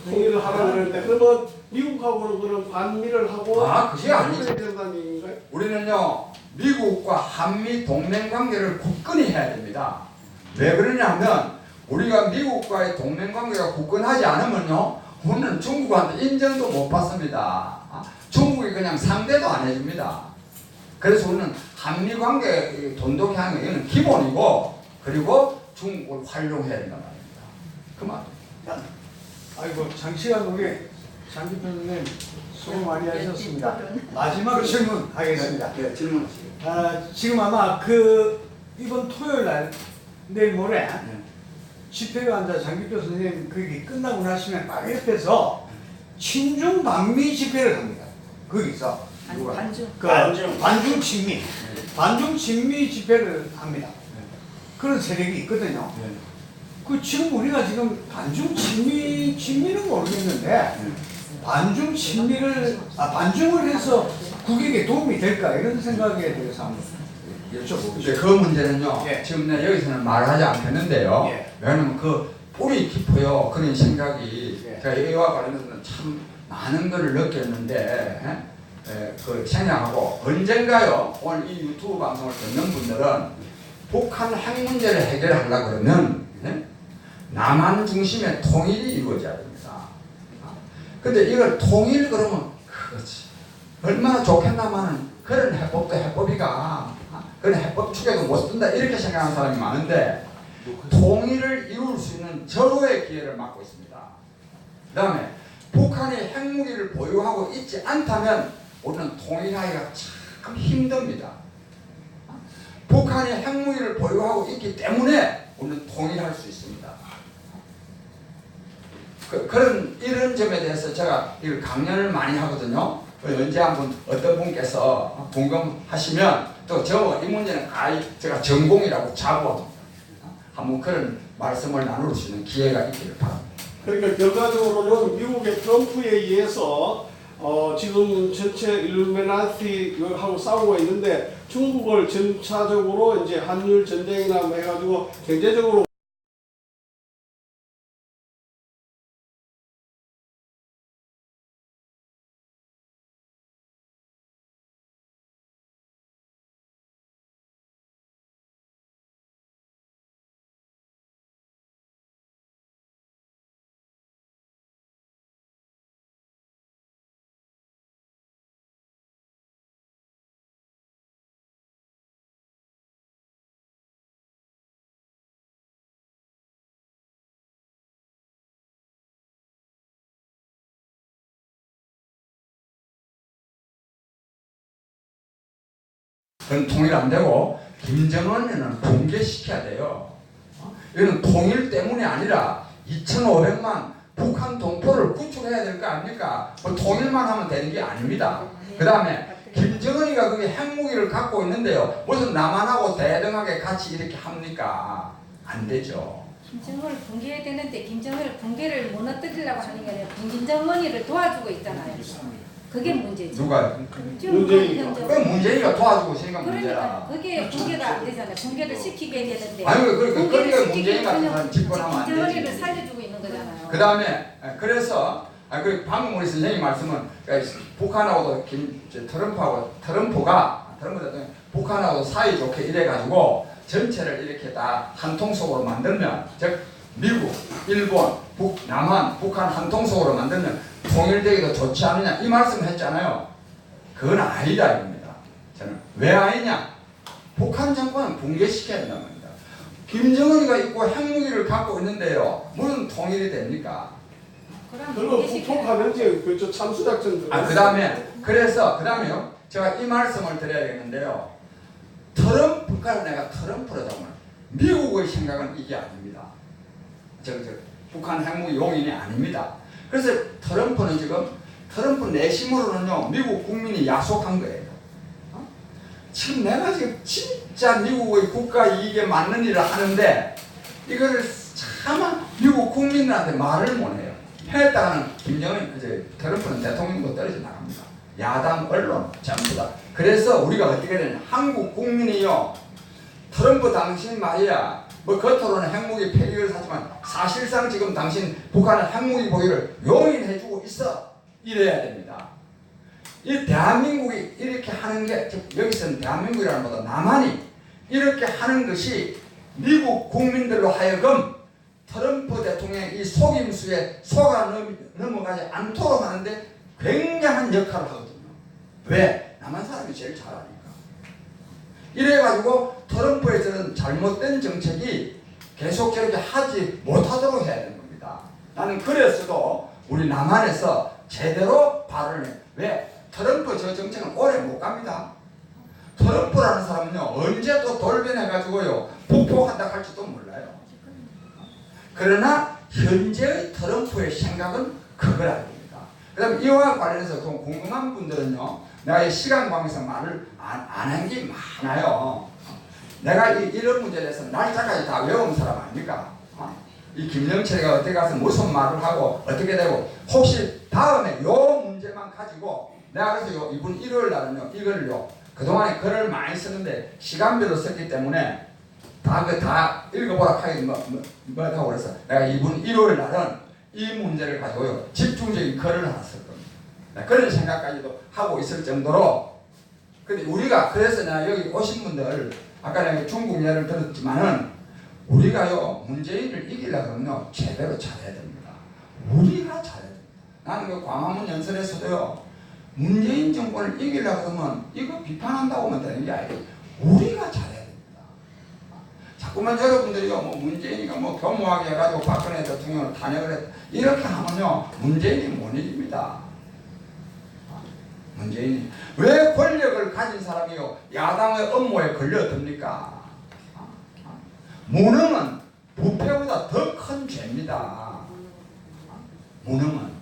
[SPEAKER 5] 통일을 하라고 그러는데 그러면 미국하고는 그런 반미를 하고
[SPEAKER 4] 그게 아니죠.
[SPEAKER 5] 된다는 얘기인가요?
[SPEAKER 4] 우리는요 미국과 한미 동맹 관계를 굳건히 해야 됩니다. 왜 그러냐면 우리가 미국과의 동맹 관계가 굳건하지 않으면요 우리는 중국한테 인정도 못 받습니다. 중국이 그냥 상대도 안 해줍니다. 그래서 우리는 한미 관계 돈독히 하는 게 이건 기본이고 그리고 중국을 활용해야 된단 말입니다. 그 말.
[SPEAKER 8] 아이고 장시간 우리 장기표님 수고 많이 하셨습니다. 마지막 질문하겠습니다.
[SPEAKER 4] 네, 질문하시죠.
[SPEAKER 8] 지금 아마 이번 토요일 날 내일 모레 집회가 앉아 장기표 선생님 그게 끝나고 나시면 바로 옆에서 친중 반미 집회를 합니다. 거기서
[SPEAKER 4] 누가?
[SPEAKER 6] 반중.
[SPEAKER 8] 그
[SPEAKER 2] 반중.
[SPEAKER 8] 반중 친미, 반중 친미 집회를 합니다. 그런 세력이 있거든요. 그 지금 우리가 지금 반중 친미는 모르겠는데 반중 친미를 반중을 해서 국익에 도움이 될까 이런 생각에 대해서 한번 여쭤보고
[SPEAKER 4] 이제
[SPEAKER 8] 싶어요.
[SPEAKER 4] 그 문제는요.
[SPEAKER 8] 예.
[SPEAKER 4] 지금 내가 여기서는 말하지 않겠는데요.
[SPEAKER 8] 예.
[SPEAKER 4] 왜냐하면 그 뿌리 깊어요. 그런 생각이
[SPEAKER 8] 예.
[SPEAKER 4] 제가 이와 관련해서 참 많은 것을 느꼈는데 그 생각하고 언젠가요. 오늘 이 유튜브 방송을 듣는 분들은 북한 핵 문제를 해결하려고 그러면 남한 중심의 통일이 이루어져야 됩니다. 근데 이걸 통일 그러면 그렇지. 얼마나 좋겠나마는 그런 해법도 해법이가 그런 해법 축에도 못 쓴다 이렇게 생각하는 사람이 많은데 통일을 이룰 수 있는 절호의 기회를 맞고 있습니다. 그 다음에 북한이 핵무기를 보유하고 있지 않다면 우리는 통일하기가 참 힘듭니다. 북한이 핵무기를 보유하고 있기 때문에 우리는 통일할 수 있습니다. 그런 이런 점에 대해서 제가 이걸 강연을 많이 하거든요. 언제 한번 어떤 분께서 궁금하시면 또 저 이 문제는 가히 제가 전공이라고 자부합니다. 한번 그런 말씀을 나눌 수 있는 기회가 있기를 바랍니다.
[SPEAKER 5] 그러니까 결과적으로는 미국의 트럼프에 의해서 지금 전체 일루미나티하고 싸우고 있는데 중국을 점차적으로 이제 한일 전쟁이나 뭐 해가지고 경제적으로
[SPEAKER 4] 그건 통일 안 되고 김정은은 붕괴시켜야 돼요. 이건 통일 때문이 아니라 2,500만 북한 동포를 구출해야 될 거 아닙니까? 뭐 통일만 하면 되는 게 아닙니다. 그 다음에 김정은이가 그게 핵무기를 갖고 있는데요. 무슨 남한하고 대등하게 같이 이렇게 합니까? 안 되죠.
[SPEAKER 7] 김정은을 붕괴해야 되는데 김정은을 붕괴를 무너뜨리려고 하는 게 아니라 김정은이를 도와주고 있잖아요. 그게 문제죠.
[SPEAKER 4] 누가?
[SPEAKER 5] 문재인이가.
[SPEAKER 4] 그 문재인이가 도와주고 있으니까 문제라.
[SPEAKER 7] 그러니까 그게 붕괴가 안 되잖아요. 붕괴를 시키게 되는데.
[SPEAKER 4] 아니 그러니까
[SPEAKER 7] 붕괴를
[SPEAKER 4] 문재인 같은
[SPEAKER 7] 시키려면
[SPEAKER 4] 사람 집권하면 안
[SPEAKER 7] 김정은이를
[SPEAKER 4] 되지.
[SPEAKER 7] 살려주고 있는 거잖아요.
[SPEAKER 4] 그 다음에 그래서 그 방금 우리 선생님 말씀은 북한하고도 트럼프가 북한하고도 사이좋게 이래가지고 전체를 이렇게 다 한 통속으로 만들면 즉 미국, 일본, 남한, 북한 한 통속으로 만들면 통일되기도 좋지 않느냐 이 말씀을 했잖아요. 그건 아니다 이겁니다. 저는 왜 아니냐? 북한 정권은 붕괴시켜야 된다는 겁니다. 김정은이가 있고 핵무기를 갖고 있는데요. 무슨 통일이 됩니까?
[SPEAKER 5] 그리고 북쪽 감염제 그저 참수작전
[SPEAKER 4] 그다음에요. 제가 이 말씀을 드려야겠는데요. 트럼프가 내가 트럼프로 잡으면 미국의 생각은 이게 아닙니다. 북한 핵무기 용인이 아닙니다. 그래서 트럼프 내심으로는요 미국 국민이 약속한 거예요. 지금 내가 지금 진짜 미국의 국가 이익에 맞는 일을 하는데 이거를 차마 미국 국민들한테 말을 못해요. 했다가는 트럼프는 대통령도 떨어져 나갑니다. 야당 언론 전부 다. 그래서 우리가 어떻게 되냐? 한국 국민이요 트럼프 당신 말이야 뭐 겉으로는 핵무기 폐기를 하지만 사실상 지금 당신 북한의 핵무기 보유를 용인해주고 있어 이래야 됩니다. 이 대한민국이 이렇게 하는 게 여기서는 대한민국이라는 것보다 남한이 이렇게 하는 것이 미국 국민들로 하여금 트럼프 대통령의 이 속임수에 속아 넘어가지 않도록 하는데 굉장한 역할을 하거든요. 왜? 남한 사람이 제일 잘하니까. 이래가지고 트럼프의 저런 잘못된 정책이 계속 저렇게 하지 못하도록 해야 되는 겁니다. 나는 그랬어도 우리 남한에서 제대로 발언을 해. 왜? 트럼프 저 정책은 오래 못 갑니다. 트럼프라는 사람은요 언제 또 돌변해가지고요 북폭한다 할지도 몰라요. 그러나 현재의 트럼프의 생각은 그거라 됩니다. 그다음 이와 관련해서 좀 궁금한 분들은요, 내가 이 시간 관계상 말을 안 한 게 많아요. 내가 이런 문제에 대해서 날짜까지 다 외운 사람 아닙니까? 이 김영철이가 어떻게 가서 무슨 말을 하고 어떻게 되고, 혹시 다음에 요 문제만 가지고 내가 그래서 이번 일요일 날은요 이걸요 그동안에 글을 많이 쓰는데 시간별로 썼기 때문에 다 읽어보라 하기 뭐라고 그래서 내가 이번 일요일 날은 이 문제를 가지고요 집중적인 글을 하나 쓸 겁니다. 그런 생각까지도 하고 있을 정도로. 근데 우리가 그래서 내가 여기 오신 분들 아까 내가 중국 예를 들었지만은 우리가요 문재인을 이기려면요 제대로 잘해야 됩니다. 우리가 잘해야 됩니다. 나는 그 광화문 연설에서도요 문재인 정권을 이기려고 하면 이거 비판한다고 하면 되는 게 아니에요. 우리가 잘해야 됩니다. 자꾸만 여러분들이요 뭐 문재인이가 뭐 교모하게 해가지고 박근혜 대통령을 탄핵을 했다 이렇게 하면요 문재인이 못 이깁니다. 문재인이 왜 권력을 가진 사람이요 야당의 업무에 걸려듭니까? 무능은 부패보다 더 큰 죄입니다. 무능은.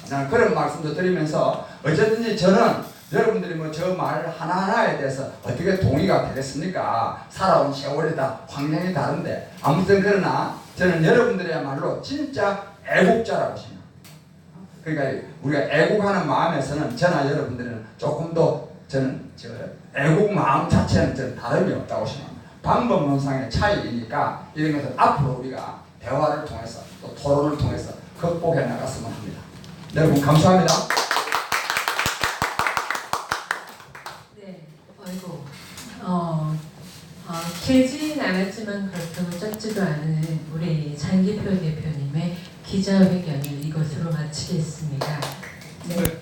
[SPEAKER 4] 나는 그런 말씀도 드리면서 어쨌든지 저는 여러분들이 뭐 저 말 하나하나에 대해서 어떻게 동의가 되겠습니까? 살아온 세월이 다 환경이 다른데 아무튼 그러나 저는 여러분들이야말로 진짜 애국자라고 생각합니다. 그러니까 우리가 애국하는 마음에서는 저나 여러분들은 조금 더 저는 애국 마음 자체는 저는 다름이 없다고 생각합니다. 방법론상의 차이이니까 이런 것은 앞으로 우리가 대화를 통해서 또 토론을 통해서 극복해 나갔으면 합니다. 여러분 감사합니다.
[SPEAKER 3] 네, 아이고, 길진 않았지만 그렇다고 짧지도 않은 우리 장기표 대표님의 기자회견을 이것으로 마치겠습니다. 네.